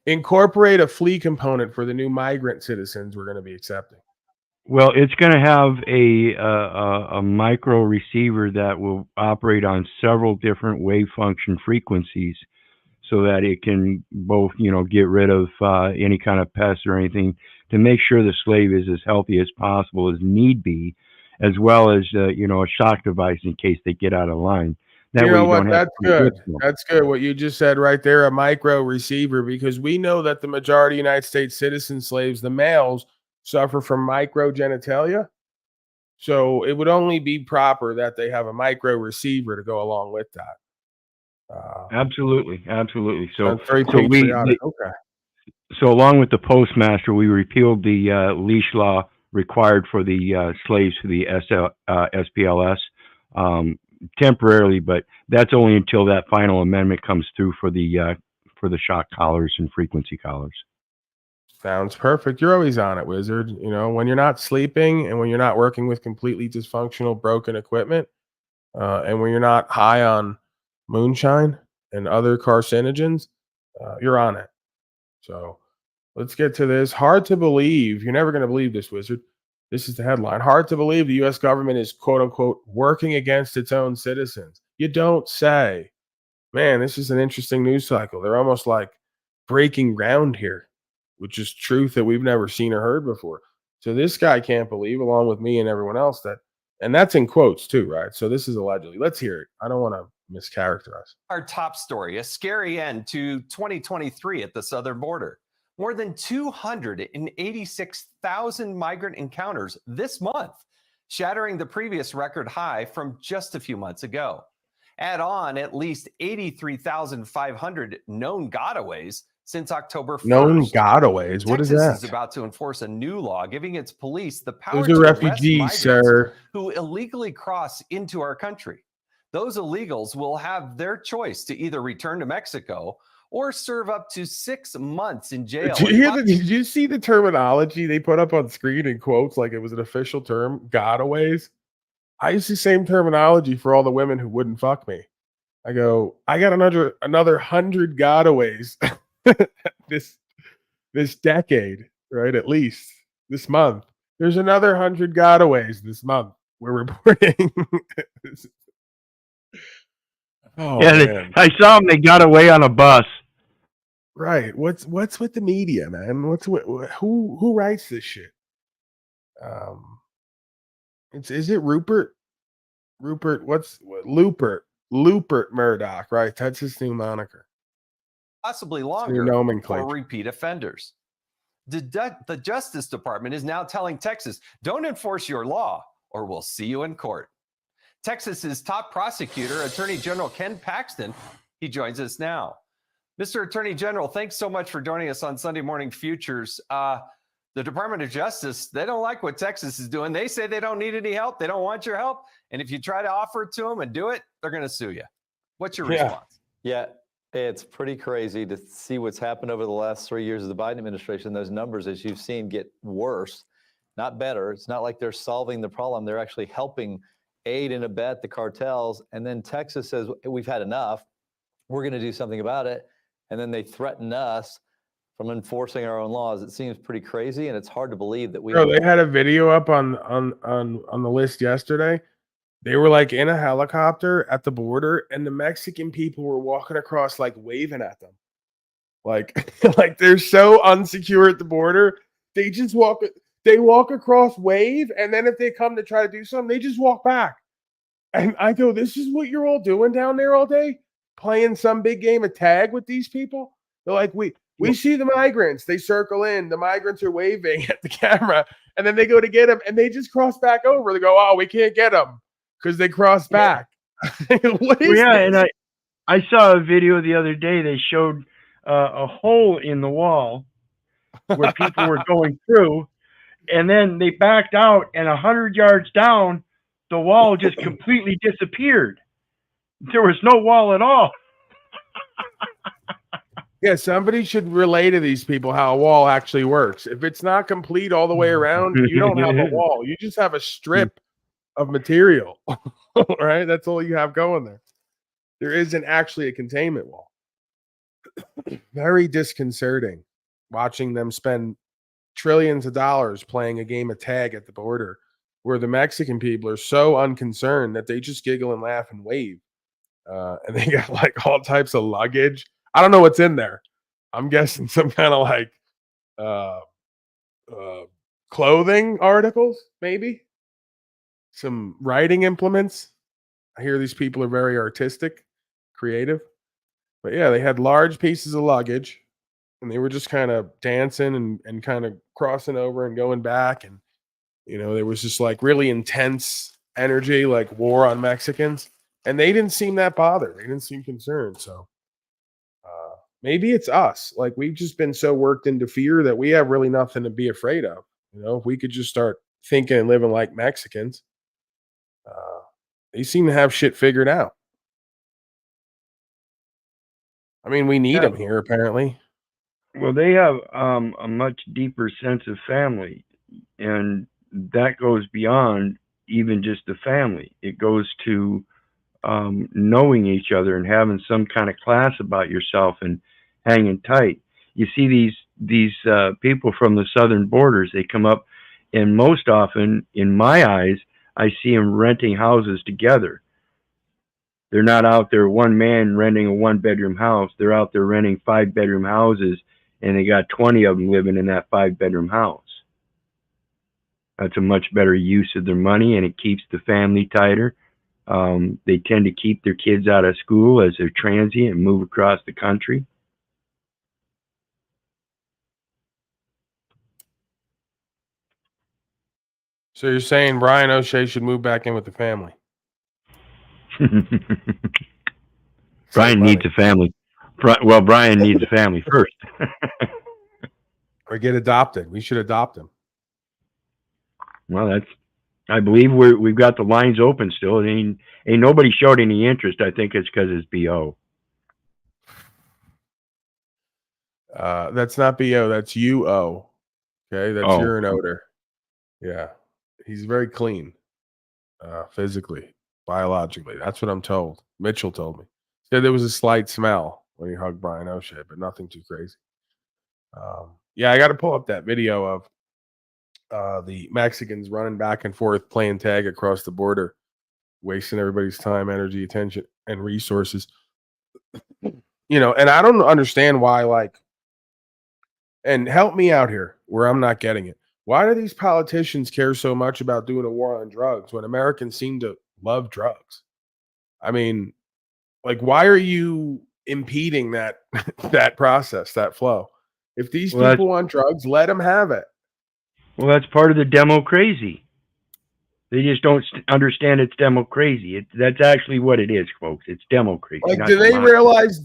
incorporate a flea component for the new migrant citizens we're going to be accepting. Well, it's going to have a micro receiver that will operate on several different wave function frequencies, so that it can both, get rid of any kind of pests or anything, to make sure the slave is as healthy as possible as need be, as well as a shock device in case they get out of line. That you way know you what? don't have That's to good. with them. That's good. What you just said right there, a micro receiver, because we know that the majority of United States citizen slaves, the males, suffer from microgenitalia. So it would only be proper that they have a micro receiver to go along with that. Absolutely. So, That's very patriotic. Okay. So along with the postmaster, we repealed the leash law required for the slaves for the SPLS temporarily, but that's only until that final amendment comes through for the shock collars and frequency collars. Sounds perfect. You're always on it, Wizard. When you're not sleeping and when you're not working with completely dysfunctional, broken equipment, and when you're not high on moonshine and other carcinogens, you're on it. So let's get to this. Hard to believe. You're never going to believe this, Wizard. This is the headline. Hard to believe the U.S. government is, quote unquote, working against its own citizens. You don't say. Man, this is an interesting news cycle. They're almost like breaking ground here, which is truth that we've never seen or heard before. So this guy can't believe, along with me and everyone else, that, and that's in quotes too, right? So this is allegedly. Let's hear it. I don't want to mischaracterize. Our top story, a scary end to 2023 at the southern border. More than 286,000 migrant encounters this month, shattering the previous record high from just a few months ago. Add on at least 83,500 known gotaways since October 1st. Known gotaways? What is that? Texas is about to enforce a new law giving its police the power Those are to arrest refugees, migrants sir. who illegally cross into our country. Those illegals will have their choice to either return to Mexico or serve up to 6 months in jail. Did you see the terminology they put up on screen in quotes like it was an official term? Gotaways. I use the same terminology for all the women who wouldn't fuck me. I go, I got another 100 gotaways this decade, right? At least this month. There's another 100 gotaways this month. We're reporting. Oh, yeah, I saw them. They got away on a bus. Right. What's with the media, man? Who writes this shit? Is it Rupert? Lupert Murdoch, right? That's his new moniker. Possibly longer for repeat offenders. The Justice Department is now telling Texas, don't enforce your law or we'll see you in court. Texas's top prosecutor, Attorney General Ken Paxton, he joins us now. Mr. Attorney General, thanks so much for joining us on Sunday Morning Futures. The The Department of Justice, they don't like what Texas is doing. They say they don't need any help. They don't want your help. And if you try to offer it to them and do it, they're going to sue you. What's your response? Yeah, it's pretty crazy to see what's happened over the last 3 years of the Biden administration. Those numbers, as you've seen, get worse, not better. It's not like they're solving the problem. They're actually helping aid and abet the cartels. And then Texas says, we've had enough. We're going to do something about it. And then they threaten us from enforcing our own laws. It seems pretty crazy, and it's hard to believe that we. Bro, they had a video up on the list yesterday. They were like in a helicopter at the border, and the Mexican people were walking across, like waving at them, like like they're so unsecure at the border. They just walk. They walk across, wave, and then if they come to try to do something, they just walk back. And I go, "This is what you're all doing down there all day, playing some big game of tag with these people." They're like, We see the migrants. They circle in. The migrants are waving at the camera, and then they go to get them, and they just cross back over. They go, "Oh, we can't get them because they crossed back." What is this? And I saw a video the other day. They showed a hole in the wall where people were going through, and then they backed out, and 100 yards down, the wall just completely disappeared. There was no wall at all. Yeah, somebody should relay to these people how a wall actually works. If it's not complete all the way around, you don't have a wall. You just have a strip of material, right? That's all you have going there. There isn't actually a containment wall. Very disconcerting watching them spend trillions of dollars playing a game of tag at the border where the Mexican people are so unconcerned that they just giggle and laugh and wave. And they got like all types of luggage. I don't know what's in there. I'm guessing some kind of like clothing articles, maybe some writing implements. I hear these people are very artistic, creative. But yeah, they had large pieces of luggage, and they were just kind of dancing and kind of crossing over and going back. And, you know, there was just like really intense energy, like war on Mexicans. And they didn't seem that bothered. They didn't seem concerned. So maybe it's us. Like, we've just been so worked into fear that we have really nothing to be afraid of. You know, if we could just start thinking and living like Mexicans, they seem to have shit figured out. I mean, we need them here, apparently. Well, they have a much deeper sense of family, and that goes beyond even just the family. It goes to knowing each other and having some kind of class about yourself and hanging tight. You see these people from the southern borders, they come up, and most often, in my eyes, I see them renting houses together. They're not out there one man renting a 1-bedroom house. They're out there renting 5-bedroom houses, and they got 20 of them living in that 5-bedroom house. That's a much better use of their money, and it keeps the family tighter. They tend to keep their kids out of school as they're transient and move across the country. So you're saying Brian O'Shea should move back in with the family? Brian needs a family. Well, Brian needs a family first. Or get adopted. We should adopt him. Well, I believe we've got the lines open still. Ain't nobody showed any interest. I think it's because it's BO. That's not BO. That's UO. Okay, that's urine odor. Yeah, he's very clean, physically, biologically. That's what I'm told. Mitchell told me. He said there was a slight smell when he hugged Brian O'Shea, but nothing too crazy. Yeah, I got to pull up that video of the Mexicans running back and forth playing tag across the border, wasting everybody's time, energy, attention, and resources. You know, and I don't understand why, like, and help me out here where I'm not getting it. Why do these politicians care so much about doing a war on drugs when Americans seem to love drugs? I mean, like, why are you impeding that that process, that flow? If these people want drugs, let them have it. Well, that's part of the demo crazy. They just don't understand it's demo crazy. That's actually what it is, folks. It's demo crazy. Like, do they realize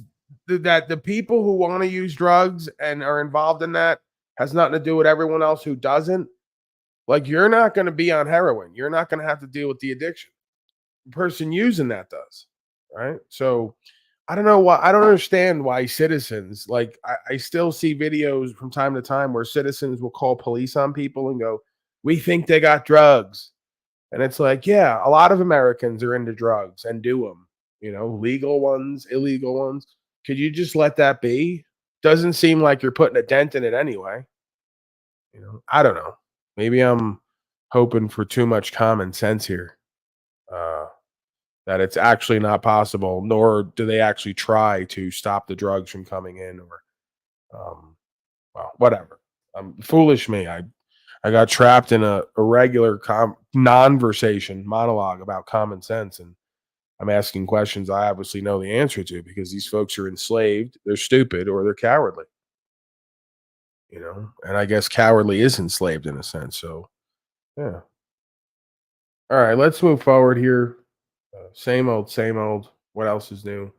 that the people who want to use drugs and are involved in that has nothing to do with everyone else who doesn't. Like, you're not going to be on heroin. You're not going to have to deal with the addiction. The person using that does, right? So I don't know why. I don't understand why citizens, like, I still see videos from time to time where citizens will call police on people and go, we think they got drugs. And it's like, yeah, a lot of Americans are into drugs and do them, you know, legal ones, illegal ones. Could you just let that be? Doesn't seem like you're putting a dent in it anyway. You know, I don't know. Maybe I'm hoping for too much common sense here. That it's actually not possible, nor do they actually try to stop the drugs from coming in, or well, whatever. Foolish me. I got trapped in a regular conversation monologue about common sense, and I'm asking questions I obviously know the answer to because these folks are enslaved, they're stupid, or they're cowardly. You know, and I guess cowardly is enslaved in a sense. So, yeah. All right, let's move forward here. Same old, same old. What else is new?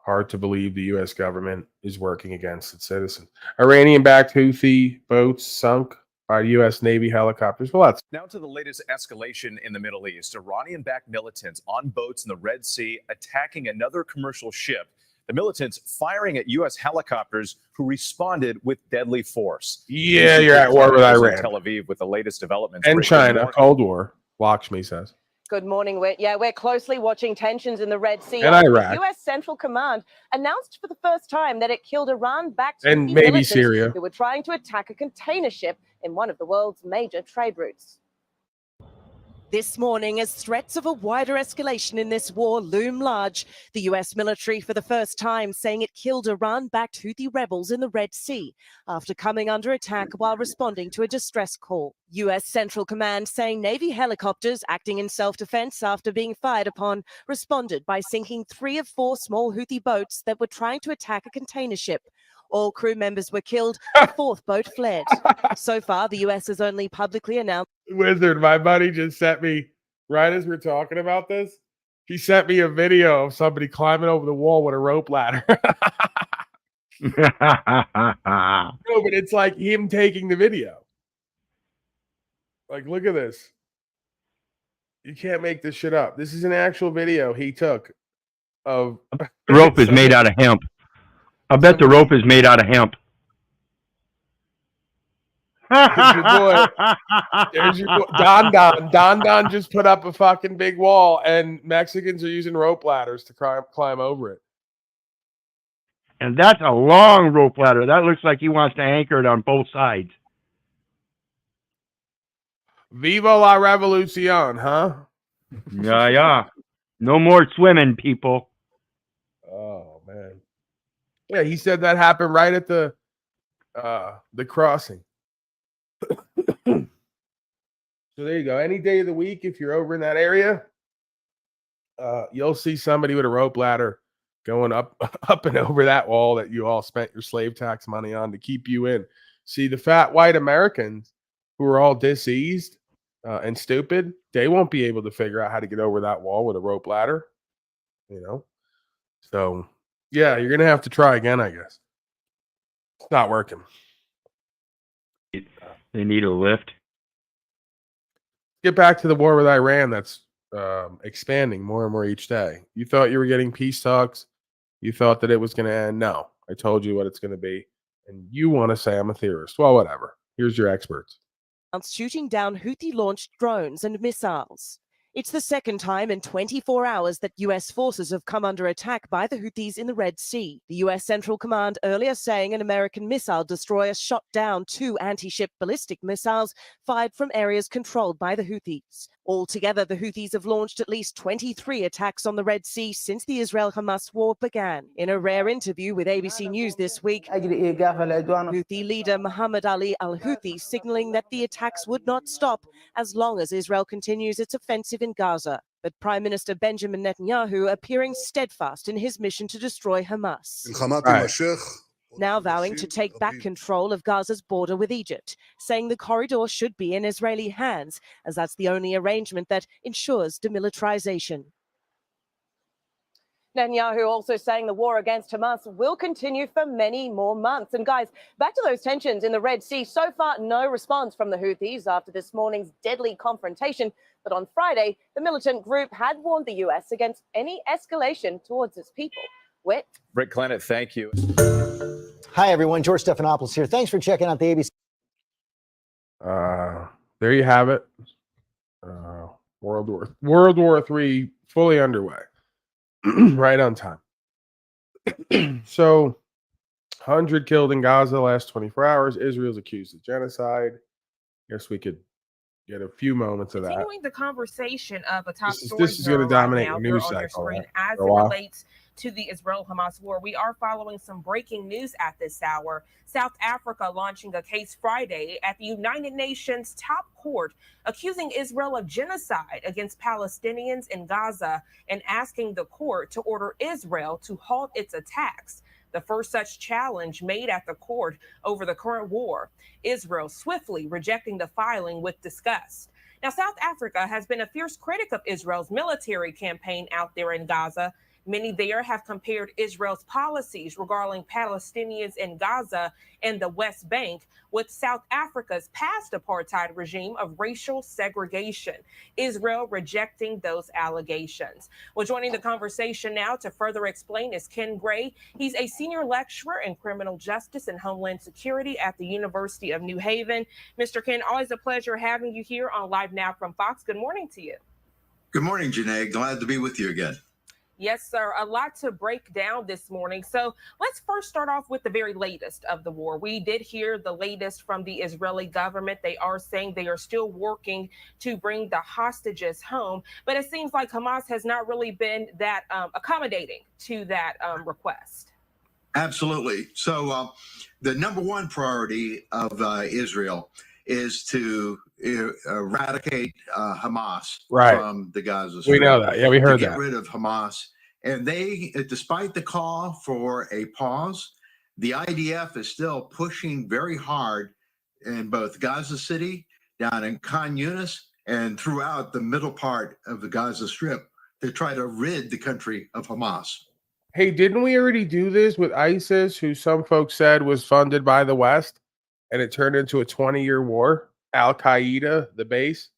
Hard to believe the U.S. government is working against its citizens. Iranian-backed Houthi boats sunk by U.S. Navy helicopters. Well, that's now to the latest escalation in the Middle East. Iranian-backed militants on boats in the Red Sea attacking another commercial ship. The militants firing at U.S. helicopters who responded with deadly force. Yeah, you're at war with Iran. Tel Aviv with the latest developments. And China, Cold War. Lakshmi says. Good morning. We're closely watching tensions in the Red Sea. And Iraq. U.S. Central Command announced for the first time that it killed Iran-backed and Houthi maybe militants Syria who were trying to attack a container ship in one of the world's major trade routes. This morning, as threats of a wider escalation in this war loom large, the U.S. military for the first time saying it killed Iran-backed Houthi rebels in the Red Sea after coming under attack while responding to a distress call. U.S. Central Command saying Navy helicopters acting in self-defense after being fired upon responded by sinking 3 of 4 small Houthi boats that were trying to attack a container ship. All crew members were killed. The 4th boat fled. So far, the U.S. has only publicly announced. Wizard, my buddy just sent me, right as we're talking about this, he sent me a video of somebody climbing over the wall with a rope ladder. No, but it's like him taking the video. Like, look at this. You can't make this shit up. This is an actual video he took of. The rope is made out of hemp. I bet the rope is made out of hemp. There's your boy. There's your boy. Don just put up a fucking big wall, and Mexicans are using rope ladders to climb over it. And that's a long rope ladder. That looks like he wants to anchor it on both sides. Viva la revolucion, huh? Yeah. No more swimming, people. Oh, man. Yeah, he said that happened right at the crossing. So there you go. Any day of the week, if you're over in that area, you'll see somebody with a rope ladder going up and over that wall that you all spent your slave tax money on to keep you in. See, the fat white Americans who are all diseased and stupid, they won't be able to figure out how to get over that wall with a rope ladder. You know? So, yeah, you're going to have to try again, I guess. It's not working. They need a lift. Get back to the war with Iran that's expanding more and more each day. You thought you were getting peace talks. You thought that it was going to end. No, I told you what it's going to be. And you want to say I'm a theorist. Well, whatever. Here's your experts. Shooting down Houthi-launched drones and missiles. It's the second time in 24 hours that U.S. forces have come under attack by the Houthis in the Red Sea. The U.S. Central Command earlier saying an American missile destroyer shot down 2 anti-ship ballistic missiles fired from areas controlled by the Houthis. Altogether, the Houthis have launched at least 23 attacks on the Red Sea since the Israel-Hamas war began. In a rare interview with ABC News this week, Houthi leader Muhammad Ali al-Houthi signaling that the attacks would not stop as long as Israel continues its offensive in Gaza. But Prime Minister Benjamin Netanyahu appearing steadfast in his mission to destroy Hamas. Now vowing to take back control of Gaza's border with Egypt, saying the corridor should be in Israeli hands, as that's the only arrangement that ensures demilitarization. Netanyahu also saying the war against Hamas will continue for many more months. And guys, back to those tensions in the Red Sea. So far, no response from the Houthis after this morning's deadly confrontation. But on Friday, the militant group had warned the U.S. against any escalation towards its people. Whit? Rick Clennett, thank you. Hi, everyone. George Stephanopoulos here. Thanks for checking out the ABC. There you have it. World War III fully underway. Right on time. So, 100 killed in Gaza the last 24 hours. Israel's accused of genocide. Guess we could get a few moments of that. Continuing the conversation of a top story This is going to dominate the news cycle, right? as For a it while. relates to the Israel-Hamas war. We are following some breaking news at this hour. South Africa launching a case Friday at the United Nations top court accusing Israel of genocide against Palestinians in Gaza and asking the court to order Israel to halt its attacks. The first such challenge made at the court over the current war. Israel swiftly rejecting the filing with disgust. Now, South Africa has been a fierce critic of Israel's military campaign out there in Gaza. Many there have compared Israel's policies regarding Palestinians in Gaza and the West Bank with South Africa's past apartheid regime of racial segregation. Israel rejecting those allegations. Well, joining the conversation now to further explain is Ken Gray. He's a senior lecturer in criminal justice and homeland security at the University of New Haven. Mr. Ken, always a pleasure having you here on Live Now from Fox. Good morning to you. Good morning, Janae. Glad to be with you again. Yes, sir. A lot to break down this morning. So let's first start off with the very latest of the war. We did hear the latest from the Israeli government. They are saying they are still working to bring the hostages home. But it seems like Hamas has not really been that accommodating to that request. Absolutely. So the number one priority of Israel is to eradicate Hamas from the Gaza Strip. We know that. Yeah, we heard to get that. rid of Hamas. And they, despite the call for a pause, the IDF is still pushing very hard in both Gaza City, down in Khan Yunis, and throughout the middle part of the Gaza Strip to try to rid the country of Hamas. Hey, didn't we already do this with ISIS, who some folks said was funded by the West, and it turned into a 20-year war? Al Qaeda, the base,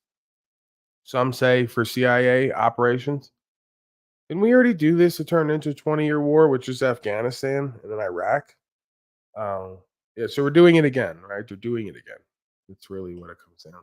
some say for CIA operations. Didn't we already do this to turn into a 20-year war, which is Afghanistan and then Iraq? Yeah, so we're doing it again, right? They're doing it again. That's really what it comes down to.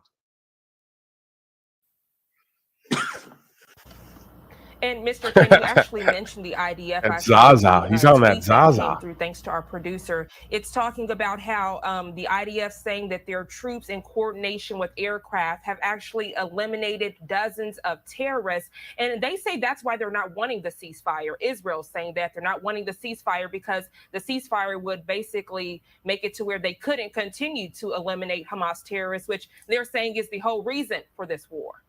And Mr. King, you actually mentioned the IDF. And Zaza, he's on that tweet Zaza. came through, thanks to our producer. It's talking about how the IDF saying that their troops in coordination with aircraft have actually eliminated dozens of terrorists. And they say that's why they're not wanting the ceasefire. Israel's saying that they're not wanting the ceasefire because the ceasefire would basically make it to where they couldn't continue to eliminate Hamas terrorists, which they're saying is the whole reason for this war.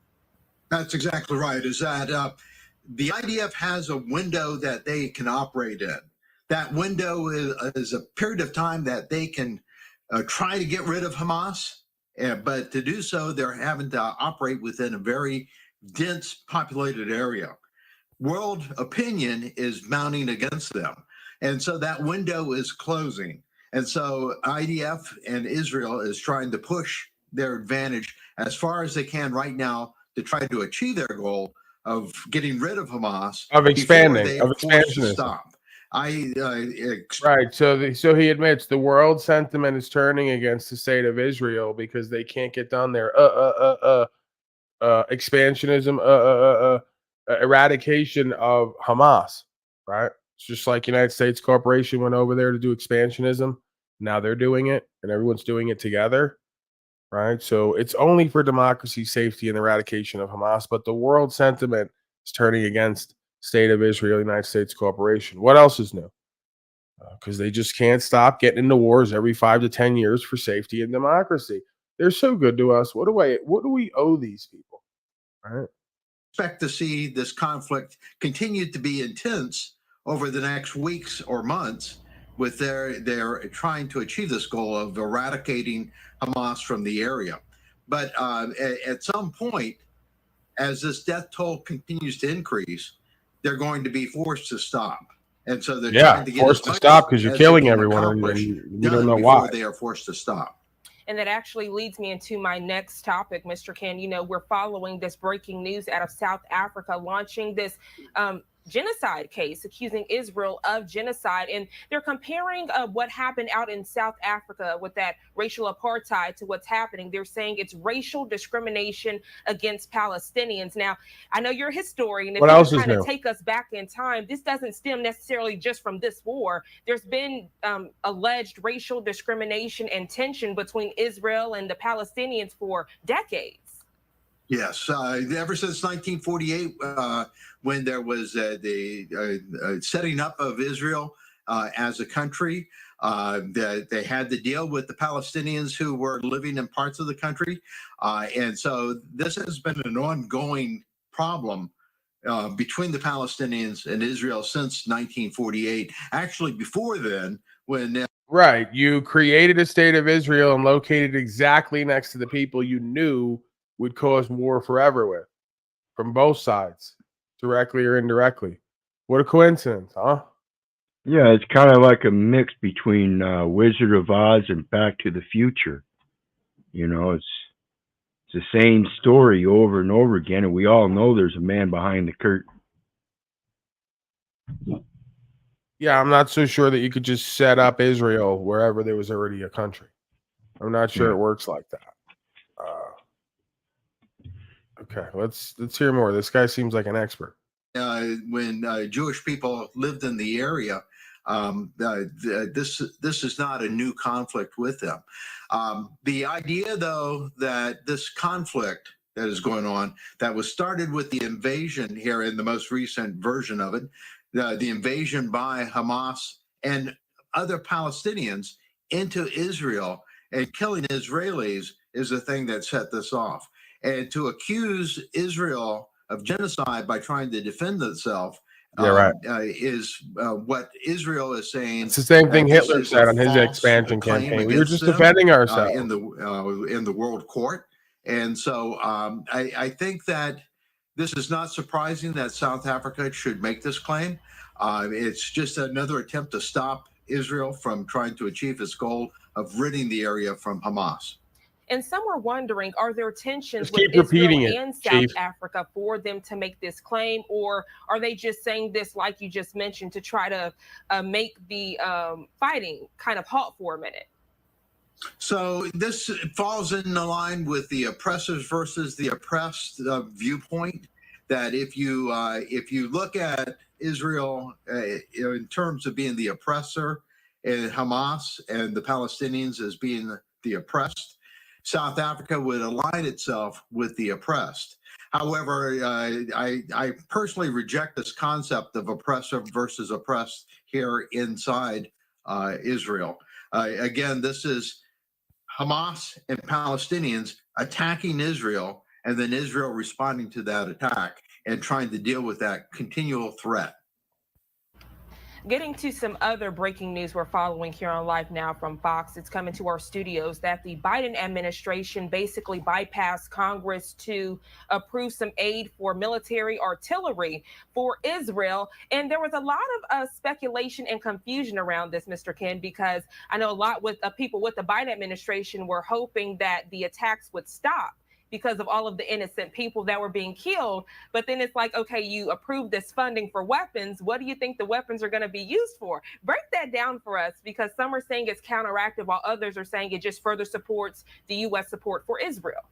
That's exactly right. Is that the IDF has a window that they can operate in. That window is a period of time that they can try to get rid of Hamas, but to do so, they're having to operate within a very dense populated area. World opinion is mounting against them. And so that window is closing. And so IDF and Israel is trying to push their advantage as far as they can right now to try to achieve their goal of getting rid of Hamas, Of expanding, before they of are forced to expansionism. stop. Right. So he admits the world sentiment is turning against the state of Israel because they can't get done their expansionism, eradication of Hamas. Right. It's just like United States Corporation went over there to do expansionism. Now they're doing it, and everyone's doing it together. Right. So it's only for democracy, safety, and eradication of Hamas. But the world sentiment is turning against state of Israel, United States Corporation. What else is new? Because they just can't stop getting into wars every 5 to 10 years for safety and democracy. They're so good to us. What do we owe these people? Right. Expect to see this conflict continue to be intense over the next weeks or months with they're trying to achieve this goal of eradicating Hamas from the area. But at some point, as this death toll continues to increase, they're going to be forced to stop. And so they're Yeah, trying to get forced as to much stop because you're as they killing can everyone, accomplish and we don't done know before why. they are forced to stop. And that actually leads me into my next topic, Mr. Ken. You know, we're following this breaking news out of South Africa, launching this genocide case, accusing Israel of genocide. And they're comparing what happened out in South Africa with that racial apartheid to what's happening. They're saying it's racial discrimination against Palestinians. Now, I know you're a historian. If What you else can is kind of new? take us back in time, this doesn't stem necessarily just from this war. There's been alleged racial discrimination and tension between Israel and the Palestinians for decades. Yes, ever since 1948, when there was the setting up of Israel as a country, they had to deal with the Palestinians who were living in parts of the country. And so this has been an ongoing problem between the Palestinians and Israel since 1948. Actually, before then, when Right. You created a state of Israel and located exactly next to the people you knew would cause war forever with, from both sides, directly or indirectly. What a coincidence, huh? Yeah, it's kind of like a mix between Wizard of Oz and Back to the Future. You know, it's the same story over and over again, and we all know there's a man behind the curtain. Yeah, I'm not so sure that you could just set up Israel wherever there was already a country. I'm not sure Yeah. it works like that. Okay, let's hear more. This guy seems like an expert. when Jewish people lived in the area, this is not a new conflict with them. The idea, though, that this conflict that is going on, that was started with the invasion here in the most recent version of it, the invasion by Hamas and other Palestinians into Israel and killing Israelis, is the thing that set this off. And to accuse Israel of genocide by trying to defend itself is what Israel is saying. It's the same thing this Hitler is said a on his false expansion claim campaign. We were against just them, defending ourselves. in the world court. And so I think that this is not surprising that South Africa should make this claim. It's just another attempt to stop Israel from trying to achieve its goal of ridding the area from Hamas. And some were wondering, are there tensions Just with keep Israel repeating it, and South Chief. Africa for them to make this claim? Or are they just saying this, like you just mentioned, to try to make the fighting kind of halt for a minute? So this falls in line with the oppressors versus the oppressed viewpoint. That if you look at Israel in terms of being the oppressor, and Hamas and the Palestinians as being the oppressed, South Africa would align itself with the oppressed. However, I personally reject this concept of oppressor versus oppressed here inside Israel. Again, this is Hamas and Palestinians attacking Israel, and then Israel responding to that attack and trying to deal with that continual threat. Getting to some other breaking news we're following here on Live Now from Fox. It's coming to our studios that the Biden administration basically bypassed Congress to approve some aid for military artillery for Israel. And there was a lot of speculation and confusion around this, Mr. Ken, because I know a lot with people with the Biden administration were hoping that the attacks would stop because of all of the innocent people that were being killed. But then it's like, okay, you approve this funding for weapons. What do you think the weapons are going to be used for? Break that down for us, because some are saying it's counteractive while others are saying it just further supports the U.S. support for Israel.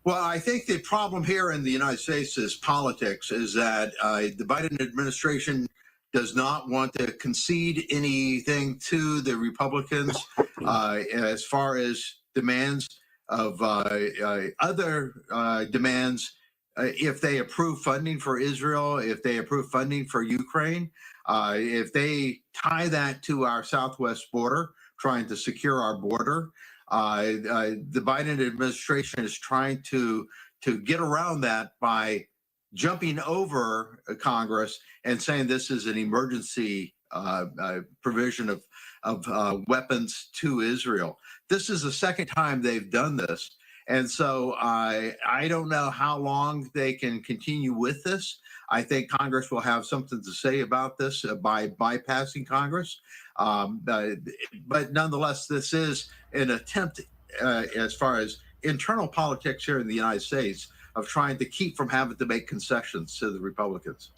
Well, I think the problem here in the United States is politics, is that the Biden administration does not want to concede anything to the Republicans as far as demands of other demands. If they approve funding for Israel, if they approve funding for Ukraine, if they tie that to our southwest border, trying to secure our border, the Biden administration is trying to get around that by jumping over Congress and saying this is an emergency provision of weapons to Israel. This is the second time they've done this. And so I don't know how long they can continue with this. I think Congress will have something to say about this by bypassing Congress. But nonetheless, this is an attempt as far as internal politics here in the United States of trying to keep from having to make concessions to the Republicans.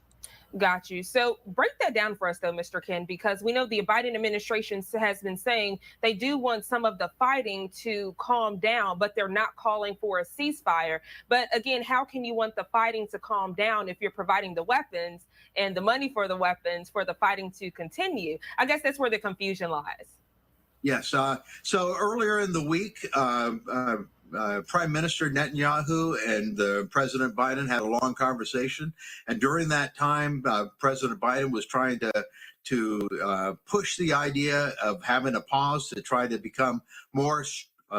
Got you. So break that down for us, though, Mr. Ken, because we know the Biden administration has been saying they do want some of the fighting to calm down, but they're not calling for a ceasefire. But again, how can you want the fighting to calm down if you're providing the weapons and the money for the weapons for the fighting to continue? I guess that's where the confusion lies. Yes. So earlier in the week, Prime Minister Netanyahu and President Biden had a long conversation, and during that time, President Biden was trying to push the idea of having a pause to try to become more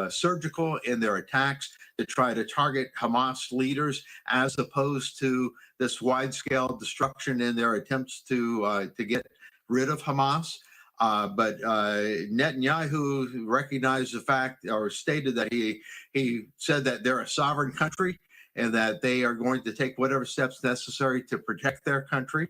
surgical in their attacks, to try to target Hamas leaders, as opposed to this wide-scale destruction in their attempts to get rid of Hamas. But Netanyahu recognized the fact, or stated that he said that they're a sovereign country and that they are going to take whatever steps necessary to protect their country.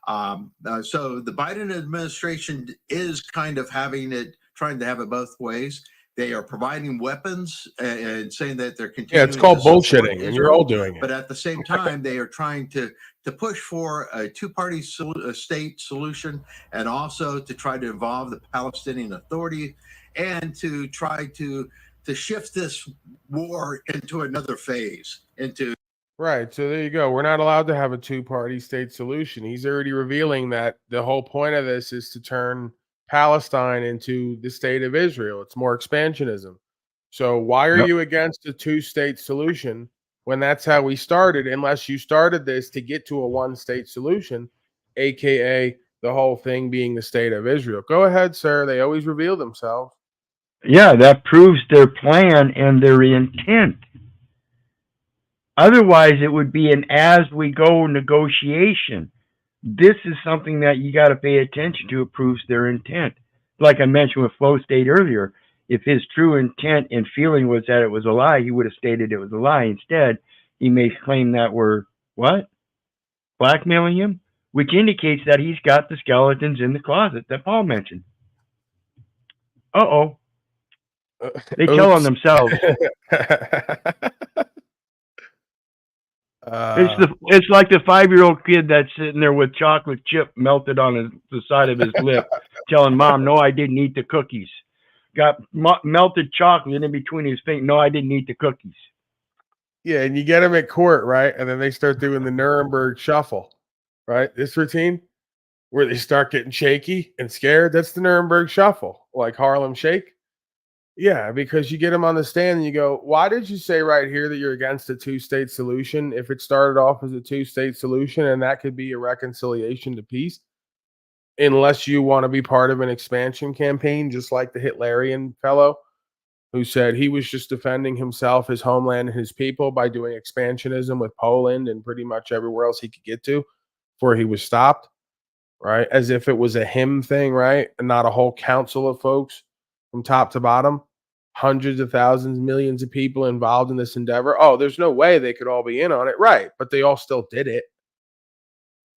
So the Biden administration is kind of trying to have it both ways. They are providing weapons and saying that they're continuing. Yeah, it's called to support bullshitting, and you're all doing it. But at the same time, they are trying to push for a two-party state solution, and also to try to involve the Palestinian Authority, and to try to shift this war into another phase. Right. So there you go. We're not allowed to have a two-party state solution. He's already revealing that the whole point of this is to turn Palestine into the state of Israel. It's more expansionism. So why are you against a two-state solution when that's how we started, unless you started this to get to a one-state solution, aka the whole thing being the state of Israel? Go ahead, sir. They always reveal themselves. Yeah, that proves their plan and their intent. Otherwise, it would be an as-we-go negotiation. This is something that you got to pay attention to. It proves their intent. Like I mentioned with Flow State earlier, if his true intent and feeling was that it was a lie, he would have stated it was a lie. Instead, he may claim that we're, what? Blackmailing him? Which indicates that he's got the skeletons in the closet that Paul mentioned. Uh-oh. They tell on themselves. It's like the 5-year-old kid that's sitting there with chocolate chip melted on the side of his lip, telling mom, "No, I didn't eat the cookies." Got melted chocolate in between his fingers. "No, I didn't eat the cookies." Yeah, and you get them at court, right? And then they start doing the Nuremberg shuffle, right? This routine where they start getting shaky and scared. That's the Nuremberg shuffle, like Harlem Shake. Yeah, because you get them on the stand and you go, why did you say right here that you're against a two-state solution if it started off as a two-state solution and that could be a reconciliation to peace? Unless you want to be part of an expansion campaign, just like the Hitlerian fellow who said he was just defending himself, his homeland, and his people by doing expansionism with Poland and pretty much everywhere else he could get to before he was stopped, right? As if it was a him thing, right? And not a whole council of folks from top to bottom. Hundreds of thousands, millions of people involved in this endeavor. Oh, there's no way they could all be in on it. Right. But they all still did it.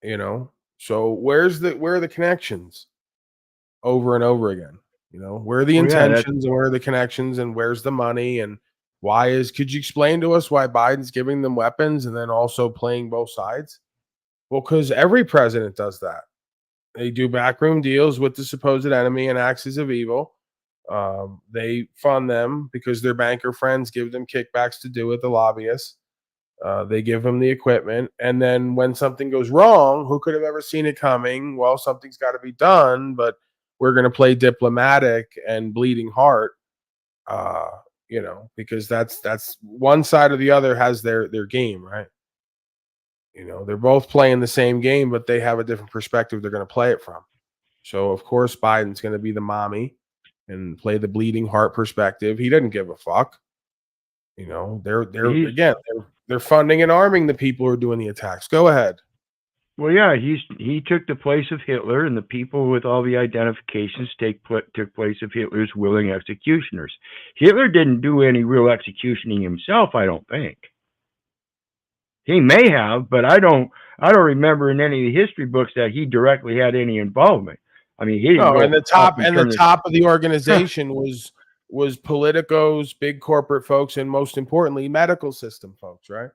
You know? So where are the connections over and over again? You know, where are the intentions and where are the connections and where's the money and could you explain to us why Biden's giving them weapons and then also playing both sides? Well, because every president does that. They do backroom deals with the supposed enemy and axis of evil. They fund them because their banker friends give them kickbacks to do it, the lobbyists. They give them the equipment. And then when something goes wrong, who could have ever seen it coming? Well, something's got to be done, but we're going to play diplomatic and bleeding heart, because that's one side or the other has their game, right? You know, they're both playing the same game, but they have a different perspective they're going to play it from. So, of course, Biden's going to be the mommy and play the bleeding heart perspective. He doesn't give a fuck. You know, they're funding and arming the people who are doing the attacks. Go ahead. Well, yeah, he took the place of Hitler, and the people with all the identifications took place of Hitler's willing executioners. Hitler didn't do any real executioning himself, I don't think. He may have, but I don't remember in any of the history books that he directly had any involvement. I mean, he didn't No, go and the up and top of the organization was politicos, big corporate folks, and most importantly, medical system folks, right?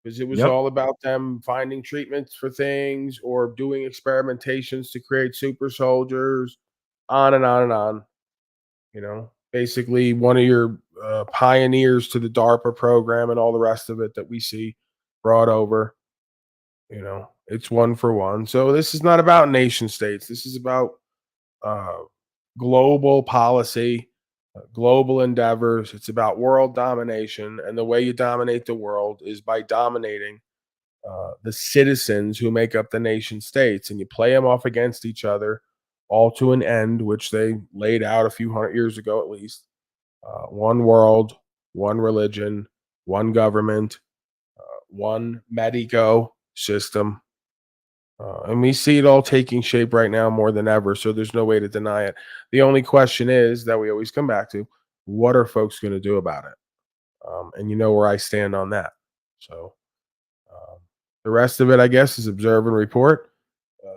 Because it was Yep. all about them finding treatments for things or doing experimentations to create super soldiers, on and on and on. You know, basically one of your pioneers to the DARPA program and all the rest of it that we see brought over. You know, it's one for one. So this is not about nation states. This is about global policy, global endeavors. It's about world domination. And the way you dominate the world is by dominating the citizens who make up the nation states. And you play them off against each other, all to an end, which they laid out a few hundred years ago at least. One world, one religion, one government, one medico system. And we see it all taking shape right now more than ever. So there's no way to deny it. The only question is that we always come back to, what are folks going to do about it? And you know where I stand on that. So the rest of it, I guess, is observe and report.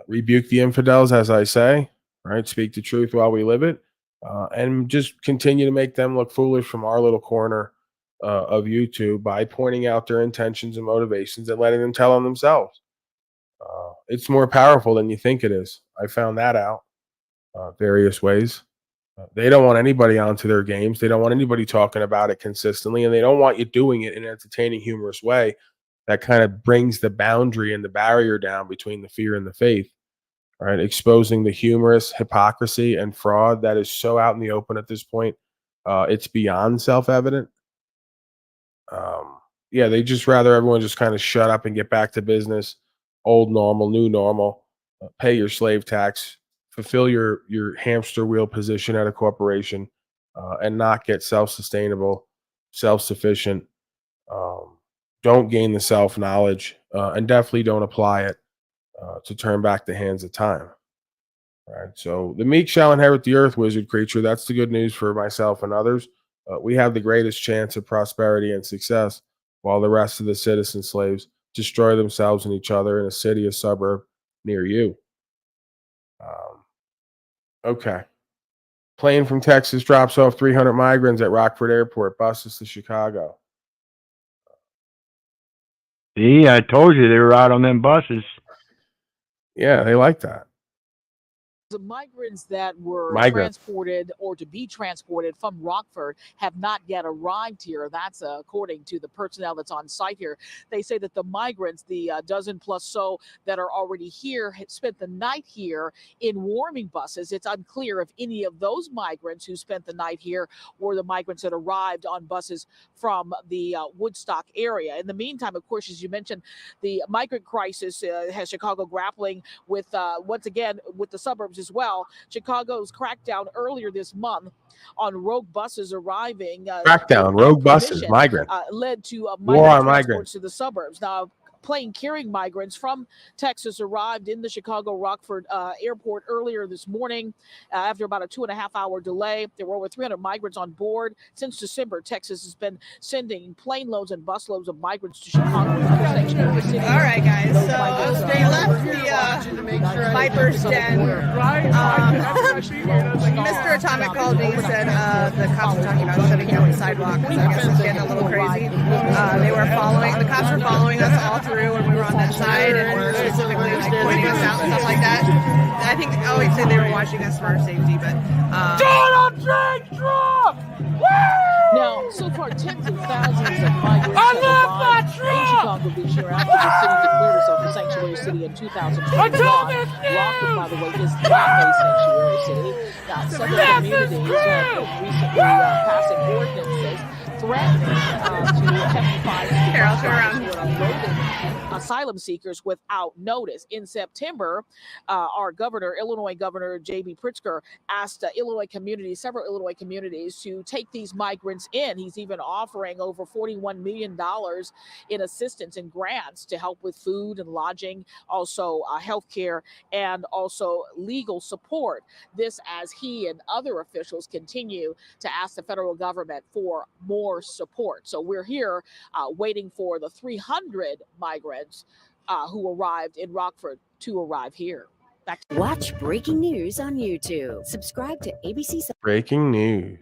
Rebuke the infidels, as I say, right? Speak the truth while we live it. And just continue to make them look foolish from our little corner of YouTube by pointing out their intentions and motivations and letting them tell them themselves. It's more powerful than you think it is. I found that out various ways. They don't want anybody onto their games. They don't want anybody talking about it consistently, and they don't want you doing it in an entertaining, humorous way that kind of brings the boundary and the barrier down between the fear and the faith, right? Exposing the humorous hypocrisy and fraud that is so out in the open at this point. It's beyond self-evident. Yeah, they just rather everyone just kind of shut up and get back to business. Old normal, new normal, pay your slave tax, fulfill your hamster wheel position at a corporation, and not get self-sustainable, self-sufficient. Don't gain the self-knowledge, and definitely don't apply it to turn back the hands of time. Right. So the meek shall inherit the earth, wizard creature. That's the good news for myself and others. We have the greatest chance of prosperity and success, while the rest of the citizen slaves destroy themselves and each other in a city or suburb near you. Okay. Plane from Texas drops off 300 migrants at Rockford Airport, buses to Chicago. See, I told you they were out on them buses. Yeah, they like that. The migrants that were Migrants. transported or to be transported from Rockford have not yet arrived here. That's according to the personnel that's on site here. They say that the migrants, the dozen plus so that are already here, had spent the night here in warming buses. It's unclear if any of those migrants who spent the night here were the migrants that arrived on buses from the Woodstock area. In the meantime, of course, as you mentioned, the migrant crisis has Chicago grappling with, once again, with the suburbs as well. Chicago's crackdown earlier this month on rogue buses arriving. Crackdown, rogue buses, migrants. Led to War on migrant migrants. transports to the suburbs. Now, plane carrying migrants from Texas arrived in the Chicago Rockford airport earlier this morning after about a 2.5-hour delay. There were over 300 migrants on board. Since December, Texas has been sending plane loads and bus loads of migrants to Chicago. All right, guys. So they left the Viper's Den. Mr. Atomic called me and said the cops were talking about shutting down the sidewalk because I guess it's getting a little crazy. The cops were following us all through when we were on that side and specifically like pointing us out and stuff like that. I think I always say they were watching us for our safety, but Donald Trump! Now, so far, tens of thousands of migrants have arrived in Chicago this year after the city declared itself a sanctuary city in 2021. Rockford, by the way, is not a sanctuary city. Now, several communities have recently passing ordinances threatened to testify Here, I'll turn around. to unloading asylum seekers without notice. In September, our governor, Illinois Governor J.B. Pritzker, asked several Illinois communities to take these migrants in. He's even offering over $41 million in assistance and grants to help with food and lodging, also health care, and also legal support. This as he and other officials continue to ask the federal government for more support. So we're here waiting for the 300 migrants who arrived in Rockford to arrive here. Back to Watch breaking news on YouTube. Subscribe to ABC. Breaking news.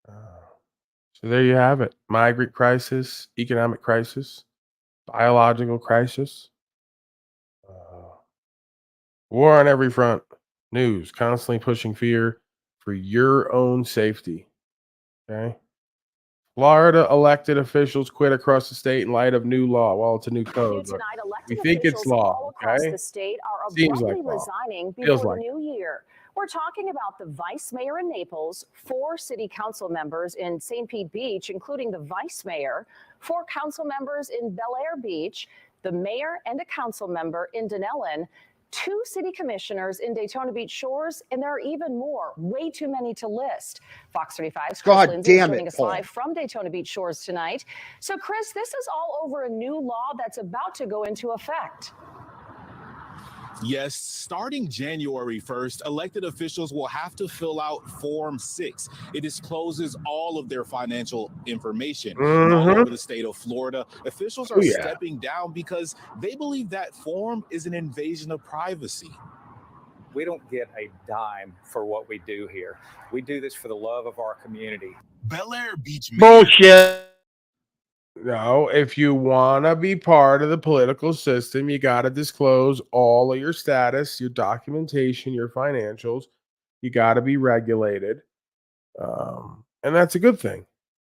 So there you have it. Migrant crisis, economic crisis, biological crisis, war on every front. News constantly pushing fear for your own safety. Okay. Florida elected officials quit across the state in light of new law. Well, it's a new code, but we think it's law. Okay. The state are Seems abruptly like law. resigning Feels before like the new year. We're talking about the vice mayor in Naples, 4 city council members in St. Pete Beach, including the vice mayor, 4 council members in Bel Air Beach, the mayor and a council member in Denellen, 2 city commissioners in Daytona Beach Shores, and there are even more. Way too many to list. Fox 35's Chris Lindsay is joining us live from Daytona Beach Shores tonight. So, Chris, this is all over a new law that's about to go into effect. Yes, starting January 1st, elected officials will have to fill out Form 6. It discloses all of their financial information all over the state of Florida. Officials are stepping down because they believe that form is an invasion of privacy. We don't get a dime for what we do here. We do this for the love of our community. Bel Air Beach. Bullshit. No, if you want to be part of the political system, you got to disclose all of your status, your documentation, your financials. You got to be regulated. And that's a good thing.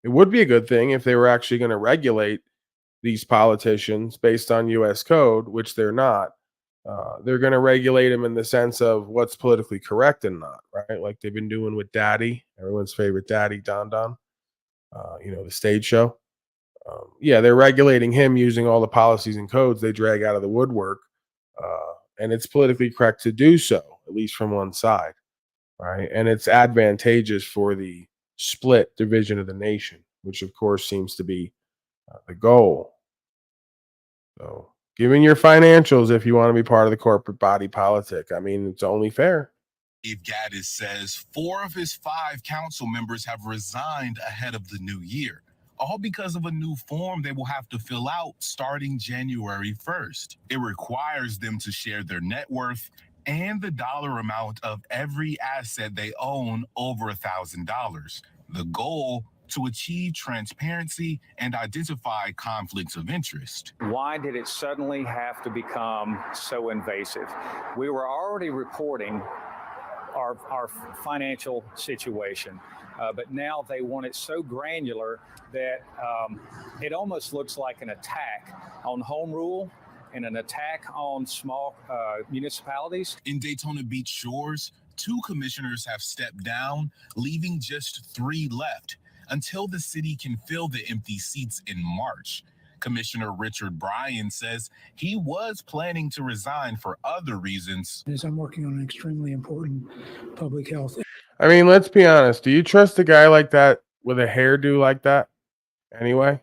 It would be a good thing if they were actually going to regulate these politicians based on U.S. code, which they're not. They're going to regulate them in the sense of what's politically correct and not, right? Like they've been doing with Daddy, everyone's favorite Daddy, Don Don, the stage show. Yeah, they're regulating him using all the policies and codes they drag out of the woodwork. And it's politically correct to do so, at least from one side, right? And it's advantageous for the split division of the nation, which of course seems to be the goal. So giving your financials if you want to be part of the corporate body politic. I mean, it's only fair. Dave Gaddis says 4 of his 5 council members have resigned ahead of the new year, all because of a new form they will have to fill out starting January 1st. It requires them to share their net worth and the dollar amount of every asset they own over $1,000. The goal, to achieve transparency and identify conflicts of interest. Why did it suddenly have to become so invasive? We were already reporting our financial situation, but now they want it so granular that it almost looks like an attack on home rule and an attack on small municipalities. In Daytona Beach Shores, 2 commissioners have stepped down, leaving just 3 left until the city can fill the empty seats in March. Commissioner Richard Bryan says he was planning to resign for other reasons. I'm working on an extremely important public health. I mean, let's be honest. Do you trust a guy like that with a hairdo like that anyway?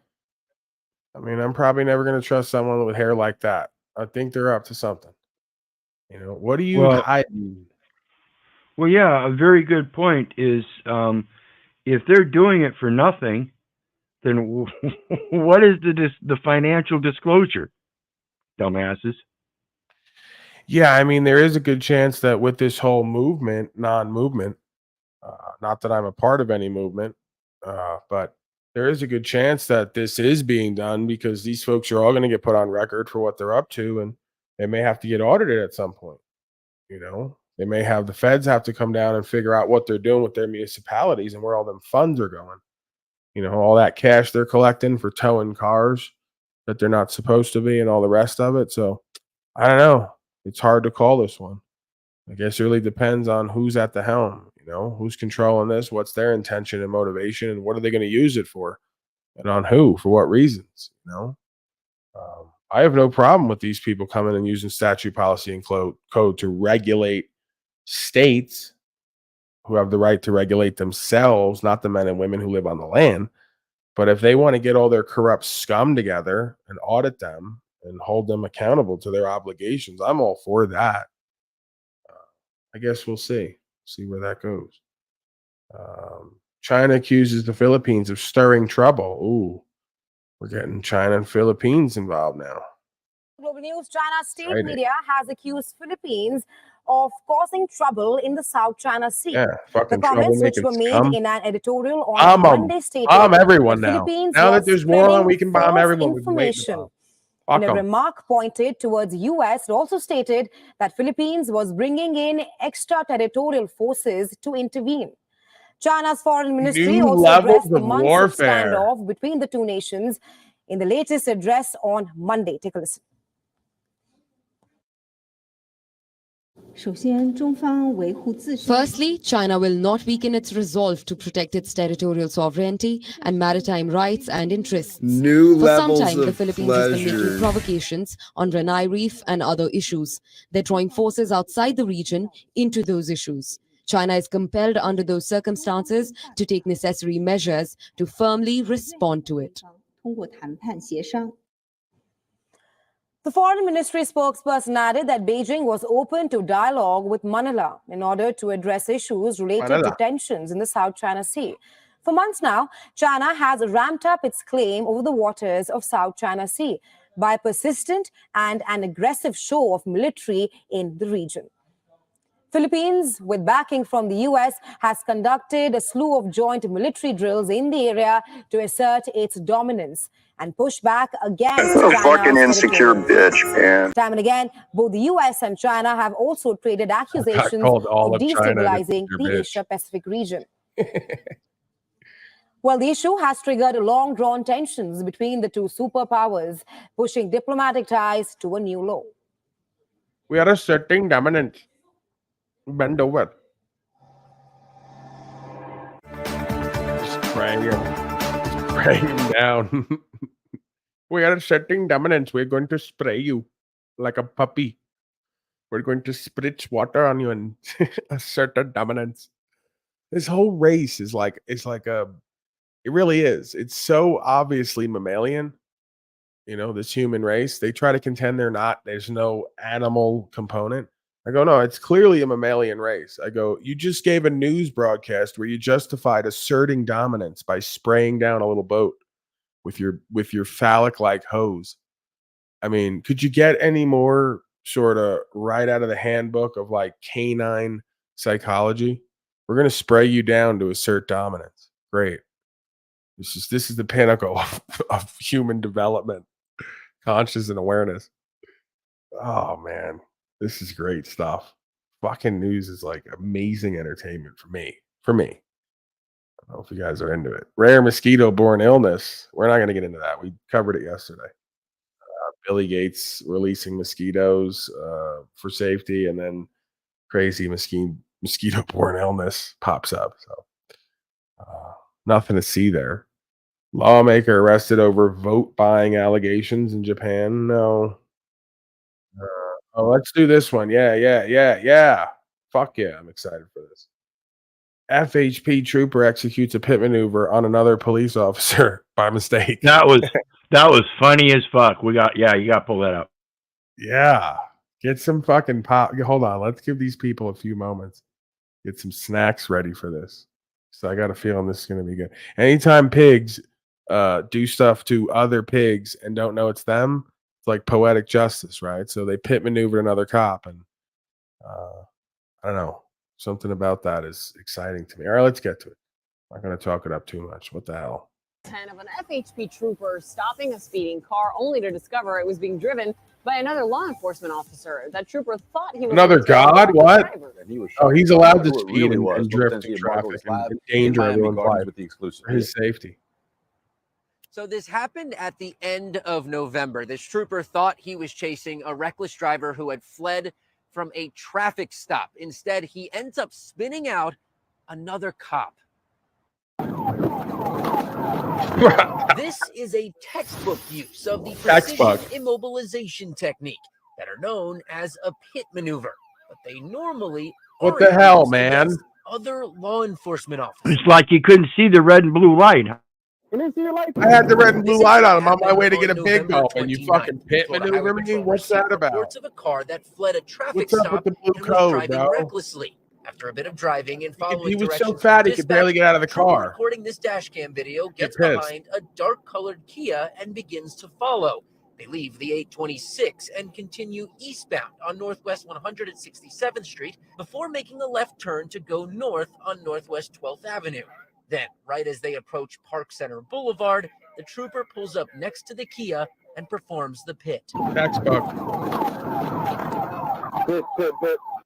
I mean, I'm probably never going to trust someone with hair like that. I think they're up to something. What are you hiding? Well, yeah, a very good point is if they're doing it for nothing, then what is the financial disclosure? Dumbasses. Yeah, I mean, there is a good chance that with this whole movement, non-movement, not that I'm a part of any movement, but there is a good chance that this is being done because these folks are all going to get put on record for what they're up to, and they may have to get audited at some point. They may have the feds have to come down and figure out what they're doing with their municipalities and where all them funds are going. All that cash they're collecting for towing cars that they're not supposed to be and all the rest of it. So I don't know. It's hard to call this one. I guess it really depends on who's at the helm. You know, who's controlling this? What's their intention and motivation, and what are they going to use it for, and on who, for what reasons? You know, I have no problem with these people coming and using statute, policy, and code to regulate states who have the right to regulate themselves, not the men and women who live on the land. But if they want to get all their corrupt scum together and audit them and hold them accountable to their obligations, I'm all for that. I guess we'll see where that goes. China accuses the Philippines of stirring trouble. Ooh, we're getting China and Philippines involved now. Global News, China's state Exciting. media has accused Philippines of causing trouble in the South China Sea. Yeah, The fucking comments, which troublemaking were made scum. in an editorial on Bomb 'em. Monday, stated Bomb everyone that now. Philippines Now that was there's war on, spreading we can bomb false everyone. We've been waiting to information. bomb. In Fuck a 'em. remark pointed towards U.S., it also stated that Philippines was bringing in extraterritorial forces to intervene. China's foreign ministry New also levels addressed the of months of warfare. standoff between the two nations in the latest address on Monday. Take a listen. Firstly, China will not weaken its resolve to protect its territorial sovereignty and maritime rights and interests. New For some levels time, the of Philippines has been pleasure. making provocations on Renai Reef and other issues. They're drawing forces outside the region into those issues. China is compelled under those circumstances to take necessary measures to firmly respond to it. The foreign ministry spokesperson added that Beijing was open to dialogue with Manila in order to address issues related to Manila. tensions in the South China Sea. For months now, China has ramped up its claim over the waters of South China Sea by persistent and an aggressive show of military in the region. Philippines, with backing from the U.S., has conducted a slew of joint military drills in the area to assert its dominance and push back against You're a China's fucking insecure territorial bitch, claims. man. Time and again, both the U.S. and China have also traded accusations called all of of China an destabilizing insecure the bitch. Asia-Pacific region. Well, the issue has triggered long-drawn tensions between the two superpowers, pushing diplomatic ties to a new low. We are asserting dominance. Bend over. Just spraying him. Spraying him down. We are asserting dominance. We're going to spray you like a puppy. We're going to spritz water on you and assert our dominance. This whole race is like, it really is. It's so obviously mammalian. You know, this human race, they try to contend they're not. There's no animal component. I go, no, it's clearly a mammalian race. I go, you just gave a news broadcast where you justified asserting dominance by spraying down a little boat with your phallic-like hose. I mean, could you get any more sort of right out of the handbook of like canine psychology? We're going to spray you down to assert dominance. Great. This is the pinnacle of human development, conscious and awareness. Oh man, this is great stuff. Fucking news is like amazing entertainment for me. I don't know if you guys are into it. Rare mosquito-borne illness. We're not going to get into that. We covered it yesterday. Billy Gates releasing mosquitoes for safety, and then crazy mosquito-borne illness pops up. So nothing to see there. Lawmaker arrested over vote buying allegations in Japan. No. Oh, let's do this one. Yeah. Fuck yeah, I'm excited for this. FHP trooper executes a pit maneuver on another police officer by mistake. That was funny as fuck. You got to pull that up. Yeah. Get some fucking pop. Hold on. Let's give these people a few moments. Get some snacks ready for this. So I got a feeling this is going to be good. Anytime pigs do stuff to other pigs and don't know it's them, it's like poetic justice, right? So they pit maneuvered another cop, and I don't know. Something about that is exciting to me. All right, let's get to it. I'm not going to talk it up too much. What the hell? 10 of an FHP trooper stopping a speeding car only to discover it was being driven by another law enforcement officer. That trooper thought he was Another god? What? Oh, he's allowed to Who it speed really and was. drift Potentially in at Marco's traffic Lab and in endanger Miami everyone's Gardens life with the exclusive. for his safety. So this happened at the end of November. This trooper thought he was chasing a reckless driver who had fled from a traffic stop. Instead, he ends up spinning out another cop. This is a textbook use of the precision immobilization technique that are known as a pit maneuver, but they normally What the hell, used man? against other law enforcement officers. It's like you couldn't see the red and blue light. I had the red and blue This light on. I'm on happened my way to get a on big November gulp, and you 29th. fucking pit Florida maneuver Highway me? Patrol What's that received about? reports of a car that fled a traffic What's up stop with the blue and code, was driving bro? recklessly. After a bit of driving and following He was so directions fat from he could barely dispatch, get out of the trooper car. recording this dash cam video gets pissed. behind a dark-colored Kia and begins to follow. They leave the 826 and continue eastbound on Northwest 167th Street before making a left turn to go north on Northwest 12th Avenue. Then, right as they approach Park Center Boulevard, the trooper pulls up next to the Kia and performs the pit. Textbook.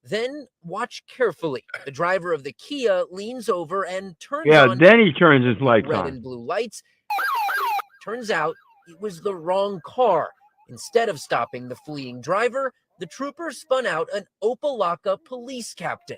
Then watch carefully. The driver of the Kia leans over and turns Yeah, on then he turns his lights red on. and blue lights. Turns out it was the wrong car. Instead of stopping the fleeing driver, the trooper spun out an Opelika police captain.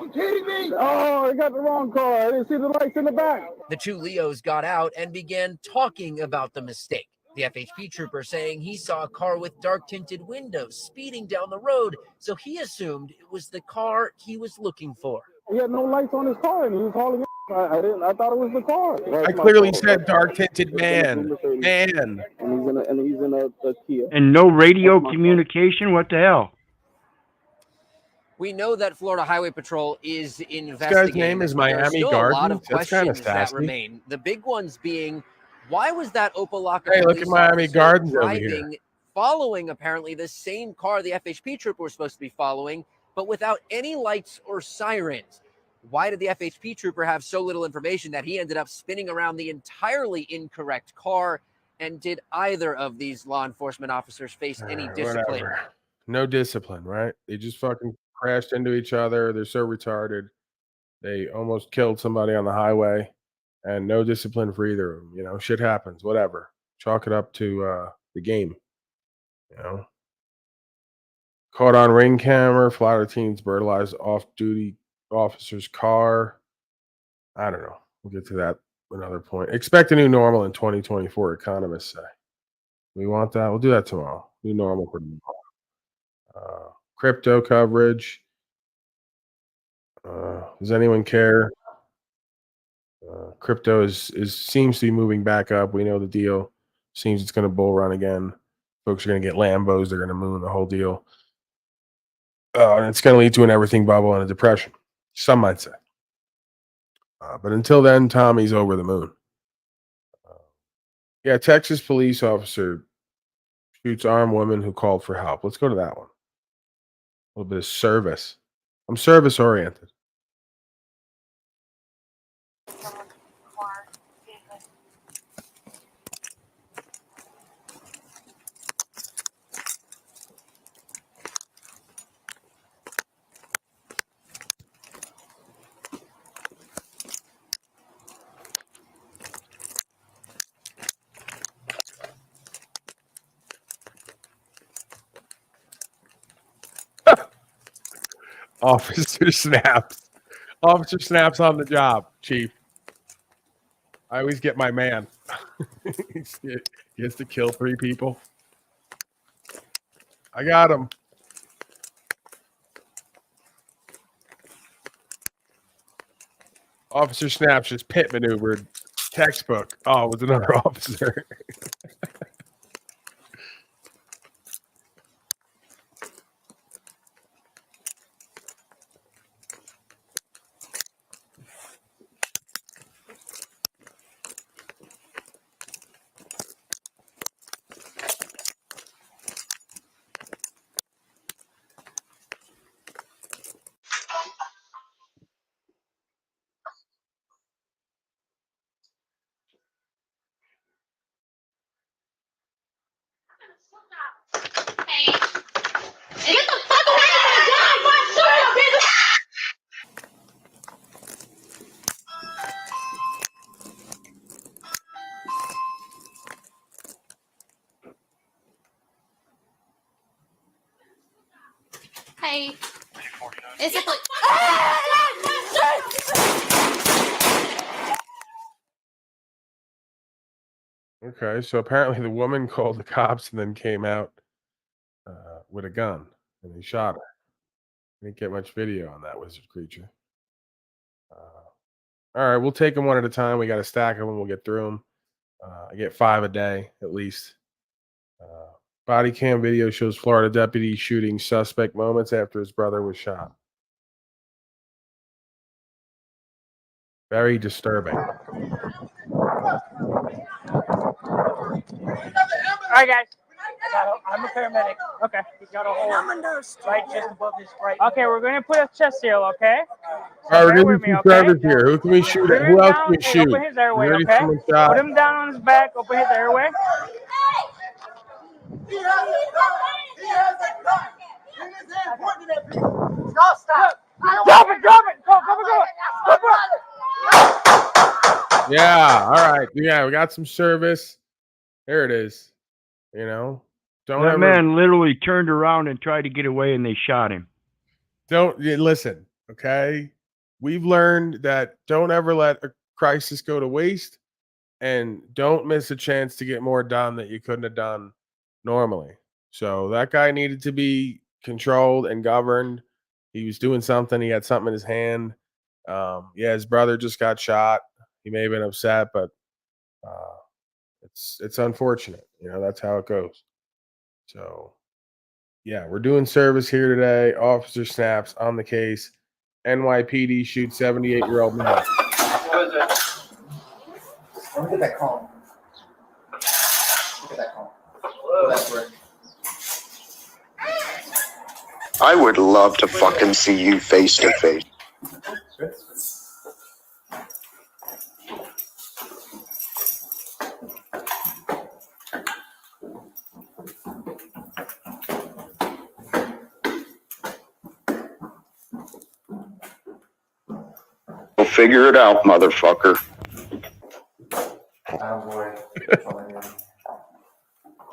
You kidding me? Oh, I got the wrong car. I didn't see the lights in the back. The two Leos got out and began talking about the mistake. The FHP trooper saying he saw a car with dark tinted windows speeding down the road, so he assumed it was the car he was looking for. He had no lights on his car, and he was hauling. I thought it was the car. I clearly said dark tinted man. Man. And he's in a Kia. And no radio communication? What the hell? We know that Florida Highway Patrol is investigating. name is but there's Miami still a lot Gardens? of That's kinda questions that sassy. remain. The big ones being, why was that Opelika Hey, look police at Miami officer Gardens over here. driving, following apparently the same car the FHP trooper was supposed to be following, but without any lights or sirens? Why did the FHP trooper have so little information that he ended up spinning around the entirely incorrect car? And did either of these law enforcement officers face any discipline? Whatever. No discipline, right? They just fucking crashed into each other. They're so retarded. They almost killed somebody on the highway, and no discipline for either of them. You know, shit happens. Whatever. Chalk it up to the game. You know, caught on ring camera. Florida teens brutalized off-duty officer's car. I don't know. We'll get to that another point. Expect a new normal in 2024. Economists say. We want that. We'll do that tomorrow. New normal for tomorrow. Crypto coverage. Does anyone care? Crypto is seems to be moving back up. We know the deal. Seems it's going to bull run again. Folks are going to get Lambos. They're going to moon the whole deal. And it's going to lead to an everything bubble and a depression. Some might say. But until then, Tommy's over the moon. Yeah, Texas police officer shoots armed woman who called for help. Let's go to that one. A little bit of service. I'm service oriented. Officer snaps. Officer snaps on the job, Chief. I always get my man. He has to kill 3 people. I got him. Officer snaps just pit maneuvered. Textbook. Oh, it was another officer. Get the fuck away from my dog! My son, bitch! Hey. Is it like... Okay, so apparently the woman called the cops and then came out with a gun and they shot her. Didn't get much video on that wizard creature. All right, we'll take them one at a time. We got to stack them and we'll get through them. I get 5 a day at least. Body cam video shows Florida deputy shooting suspect moments after his brother was shot. Very disturbing. All right, guys. I'm a paramedic. Okay. He's got a hole right just above his right. Okay, we're going to put a chest seal, okay? So All right, bear we're with me, gonna okay? service here. Who can we shoot at? Who else can we shoot? Open his airway, Already okay? someone shot. Put him down on his back. Open his airway. He has a gun in his hand pointed at people. Y'all stop. Drop it. Go. Yeah, all right. Yeah, we got some service. There it is. You know, That man literally turned around and tried to get away, and they shot him. Listen, okay? We've learned that don't ever let a crisis go to waste, and don't miss a chance to get more done that you couldn't have done normally. So that guy needed to be controlled and governed. He was doing something. He had something in his hand. Yeah, his brother just got shot. He may have been upset, but it's unfortunate. You know, that's how it goes. So, yeah, we're doing service here today. Officer snaps on the case. NYPD shoots 78-year-old man. What is it? Let me get that call. Look at that call. That's right. I would love to fucking see you face to face. We'll figure it out, motherfucker.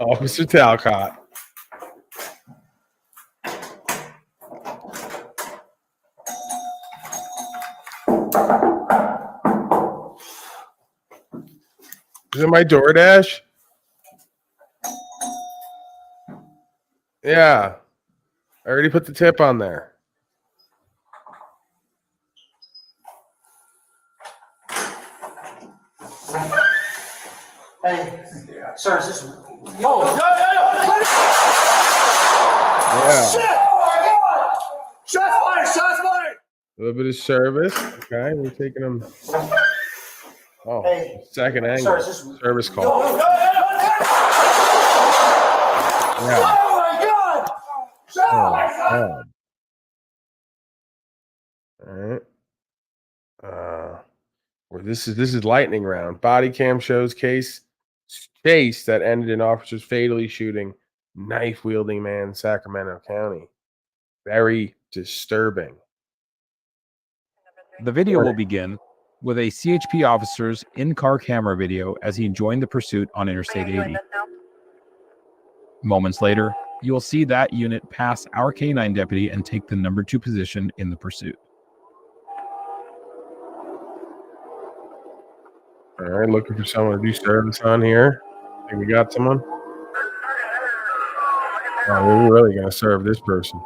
Officer Talcott. Is it my DoorDash? Yeah. I already put the tip on there. Hey, sir, is this? Yeah. Shots fired! A little bit of service. Okay, we're taking them. Oh, Hey, second angle. sir, is this- Service call. Oh Yeah. my God! Oh, God. All right. Where this is lightning round. Body cam shows case that ended in officers fatally shooting knife wielding man in Sacramento County. Very disturbing. The video will begin with a CHP officer's in-car camera video as he joined the pursuit on Interstate 80. Moments later, you will see that unit pass our K9 deputy and take the number 2 position in the pursuit. All right, looking for someone to do service on here. Think we got someone? Oh, we're really gonna serve this person.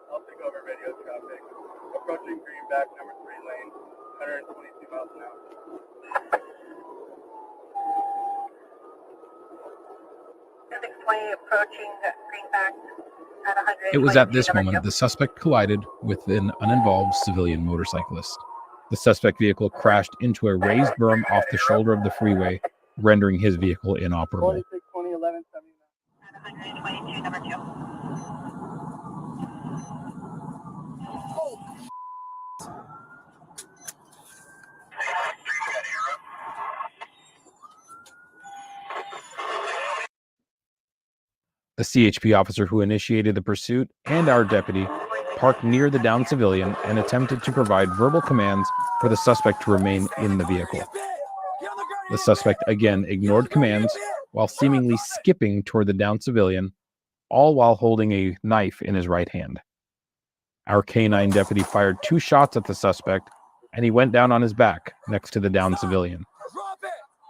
I'll take over radio traffic. Approaching Greenback, number 3 lane, 122 miles an hour. Approaching Greenback at 100. It was at this moment the suspect collided with an uninvolved civilian motorcyclist. The suspect vehicle crashed into a raised berm off the shoulder of the freeway, rendering his vehicle inoperable. 20, 11, 122, number 2. The CHP officer who initiated the pursuit and our deputy parked near the downed civilian and attempted to provide verbal commands for the suspect to remain in the vehicle. The suspect again ignored commands while seemingly skipping toward the downed civilian, all while holding a knife in his right hand. Our K-9 deputy fired 2 shots at the suspect, and he went down on his back next to the downed civilian.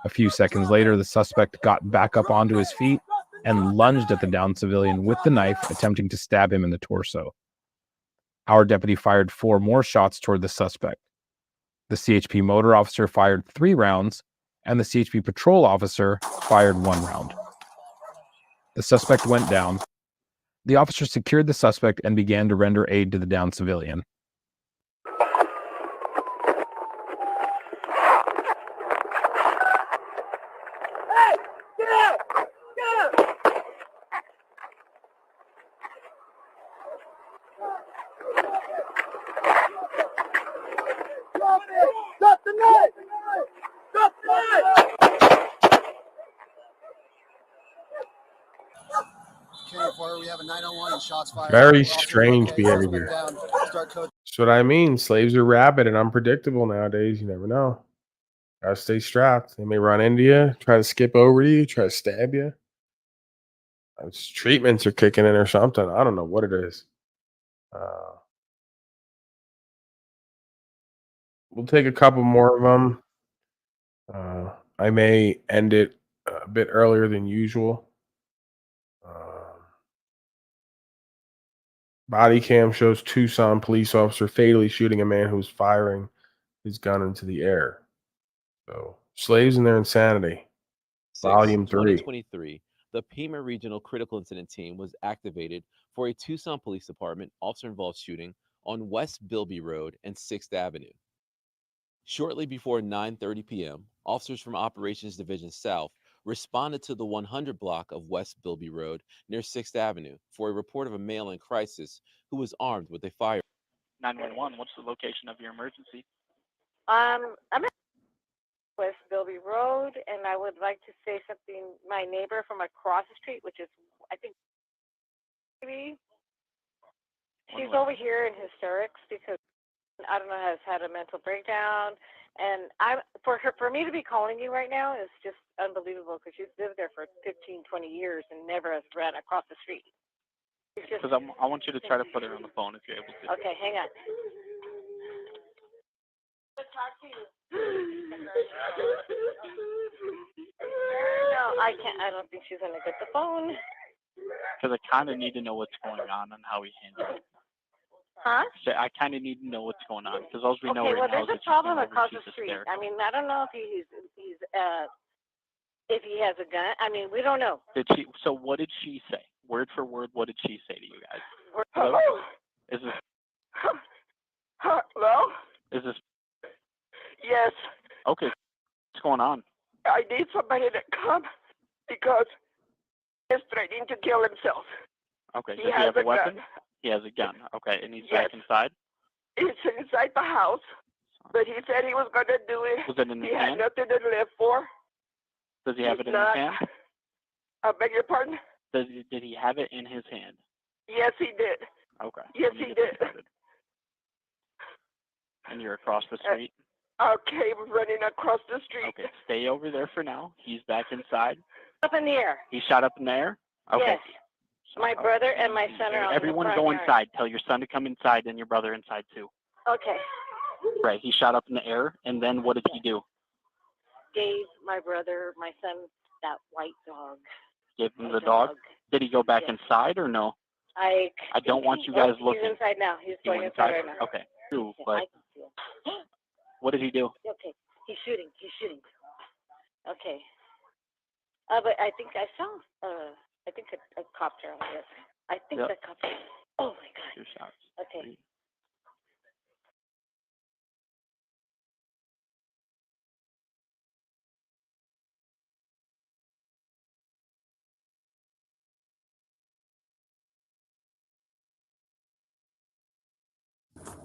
A few seconds later, the suspect got back up onto his feet and lunged at the downed civilian with the knife, attempting to stab him in the torso. Our deputy fired 4 more shots toward the suspect. The CHP motor officer fired 3 rounds, and the CHP patrol officer fired 1 round. The suspect went down. The officer secured the suspect and began to render aid to the downed civilian. Stop the knife! Stop the knife! We have a 901 and shots fired. Very strange behavior. Start code. That's what I mean. Slaves are rabid and unpredictable nowadays. You never know. Gotta stay strapped. They may run into you, try to skip over you, try to stab you. Treatments are kicking in or something. I don't know what it is. We'll take a couple more of them. I may end it a bit earlier than usual. Body cam shows Tucson police officer fatally shooting a man who was firing his gun into the air. So, slaves and their insanity. Volume 3. 2023, the Pima Regional Critical Incident Team was activated for a Tucson Police Department officer-involved shooting on West Bilby Road and 6th Avenue. Shortly before 9:30 p.m., officers from Operations Division South responded to the 100 block of West Bilby Road near 6th Avenue for a report of a male in crisis who was armed with a firearm. 911, what's the location of your emergency? I'm at West Bilby Road, and I would like to say something. My neighbor from across the street, which is, I think, maybe, she's over here in hysterics because, I don't know, has had a mental breakdown. And for me to be calling you right now is just unbelievable because she's lived there for 15, 20 years and never has ran across the street. Because I want you to try to put her on the phone if you're able to. Okay, hang on. Talk to you. No, I can't. I don't think she's gonna get the phone. Because I kind of need to know what's going on and how we handle it. Huh? So I kind of need to know what's going on because all we know Okay, right well, now is there's that a problem she's across the she's street. hysterical. I mean, I don't know if if he has a gun. I mean, we don't know. So what did she say? Word for word, what did she say to you guys? Hello? Is this? Hello? Is this? Yes. Okay. What's going on? I need somebody to come because he's threatening to kill himself. Okay. He Does he has have a a weapon? gun. He has a gun. Okay, and he's Yes. back inside. He's inside the house, but he said he was going to do it. Was it in his He had hand? nothing to live for. Does he have it in not- his hand? I beg your pardon? Did he have it in his hand? Yes, he did. Okay. Yes, let me he get this did. started. And you're across the street? Okay, we're running across the street. Okay, stay over there for now. He's back inside. Up in the air. He shot up in the air? Okay. Yes. My brother and my son are on Everyone the go front yard. inside. Tell your son to come inside and your brother inside too. Okay. Right, he shot up in the air, and then what did he do? Gave my brother, my son, that white dog. Gave him the dog? Did he go back Yes. inside or no? I don't want you guys He's looking. inside now. He's He going went inside right now. Okay. True, Okay, but I can see him. what did he do? Okay, he's shooting. He's shooting. Okay. But I think I saw. I think a copter on this. I think Yep. the copter. Oh my God. 2 shots. Okay.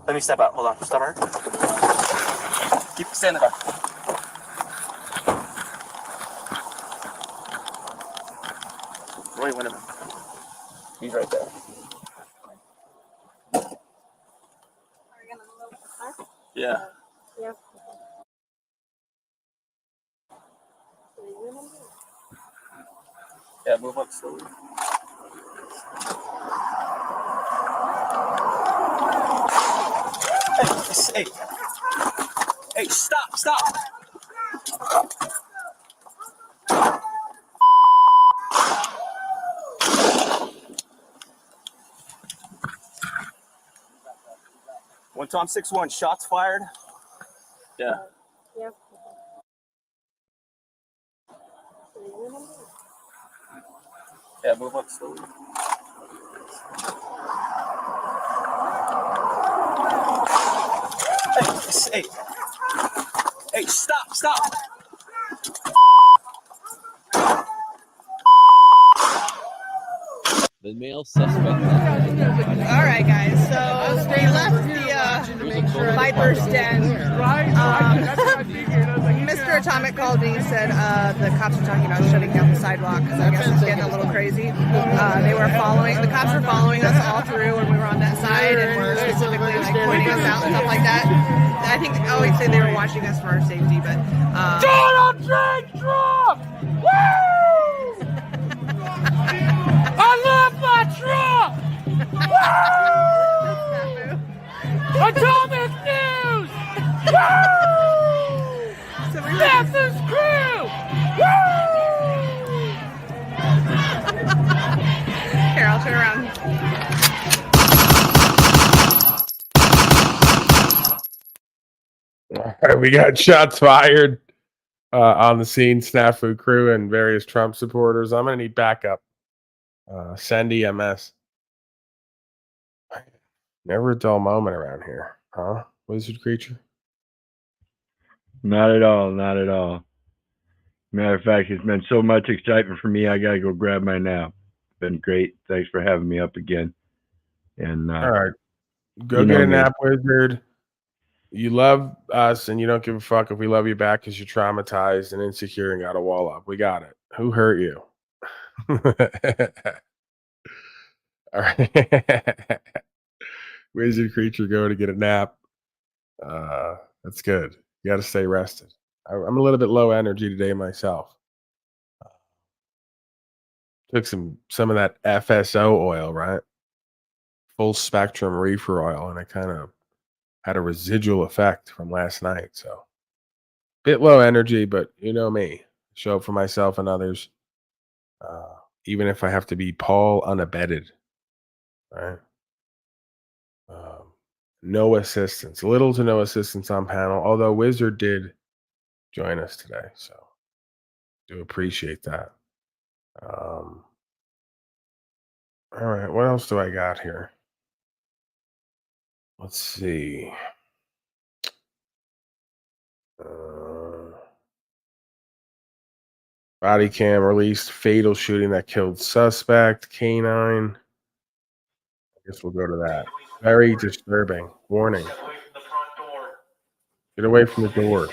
Let me step out. Hold on. Stop her. Keep standing there. Wait a minute. He's right there. Yeah. Yep. Yeah, move up slowly. Hey, hey, stop. 1 Tom 6-1, shots fired. Yeah. Yep. Yeah, move up slowly. Hey, stop. The male suspect. All right, guys. So they left the Viper's Den. Mr. Atomic called me and said the cops were talking about shutting down the sidewalk because I guess it's getting a little crazy. The cops were following us all through when we were on that side and were specifically like pointing us out and stuff like that. I think I always say they were watching us for our safety, but. Donald Trump! Woo! I love my Trump! Woo! Atomic News! Woo! Nexus Crew! Woo! Here, I'll turn around. All right, we got shots fired on the scene. Snafu crew and various Trump supporters. I'm gonna need backup. Send EMS. Never a dull moment around here, huh, Wizard Creature? Not at all. Matter of fact, it's been so much excitement for me. I gotta go grab my nap. Been great. Thanks for having me up again. And all right, go get a nap, Wizard. You love us, and you don't give a fuck if we love you back because you're traumatized and insecure and got a wall up. We got it. Who hurt you? All right. Wizard Creature, go to get a nap. That's good. You got to stay rested. I'm a little bit low energy today myself. Took some of that FSO oil, right? Full spectrum reefer oil, and I kind of had a residual effect from last night. So bit low energy, but you know me. Show up for myself and others. Even if I have to be Paul unabated. Right? No assistance. Little to no assistance on panel, although Wizard did join us today. So do appreciate that. All right, what else do I got here? Let's see. Body cam released fatal shooting that killed suspect. Canine. I guess we'll go to that. Very disturbing. Warning. Get away from the door.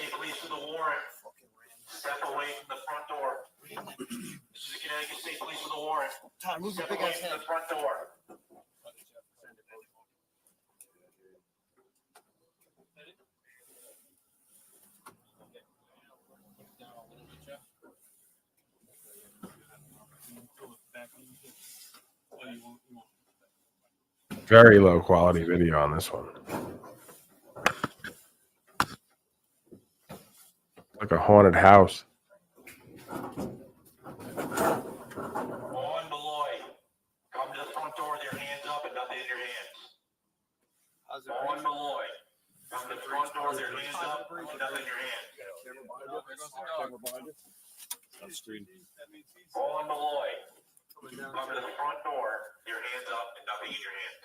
Tom, move your big ass head. Very low quality video on this one. Like a haunted house. Owen Malloy. Come to the front door with your hands up, nothing in your hand. Owen Malloy. Come to the front door, your hands up and nothing in your hand.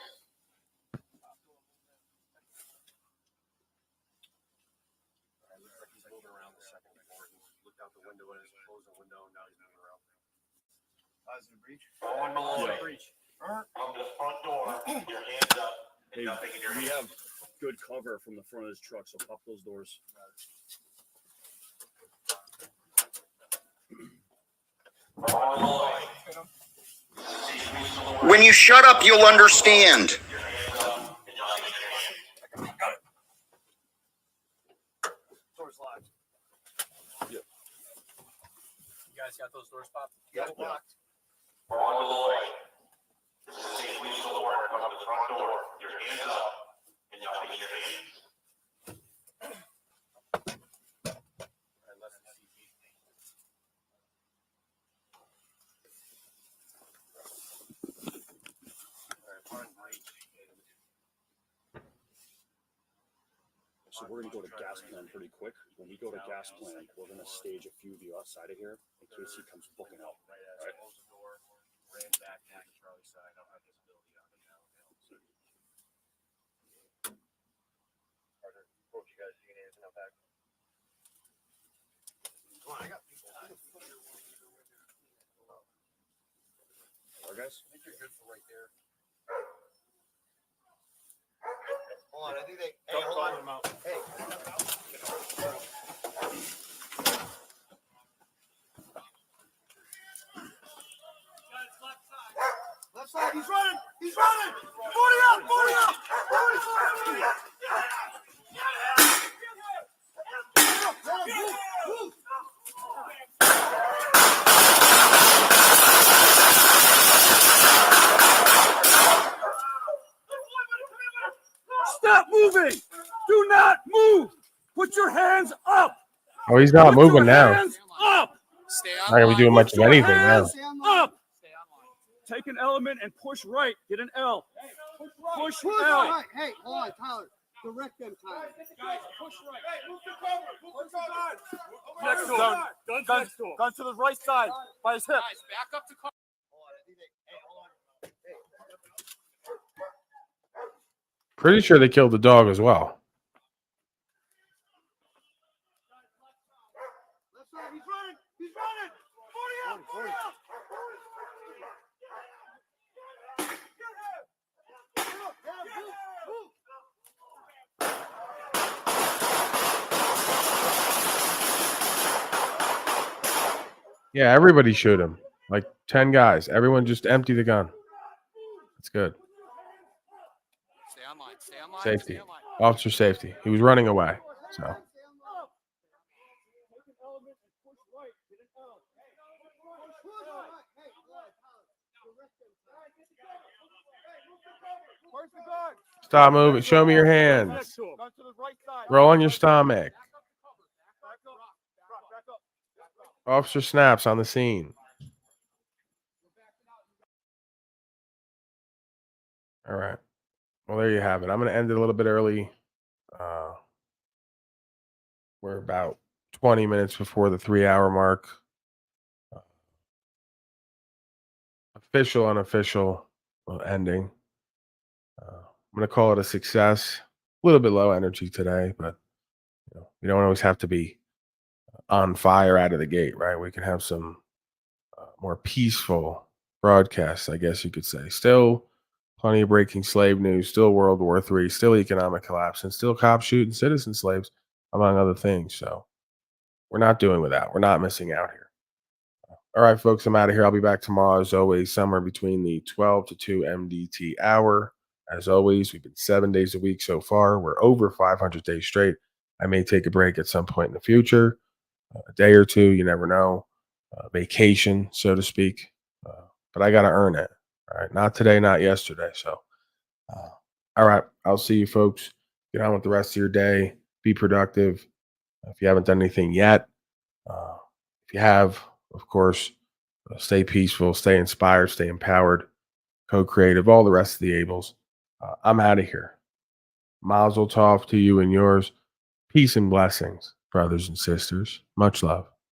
Looked out the window and closed the window, now he's moving around. Owen Malloy. Come to the front door, your hands up. Hey, we have good cover from the front of his truck, so pop those doors. Malloy. See When you shut up, you'll understand. Doors locked. You guys got those doors popped? Yeah, locked. We're on to the way. This is State Police Florida. Come to the front door. Your hands up, and y'all take your hands. So we're gonna go to gas plan pretty quick. When we go to gas plan, we're gonna stage a few of you outside of here in case he comes booking out. All right. Ran back to Charlie's side. I don't have visibility on it now. Carter, both you guys, you can answer now back. Come on, I got people. All right, guys. I think you're good for right there. Hold on, I think they. Hey, hold on. Hey. Left side, he's running! He's running! 40 up! 40 up! 40 up! Stop moving! Do not move! Put your hands up! Oh, he's not moving now. Hands up! Not gonna be doing much of anything now. Up! Take an element and push right. Get an L. Push L. Right. Hey, hold on, Tyler. Direct them, Tyler. Guys, push right. Hey, move the cover. Move the cover. Next to him. Gun next to him. Gun to the right side by his hip. Guys, back up to cover. Pretty sure they killed the dog as well. Left side, he's running. He's running. 40 up. 40 up. Yeah, everybody shoot him. Like 10 guys. Everyone just empty the gun. That's good. Stay online. Stay online. Safety. Stay online. Officer safety. He was running away. So stop moving. Show me your hands. Gun to the right side. Roll on your stomach. Officer snaps on the scene. All right. Well, there you have it. I'm going to end it a little bit early. We're about 20 minutes before the 3-hour mark. Official, unofficial ending. I'm going to call it a success. A little bit low energy today, but we don't always have to be on fire out of the gate, right? We can have some more peaceful broadcasts, I guess you could say. Still plenty of breaking slave news, still World War III, still economic collapse, and still cops shooting citizen slaves, among other things. So we're not doing without. We're not missing out here. All right, folks, I'm out of here. I'll be back tomorrow, as always, somewhere between the 12 to 2 MDT hour. As always, we've been 7 days a week so far. We're over 500 days straight. I may take a break at some point in the future, a day or two, you never know, vacation, so to speak. But I got to earn it. All right, not today, not yesterday. So, all right, I'll see you folks. Get on with the rest of your day. Be productive. If you haven't done anything yet, if you have, of course, stay peaceful, stay inspired, stay empowered, co-creative, all the rest of the ables. I'm out of here. Mazel tov to you and yours. Peace and blessings, brothers and sisters. Much love.